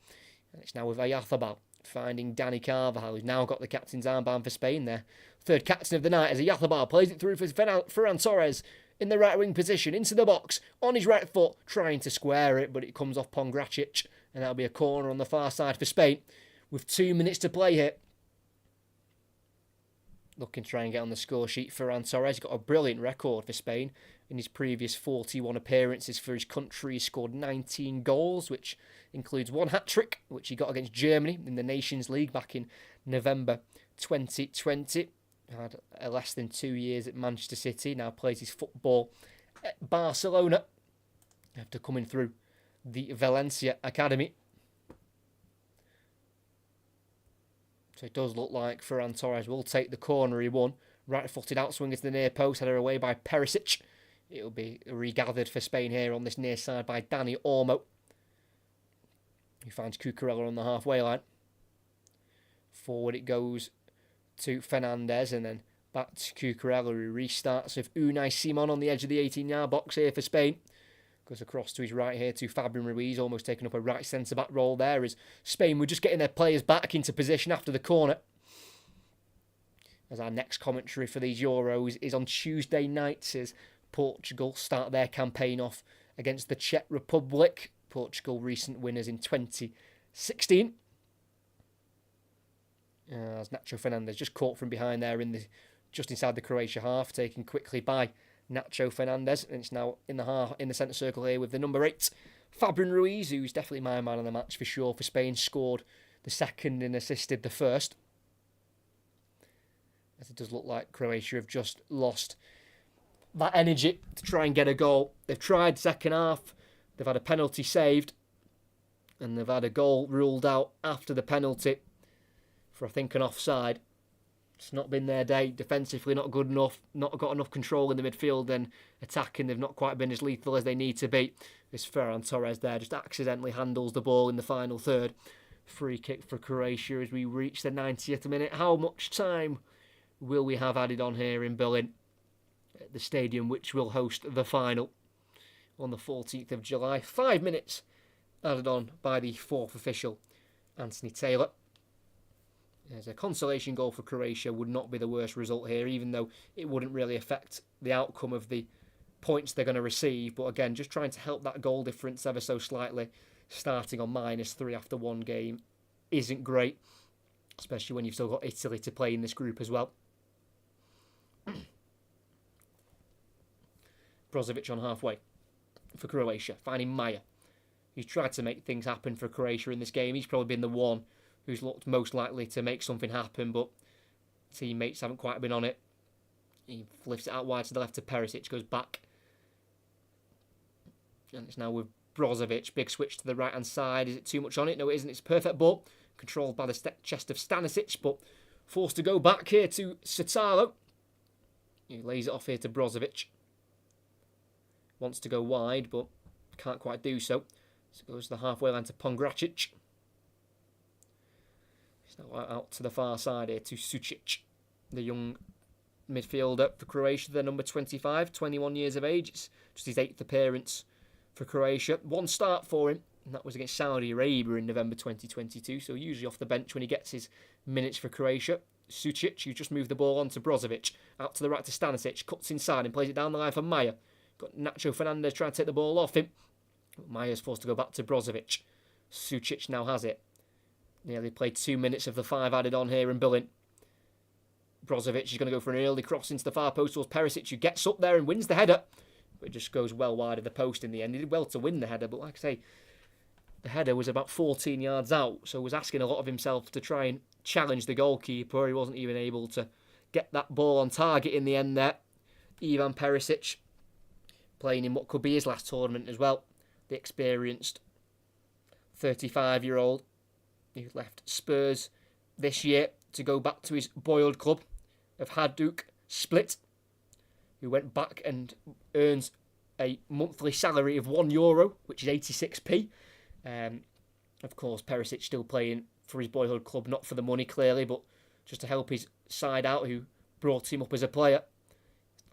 And it's now with Ayathabal finding Dani Carvajal, who's now got the captain's armband for Spain there. Third captain of the night as Ayathabal plays it through for Ferran Torres in the right wing position, into the box, on his right foot, trying to square it, but it comes off Pongracic, and that'll be a corner on the far side for Spain, with 2 minutes to play here. Looking to try and get on the score sheet. Ferran Torres got a brilliant record for Spain. In his previous 41 appearances for his country, he scored 19 goals, which includes one hat-trick, which he got against Germany in the Nations League back in November 2020. Had less than 2 years at Manchester City, now plays his football at Barcelona after coming through the Valencia Academy. So it does look like Ferran Torres will take the corner he won. Right-footed outswing into the near post, header away by Perisic. It'll be regathered for Spain here on this near side by Dani Olmo, who finds Cucurella on the halfway line. Forward it goes to Fernandez, and then back to Cucurella, who restarts with Unai Simon on the edge of the 18-yard box here for Spain. Goes across to his right here to Fabian Ruiz, almost taking up a right centre-back role there, as Spain were just getting their players back into position after the corner. As our next commentary for these Euros is on Tuesday nights, as Portugal start their campaign off against the Czech Republic. Portugal recent winners in 2016. As Nacho Fernandez just caught from behind there just inside the Croatia half, taken quickly by Nacho Fernandez, and it's now in the centre circle here with the number 8, Fabian Ruiz, who's definitely my man of the match for sure for Spain. Scored the second and assisted the first. As it does look like Croatia have just lost that energy to try and get a goal. They've tried second half, they've had a penalty saved, and they've had a goal ruled out after the penalty for, I think, an offside. It's not been their day. Defensively, not good enough. Not got enough control in the midfield, and attacking, they've not quite been as lethal as they need to be. This Ferran Torres there just accidentally handles the ball in the final third. Free kick for Croatia as we reach the 90th minute. How much time will we have added on here in Berlin, at the stadium which will host the final on the 14th of July? 5 minutes added on by the fourth official, Anthony Taylor. As a consolation goal for Croatia would not be the worst result here, even though it wouldn't really affect the outcome of the points they're going to receive. But again, just trying to help that goal difference ever so slightly, starting on -3 after one game isn't great, especially when you've still got Italy to play in this group as well. Brozovic on halfway for Croatia, finding Maya. He's tried to make things happen for Croatia in this game. He's probably been the one who's looked most likely to make something happen, but teammates haven't quite been on it. He lifts it out wide to the left to Perisic, goes back. And it's now with Brozovic. Big switch to the right-hand side. Is it too much on it? No, it isn't. It's a perfect ball. Controlled by the chest of Stanisic, but forced to go back here to Sotalo. He lays it off here to Brozovic. Wants to go wide, but can't quite do so. So goes to the halfway line to Pongracic. He's now out to the far side here to Sucic, the young midfielder for Croatia, the number 25, 21 years of age. It's just his 8th appearance for Croatia. One start for him, and that was against Saudi Arabia in November 2022, so usually off the bench when he gets his minutes for Croatia. Sucic, who just moved the ball on to Brozovic, out to the right to Stanisic, cuts inside and plays it down the line for Maya. Got Nacho Fernandez trying to take the ball off him. Maya's forced to go back to Brozovic. Sucic now has it. Nearly played 2 minutes of the 5 added on here in Berlin. Brozovic is going to go for an early cross into the far post towards Perisic, who gets up there and wins the header. But it just goes well wide of the post in the end. He did well to win the header, but like I say, the header was about 14 yards out, so was asking a lot of himself to try and challenge the goalkeeper. He wasn't even able to get that ball on target in the end there. Ivan Perisic, playing in what could be his last tournament as well. The experienced 35-year-old who left Spurs this year to go back to his boyhood club of Hajduk Split, who went back and earns a monthly salary of €1, which is 86p. Of course, Perisic still playing for his boyhood club, not for the money clearly, but just to help his side out, who brought him up as a player.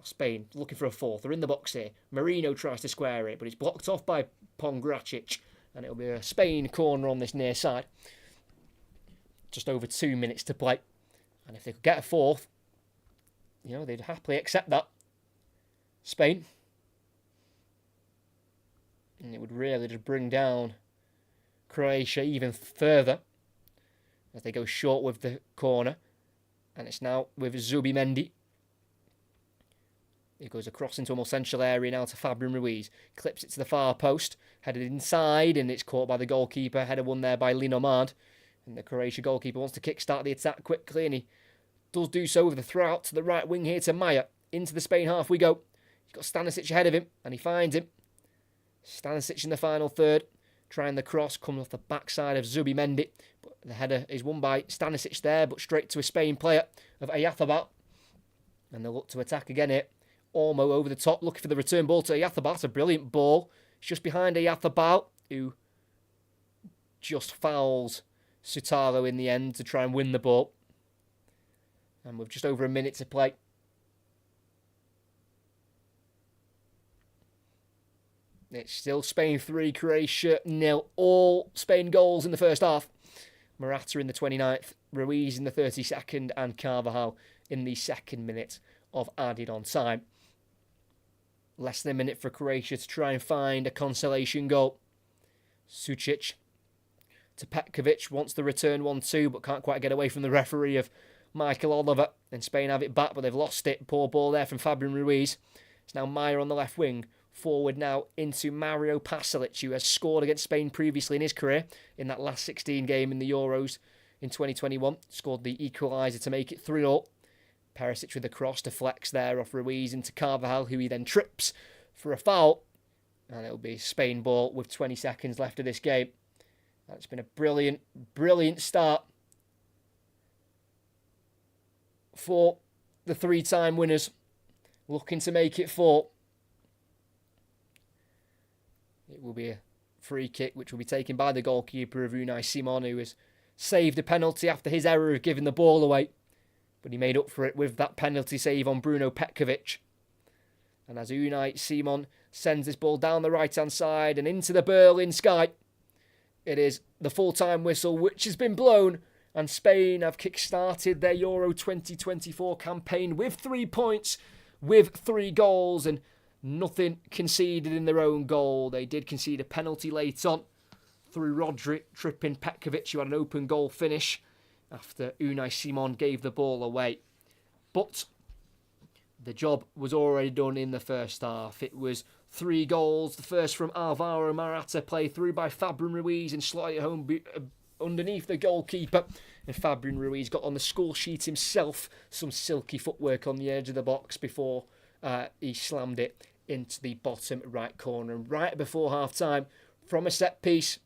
Spain looking for a fourth. They're in the box here. Marino tries to square it, but it's blocked off by Pongracic, and it'll be a Spain corner on this near side. Just over 2 minutes to play, and if they could get a fourth, you know, they'd happily accept that. Spain, and it would really just bring down Croatia even further as they go short with the corner, and it's now with Zubimendi. It goes across into a more central area now to Fabian Ruiz. Clips it to the far post. Headed inside, and it's caught by the goalkeeper. Header won there by Linomard. And the Croatia goalkeeper wants to kickstart the attack quickly, and he does do so with the throw out to the right wing here to Maya. Into the Spain half we go. He's got Stanisic ahead of him, and he finds him. Stanisic in the final third. Trying the cross, comes off the backside of Zubimendi. But the header is won by Stanisic there, but straight to a Spain player of Ayathabat. And they'll look to attack again here. Ormo over the top, looking for the return ball to Ayathabal. It's a brilliant ball. It's just behind Ayathabal, who just fouls Sutalo in the end to try and win the ball. And with just over a minute to play. It's still Spain 3, Croatia 0. All Spain goals in the first half. Morata in the 29th, Ruiz in the 32nd, and Carvajal in the 2nd minute of added on time. Less than a minute for Croatia to try and find a consolation goal. Sucic to Petkovic, wants the return 1-2, but can't quite get away from the referee of Michael Oliver. And Spain have it back, but they've lost it. Poor ball there from Fabian Ruiz. It's now Maya on the left wing. Forward now into Mario Pasalic, who has scored against Spain previously in his career in that last 16 game in the Euros in 2021. Scored the equaliser to make it 3-0. Perisic with the cross to flex there off Ruiz into Carvajal, who he then trips for a foul. And it'll be Spain ball with 20 seconds left of this game. That's been a brilliant, brilliant start for the 3-time winners, looking to make it 4. It will be a free kick, which will be taken by the goalkeeper of Unai Simon, who has saved a penalty after his error of giving the ball away. But he made up for it with that penalty save on Bruno Petkovic. And as Unai Simon sends this ball down the right-hand side and into the Berlin sky, it is the full-time whistle which has been blown, and Spain have kick-started their Euro 2024 campaign with 3 points, with 3 goals, and nothing conceded in their own goal. They did concede a penalty late on through Rodri tripping Petkovic, who had an open goal finish after Unai Simon gave the ball away. But the job was already done in the first half. It was 3 goals. The first from Alvaro Morata, play through by Fabian Ruiz and slotted it home underneath the goalkeeper. And Fabian Ruiz got on the score sheet himself. Some silky footwork on the edge of the box before he slammed it into the bottom right corner. And right before half-time, from a set piece,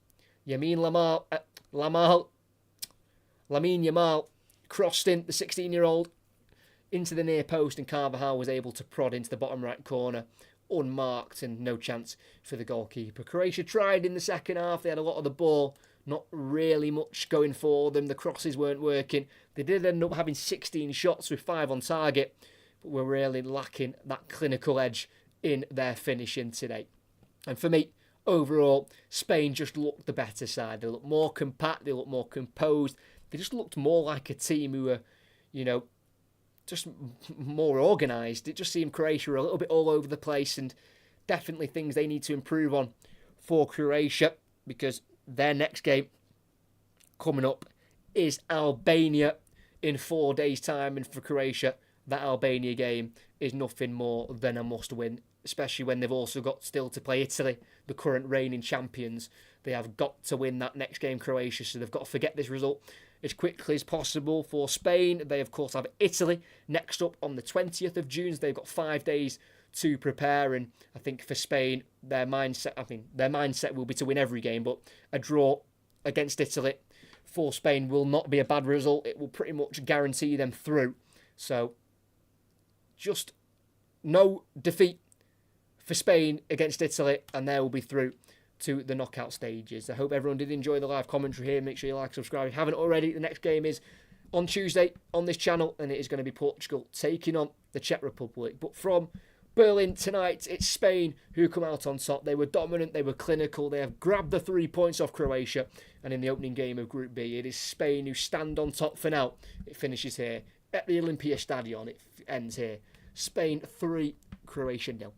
Lamine Yamal crossed in, the 16-year-old, into the near post, and Carvajal was able to prod into the bottom right corner, unmarked, and no chance for the goalkeeper. Croatia tried in the second half. They had a lot of the ball, not really much going for them. The crosses weren't working. They did end up having 16 shots with 5 on target, but were really lacking that clinical edge in their finishing today. And for me, overall, Spain just looked the better side. They looked more compact, they looked more composed. They just looked more like a team who were, just more organised. It just seemed Croatia were a little bit all over the place, and definitely things they need to improve on for Croatia, because their next game coming up is Albania in 4 days' time. And for Croatia, that Albania game is nothing more than a must-win, especially when they've also got still to play Italy, the current reigning champions. They have got to win that next game, Croatia, so they've got to forget this result as quickly as possible. For Spain, they of course have Italy next up on the 20th of June, so they've got 5 days to prepare. And I think for Spain, their mindset will be to win every game, but a draw against Italy for Spain will not be a bad result. It will pretty much guarantee them through. So just no defeat for Spain against Italy, and they will be through to the knockout stages. I hope everyone did enjoy the live commentary here. Make sure you like, subscribe if you haven't already. The next game is on Tuesday on this channel, and it is going to be Portugal taking on the Czech Republic. But from Berlin tonight, it's Spain who come out on top. They were dominant, they were clinical, they have grabbed the 3 points off Croatia, and in the opening game of Group B, it is Spain who stand on top for now. It finishes here at the Olympia Stadion. It ends here. Spain 3, Croatia 0.